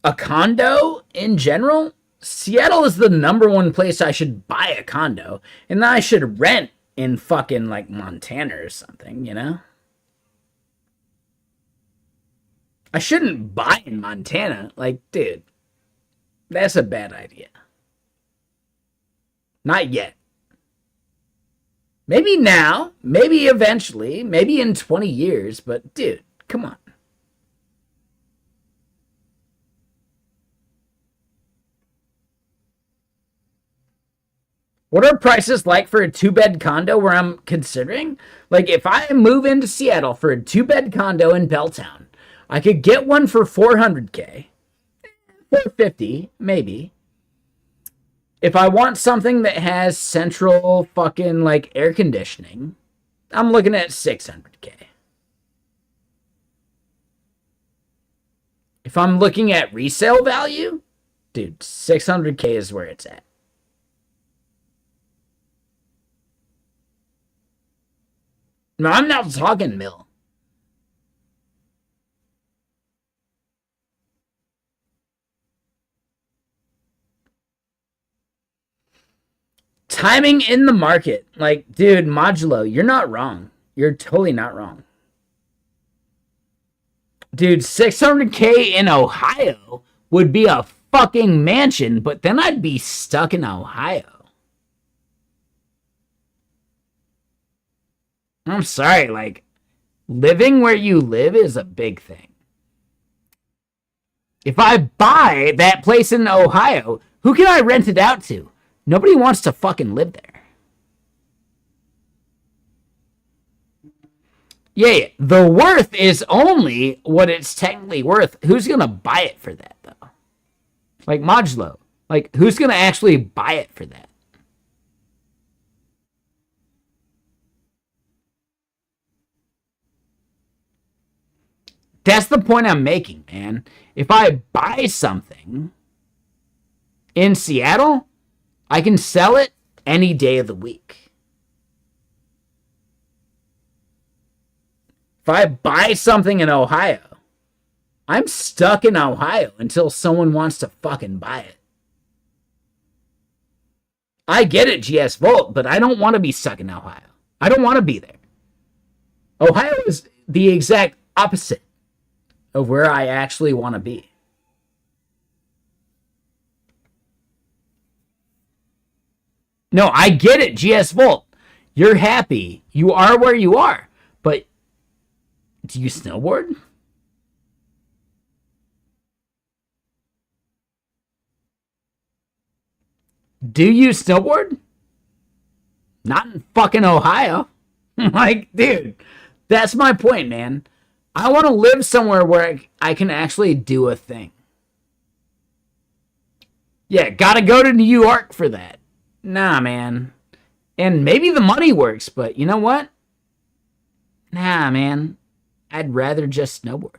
a condo in general, Seattle is the #1 place I should buy a condo. And then I should rent in fucking, like, Montana or something, you know? I shouldn't buy in Montana. Like, dude, that's a bad idea. Not yet. Maybe now, maybe eventually, maybe in 20 years, but dude, come on. What are prices like for a 2-bed condo where I'm considering? Like, if I move into Seattle for a 2-bed condo in Belltown, I could get one for $400K. $450, maybe. If I want something that has central fucking, like, air conditioning, I'm looking at $600K. If I'm looking at resale value, dude, $600K is where it's at. No, I'm not talking mill. Timing in the market. Like, dude, Modulo, you're not wrong. You're totally not wrong. Dude, $600K in Ohio would be a fucking mansion, but then I'd be stuck in Ohio. I'm sorry, like, living where you live is a big thing. If I buy that place in Ohio, who can I rent it out to? Nobody wants to fucking live there. Yeah, the worth is only what it's technically worth. Who's gonna buy it for that, though? Like, Modulo. Like, who's gonna actually buy it for that? That's the point I'm making, man. If I buy something in Seattle, I can sell it any day of the week. If I buy something in Ohio, I'm stuck in Ohio until someone wants to fucking buy it. I get it, GS Volt, but I don't want to be stuck in Ohio. I don't want to be there. Ohio is the exact opposite of where I actually want to be. No, I get it, GS Volt. You're happy. You are where you are. But do you snowboard? Do you snowboard? Not in fucking Ohio. Like, dude, that's my point, man. I want to live somewhere where I can actually do a thing. Yeah, gotta go to New York for that. Nah, man. And maybe the money works, but you know what? Nah, man. I'd rather just snowboard.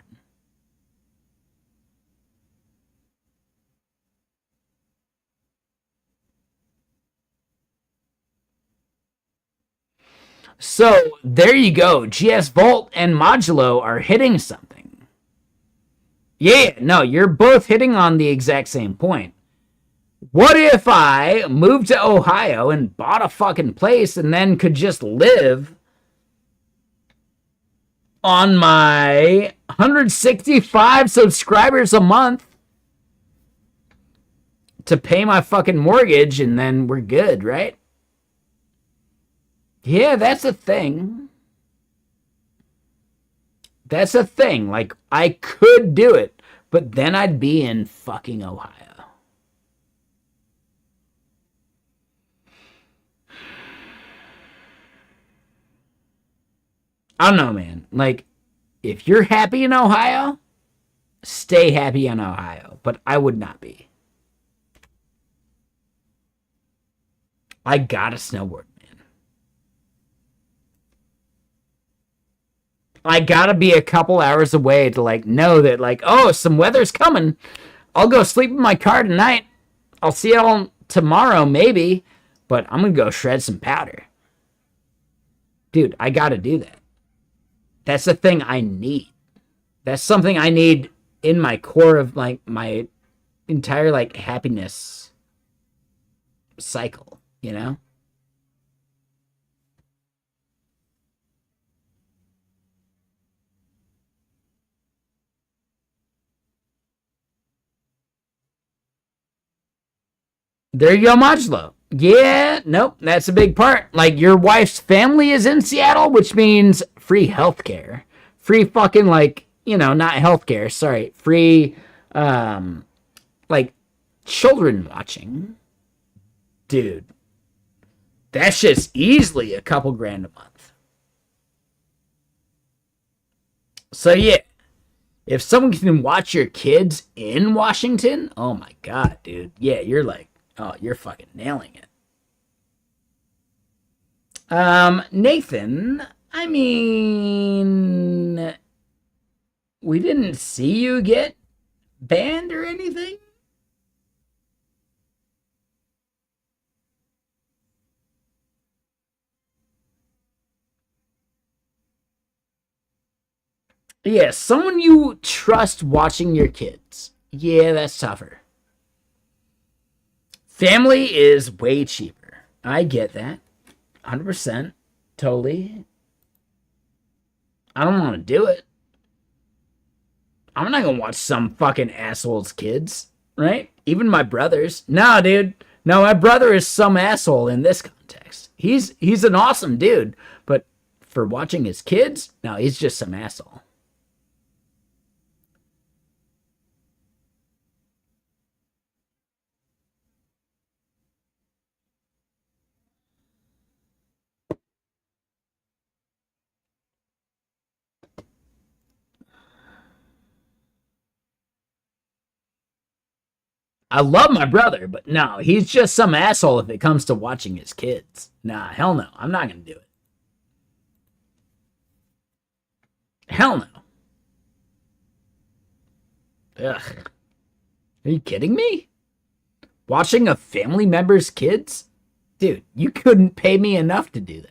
So, there you go. GS Volt and Modulo are hitting something. Yeah, no, you're both hitting on the exact same point. What if I moved to Ohio and bought a fucking place and then could just live on my 165 subscribers a month to pay my fucking mortgage and then we're good, right? Yeah, that's a thing. That's a thing. Like, I could do it, but then I'd be in fucking Ohio. I don't know, man. Like, if you're happy in Ohio, stay happy in Ohio. But I would not be. I gotta snowboard, man. I gotta be a couple hours away to, like, know that, like, oh, some weather's coming. I'll go sleep in my car tonight. I'll see y'all tomorrow, maybe. But I'm gonna go shred some powder. Dude, I gotta do that. That's the thing I need. That's something I need in my core of, like, my entire, like, happiness cycle, you know? There you go, Modulo. Yeah, nope, that's a big part. Like, your wife's family is in Seattle, which means free healthcare. Free fucking, like, you know, not healthcare, sorry. Free, like, children watching. Dude, that's just easily a couple grand a month. So, yeah, if someone can watch your kids in Washington, oh my god, dude. Yeah, you're like, oh, you're fucking nailing it. Nathan, I mean, we didn't see you get banned or anything? Yeah, someone you trust watching your kids. Yeah, that's tougher. Family is way cheaper. I get that. 100%. Totally. I don't want to do it. I'm not going to watch some fucking asshole's kids, right? Even my brothers. Nah, dude. No, my brother is some asshole in this context. He's an awesome dude, but for watching his kids, no, he's just some asshole. I love my brother, but no, he's just some asshole if it comes to watching his kids. Nah, hell no. I'm not going to do it. Hell no. Ugh. Are you kidding me? Watching a family member's kids? Dude, you couldn't pay me enough to do that.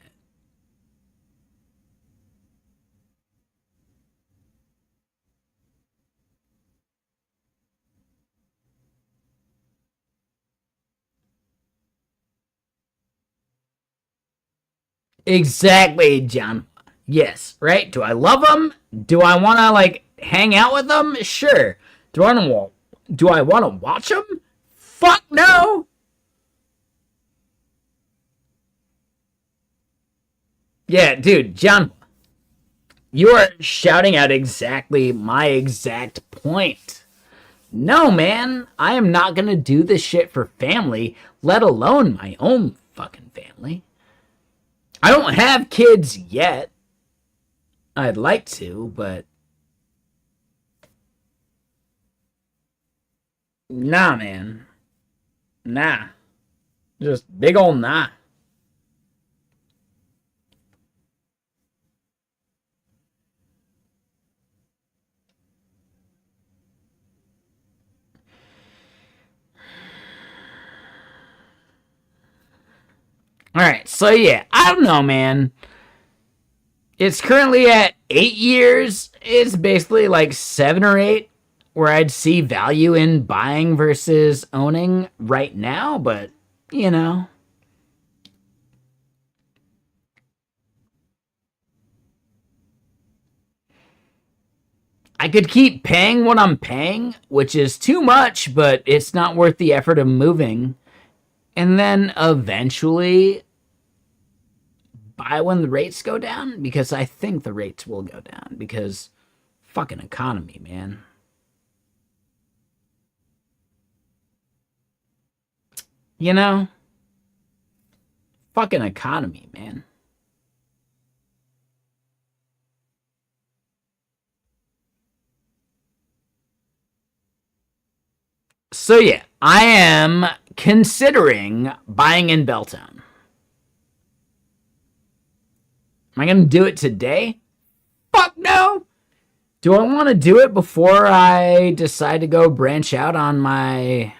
Exactly, John. Yes, right? Do I love them? Do I want to like hang out with them? Sure. Do I want to watch them? Fuck no. Yeah, dude, John, you are shouting out exactly my exact point. No, man, I am not going to do this shit for family, let alone my own fucking family. I don't have kids yet. I'd like to, but nah, man. Nah. Just big ol' nah. Alright, so yeah, I don't know, man. It's currently at 8 years. It's basically like 7 or 8 where I'd see value in buying versus owning right now, but, you know. I could keep paying what I'm paying, which is too much, but it's not worth the effort of moving. And then eventually buy when the rates go down, because I think the rates will go down, because fucking economy, man. You know? Fucking economy, man. So yeah, I am considering buying in Belltown. Am I going to do it today? Fuck no! Do I want to do it before I decide to go branch out on my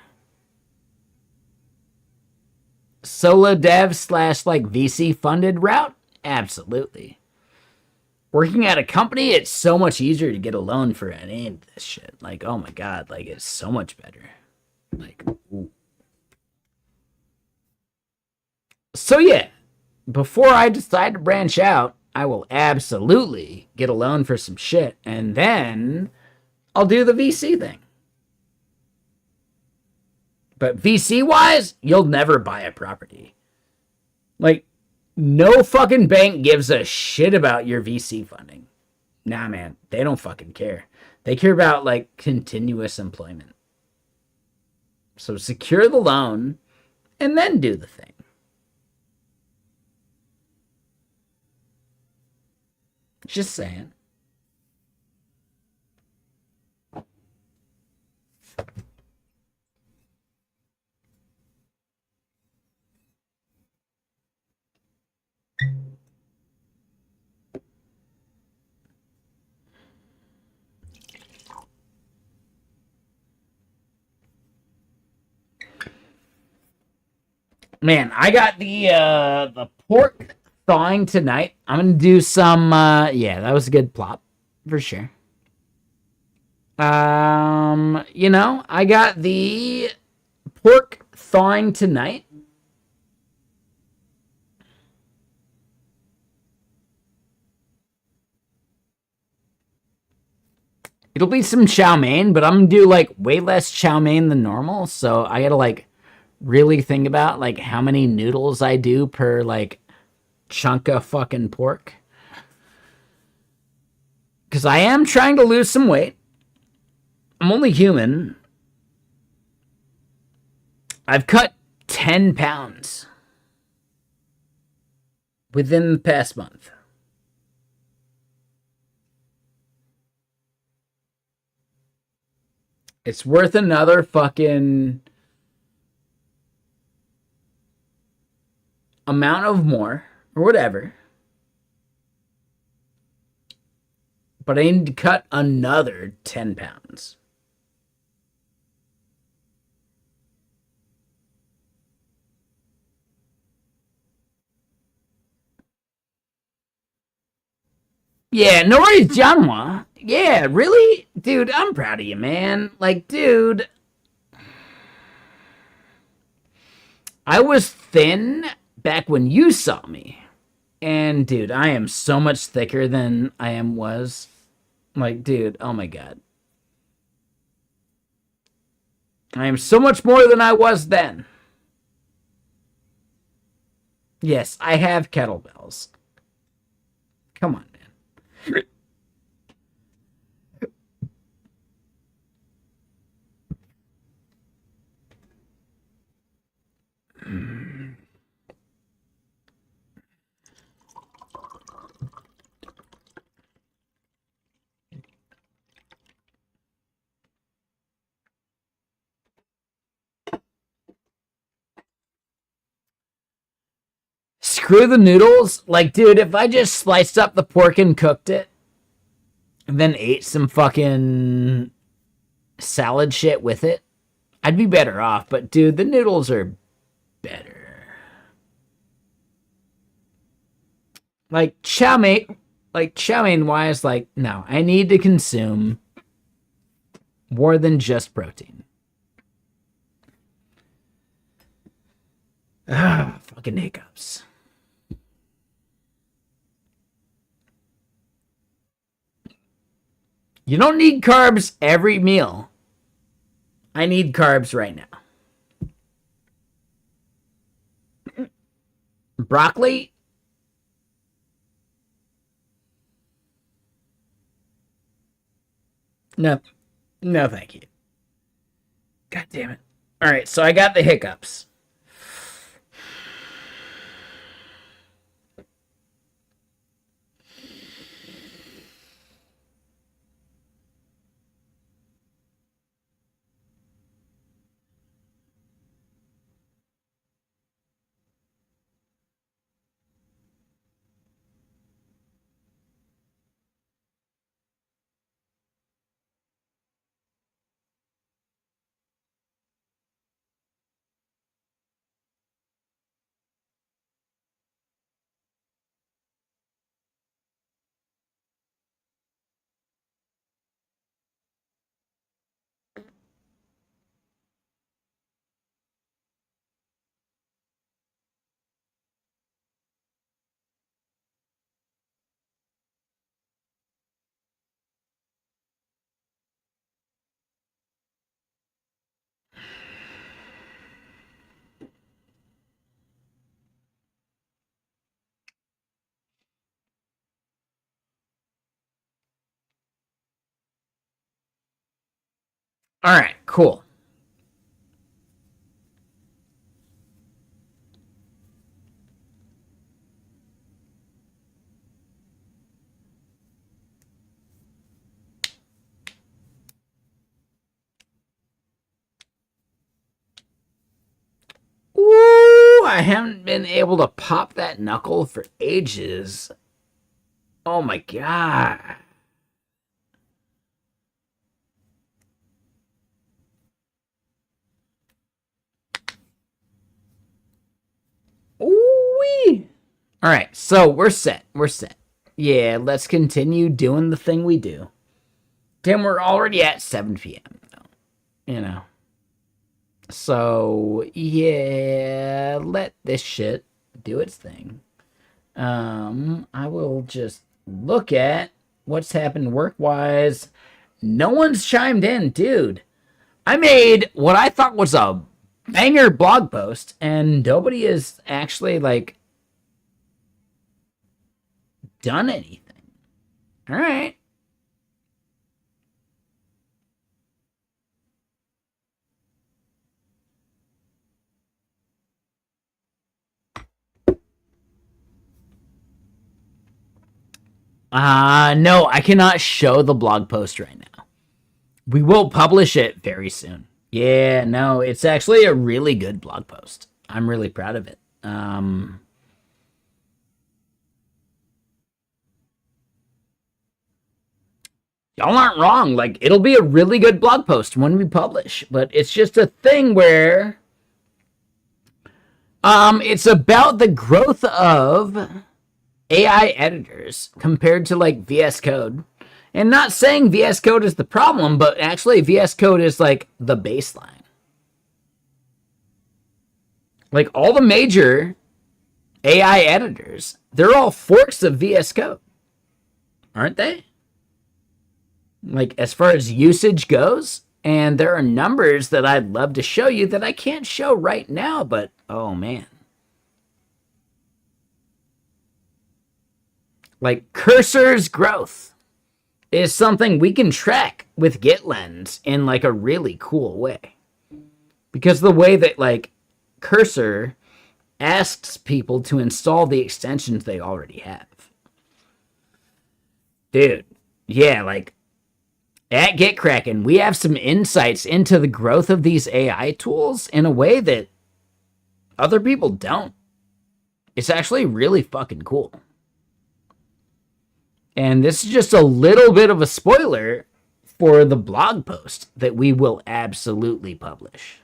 solo dev slash like VC funded route? Absolutely. Working at a company, it's so much easier to get a loan for any of this shit. Like, oh my god, like it's so much better. Like, ooh. So yeah, before I decide to branch out, I will absolutely get a loan for some shit, and then I'll do the VC thing. But VC wise, you'll never buy a property. Like, no fucking bank gives a shit about your VC funding. Nah, man, they don't fucking care. They care about like continuous employment. So secure the loan and then do the thing. Just saying. Man, I got the pork thawing tonight. I'm gonna do some yeah, that was a good plop for sure. You know, I got the pork thawing tonight. It'll be some chow mein, but I'm gonna do like way less chow mein than normal, so I gotta like really think about like how many noodles I do per like chunk of fucking pork. Because I am trying to lose some weight. I'm only human. I've cut 10 pounds within the past month. It's worth another fucking amount of more or whatever. But I need to cut another 10 pounds. Yeah, no worries, Janwa. Yeah, really? Dude, I'm proud of you, man. Like, dude, I was thin back when you saw me. And, dude, I am so much thicker than was. Like, dude, oh my god. I am so much more than I was then. Yes, I have kettlebells. Come on, man. Screw the noodles. Like, dude, if I just sliced up the pork and cooked it, and then ate some fucking salad shit with it, I'd be better off. But, dude, the noodles are better. Like, chow mein wise, like, no, I need to consume more than just protein. Fucking hiccups. You don't need carbs every meal. I need carbs right now. Broccoli? No. No, thank you. God damn it. All right, so I got the hiccups. All right, cool. Ooh, I haven't been able to pop that knuckle for ages. Oh my god. Ooh. All right, so we're set. We're set. Yeah, let's continue doing the thing we do. Damn, we're already at 7 p.m. You know. So, yeah, let this shit do its thing. I will just look at what's happened work-wise. No one's chimed in, dude. I made what I thought was a banger blog post, and nobody has actually, like, done anything. All right. No, I cannot show the blog post right now. We will publish it very soon. Yeah, no, it's actually a really good blog post. I'm really proud of it. Y'all aren't wrong. Like, it'll be a really good blog post when we publish, but it's just a thing where it's about the growth of AI editors compared to like VS Code. And not saying VS Code is the problem, but actually VS Code is like the baseline. Like all the major AI editors, they're all forks of VS Code, aren't they? Like as far as usage goes, and there are numbers that I'd love to show you that I can't show right now, but oh man. Like cursor's growth is something we can track with GitLens in like a really cool way. Because the way that like cursor asks people to install the extensions they already have. Dude, yeah, like at GitKraken, we have some insights into the growth of these AI tools in a way that other people don't. It's actually really fucking cool. And this is just a little bit of a spoiler for the blog post that we will absolutely publish.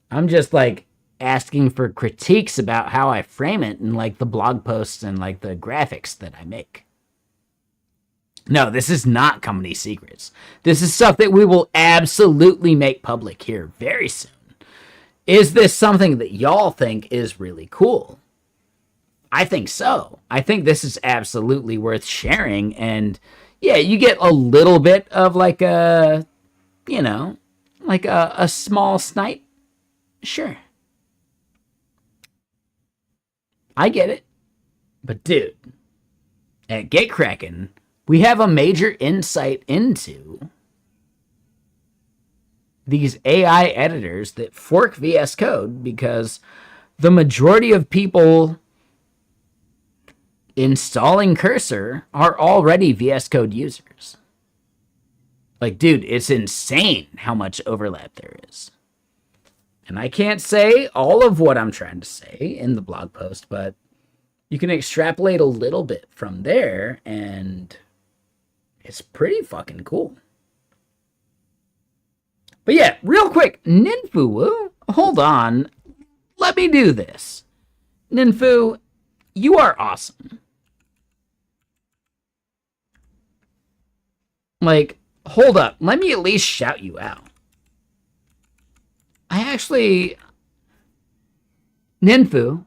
I'm just like asking for critiques about how I frame it in like the blog posts and like the graphics that I make. No, this is not company secrets. This is stuff that we will absolutely make public here very soon. Is this something that y'all think is really cool? I think so. I think this is absolutely worth sharing. And yeah, you get a little bit of like a, you know, like a small snipe. Sure. I get it. But dude, at GitKraken, we have a major insight into these AI editors that fork VS Code because the majority of people installing Cursor are already VS Code users. Like, dude, it's insane how much overlap there is. And I can't say all of what I'm trying to say in the blog post, but you can extrapolate a little bit from there, and it's pretty fucking cool. But yeah, real quick, Ninfu, hold on. Let me do this. Ninfu, you are awesome. Like, hold up. Let me at least shout you out. I actually... Ninfu,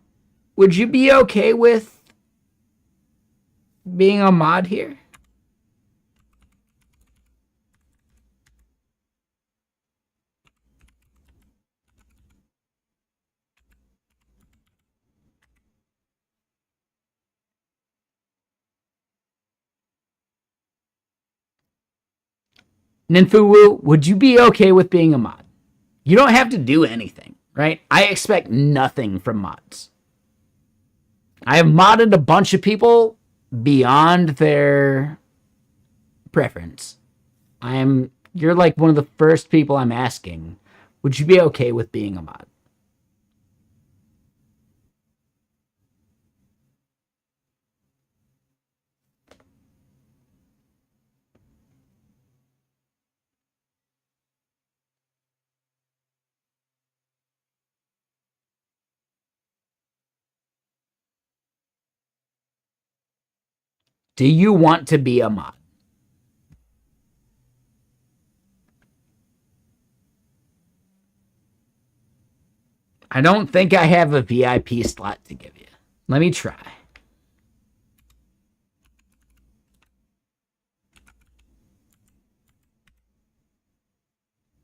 would you be okay with being a mod here? Ninfu, would you be okay with being a mod? You don't have to do anything, right? I expect nothing from mods. I have modded a bunch of people beyond their preference. You're like one of the first people I'm asking. Would you be okay with being a mod? Do you want to be a mod? I don't think I have a VIP slot to give you. Let me try.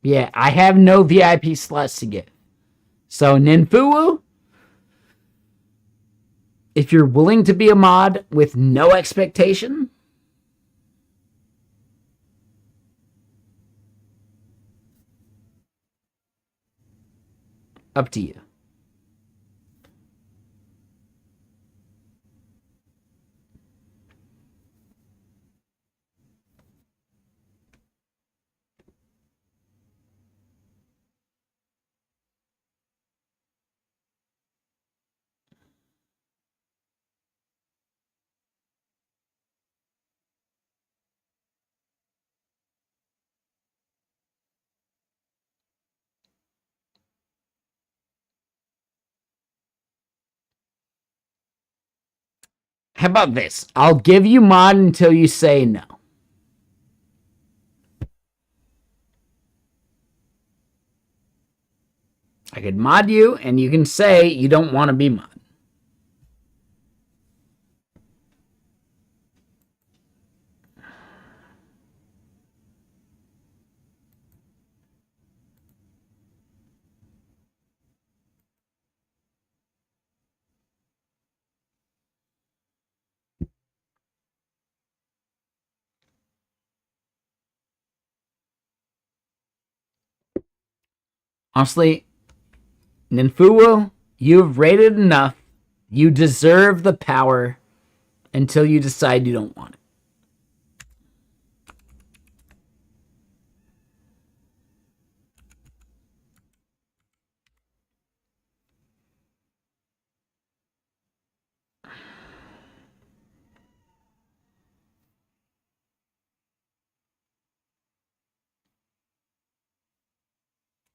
Yeah, I have no VIP slots to give. So, Ninfu, if you're willing to be a mod with no expectation, up to you. How about this? I'll give you mod until you say no. I could mod you, and you can say you don't want to be mod. Honestly, Ninfuwo, you've rated enough. You deserve the power until you decide you don't want it.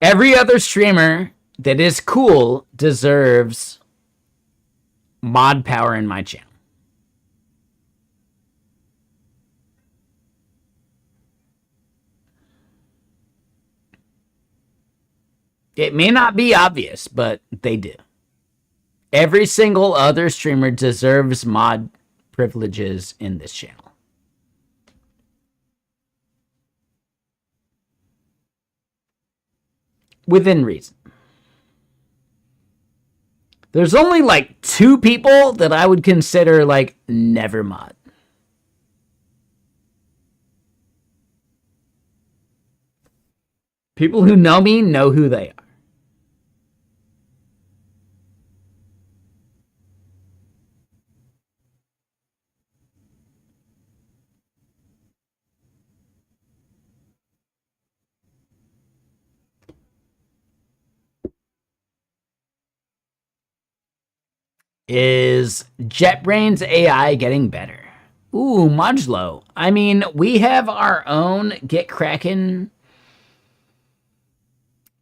Every other streamer that is cool deserves mod power in my channel. It may not be obvious, but they do. Every single other streamer deserves mod privileges in this channel. Within reason. There's only like 2 people that I would consider like never mod. People who know me know who they are. Is JetBrains AI getting better? Ooh, Modulo. I mean, we have our own Get Kraken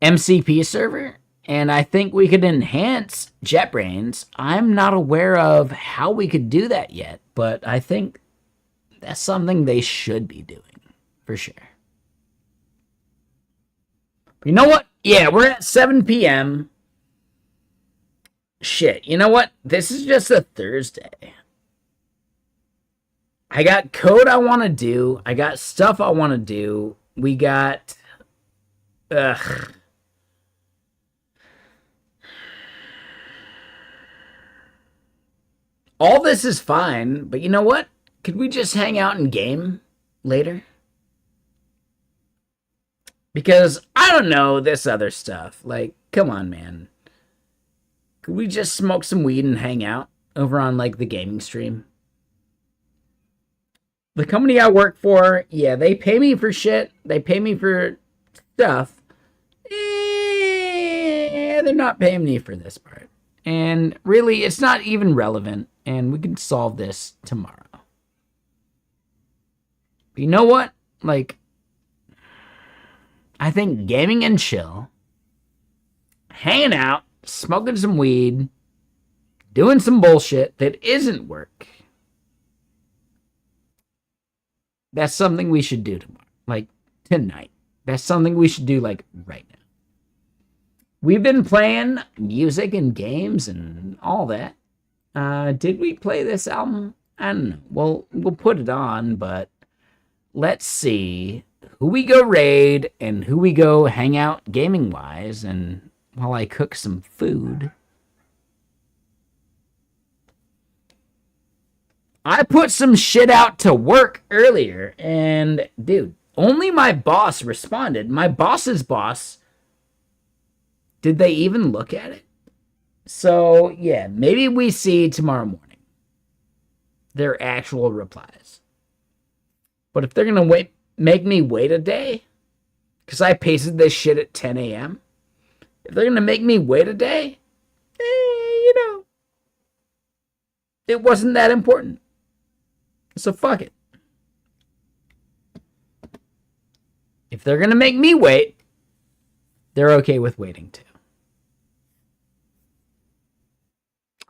MCP server, and I think we could enhance JetBrains. I'm not aware of how we could do that yet, but I think that's something they should be doing, for sure. But you know what? Yeah, we're at 7 p.m. Shit, you know what? This is just a Thursday. I got code I want to do. I got stuff I want to do. We got... Ugh. All this is fine, but you know what? Could we just hang out and game later? Because I don't know this other stuff. Like, come on, man. Could we just smoke some weed and hang out over on, like, the gaming stream? The company I work for, yeah, they pay me for shit. They pay me for stuff. They're not paying me for this part. And really, it's not even relevant. And we can solve this tomorrow. But you know what? Like, I think gaming and chill, hanging out, smoking some weed, doing some bullshit that isn't work, that's something we should do tomorrow. Like, tonight. That's something we should do, like, right now. We've been playing music and games and all that. Did we play this album? I don't know. Well, we'll put it on, but let's see who we go raid and who we go hang out gaming-wise, and while I cook some food. I put some shit out to work earlier, and dude, only my boss responded. My boss's boss, did they even look at it? So, yeah, maybe we see tomorrow morning their actual replies. But if they're going to make me wait a day, because I pasted this shit at 10 a.m., if they're going to make me wait a day, you know, it wasn't that important. So fuck it. If they're going to make me wait, they're okay with waiting too.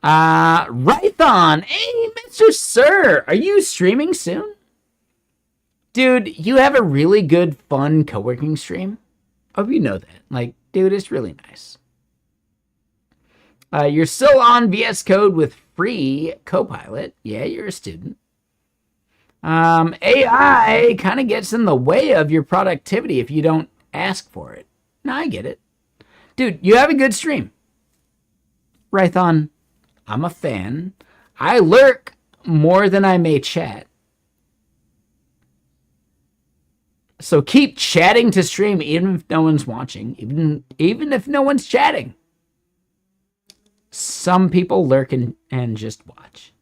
Rython. Hey, Mr. Sir. Are you streaming soon? Dude, you have a really good, fun co-working stream. Hope you know that. Like, dude, it's really nice. You're still on VS Code with free Copilot. Yeah, you're a student. AI kind of gets in the way of your productivity if you don't ask for it. No, I get it. Dude, you have a good stream. Rython, I'm a fan. I lurk more than I may chat. So keep chatting to stream even if no one's watching, even if no one's chatting. Some people lurk and just watch.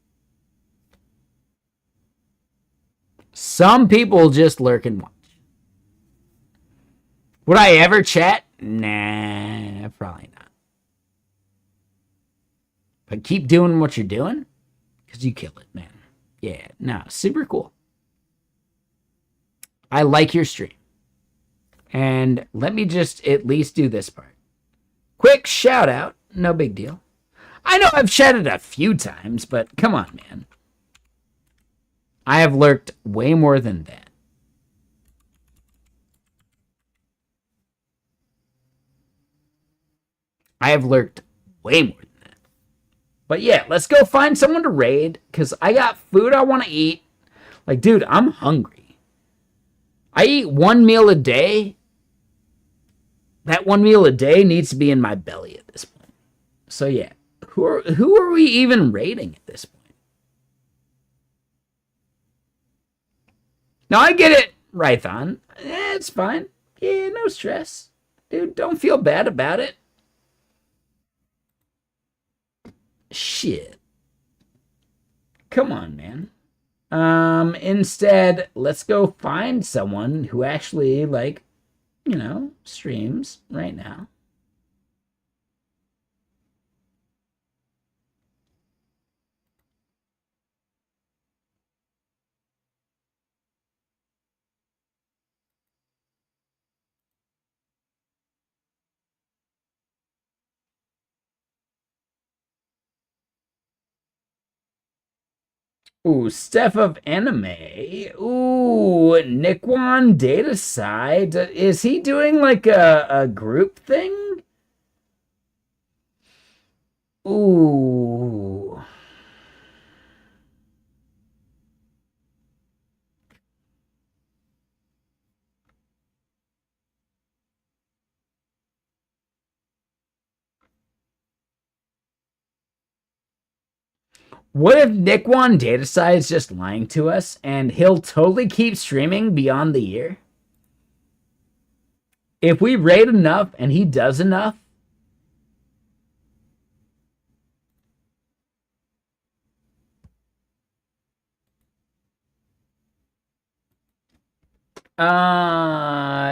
Some people just lurk and watch. Would I ever chat? Nah, probably not. But keep doing what you're doing, because you kill it, man. Yeah, no, super cool. I like your stream. And let me just at least do this part. Quick shout out, no big deal. I know I've chatted a few times, but come on, man. I have lurked way more than that. I have lurked way more than that. But yeah, let's go find someone to raid, because I got food I want to eat. Like, dude, I'm hungry. I eat one meal a day. That one meal a day needs to be in my belly at this point. So yeah, who are we even raiding at this point? Now I get it, Rython. It's fine. Yeah, no stress. Dude, don't feel bad about it. Shit. Come on, man. Instead, let's go find someone who actually, like, you know, streams right now. Ooh, Steph of Anime. Ooh, Nikwan Data Side. Is he doing like a group thing? Ooh. What if Nikwan Data Side is just lying to us and he'll totally keep streaming beyond the year? If we raid enough and he does enough,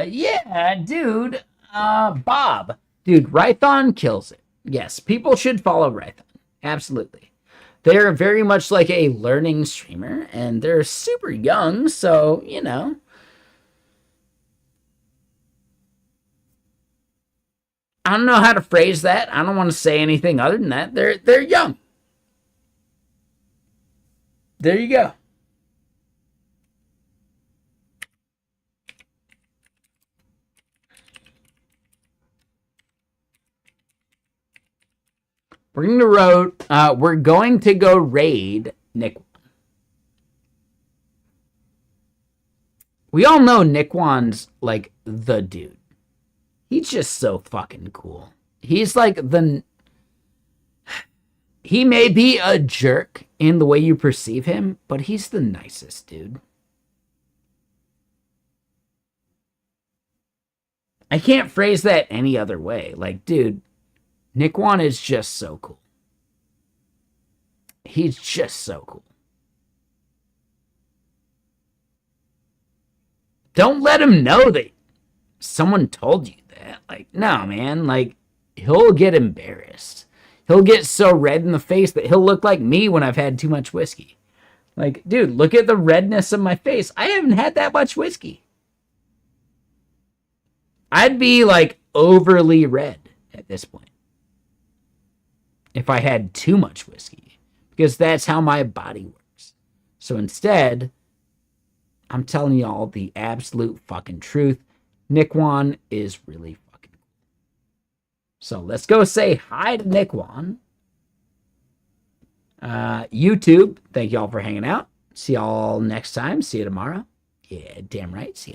yeah, dude, Bob. Dude, Rython kills it. Yes, people should follow Rython. Absolutely. They're very much like a learning streamer, and they're super young, so, you know. I don't know how to phrase that. I don't want to say anything other than that. They're young. There you go. We're going to go raid Nick. We all know Nikwan's like the dude. He's just so fucking cool. He's like he may be a jerk in the way you perceive him, but he's the nicest dude. I can't phrase that any other way. Like, dude, Nikwan is just so cool. He's just so cool. Don't let him know that someone told you that. Like, no, man. Like, he'll get embarrassed. He'll get so red in the face that he'll look like me when I've had too much whiskey. Like, dude, look at the redness of my face. I haven't had that much whiskey. I'd be, like, overly red at this point. if I had too much whiskey, because that's how my body works. So instead, I'm telling y'all the absolute fucking truth. Nikwan is really fucking cool. So let's go say hi to Nikwan. YouTube, thank y'all for hanging out. See y'all next time. See you tomorrow. Yeah, damn right. See you.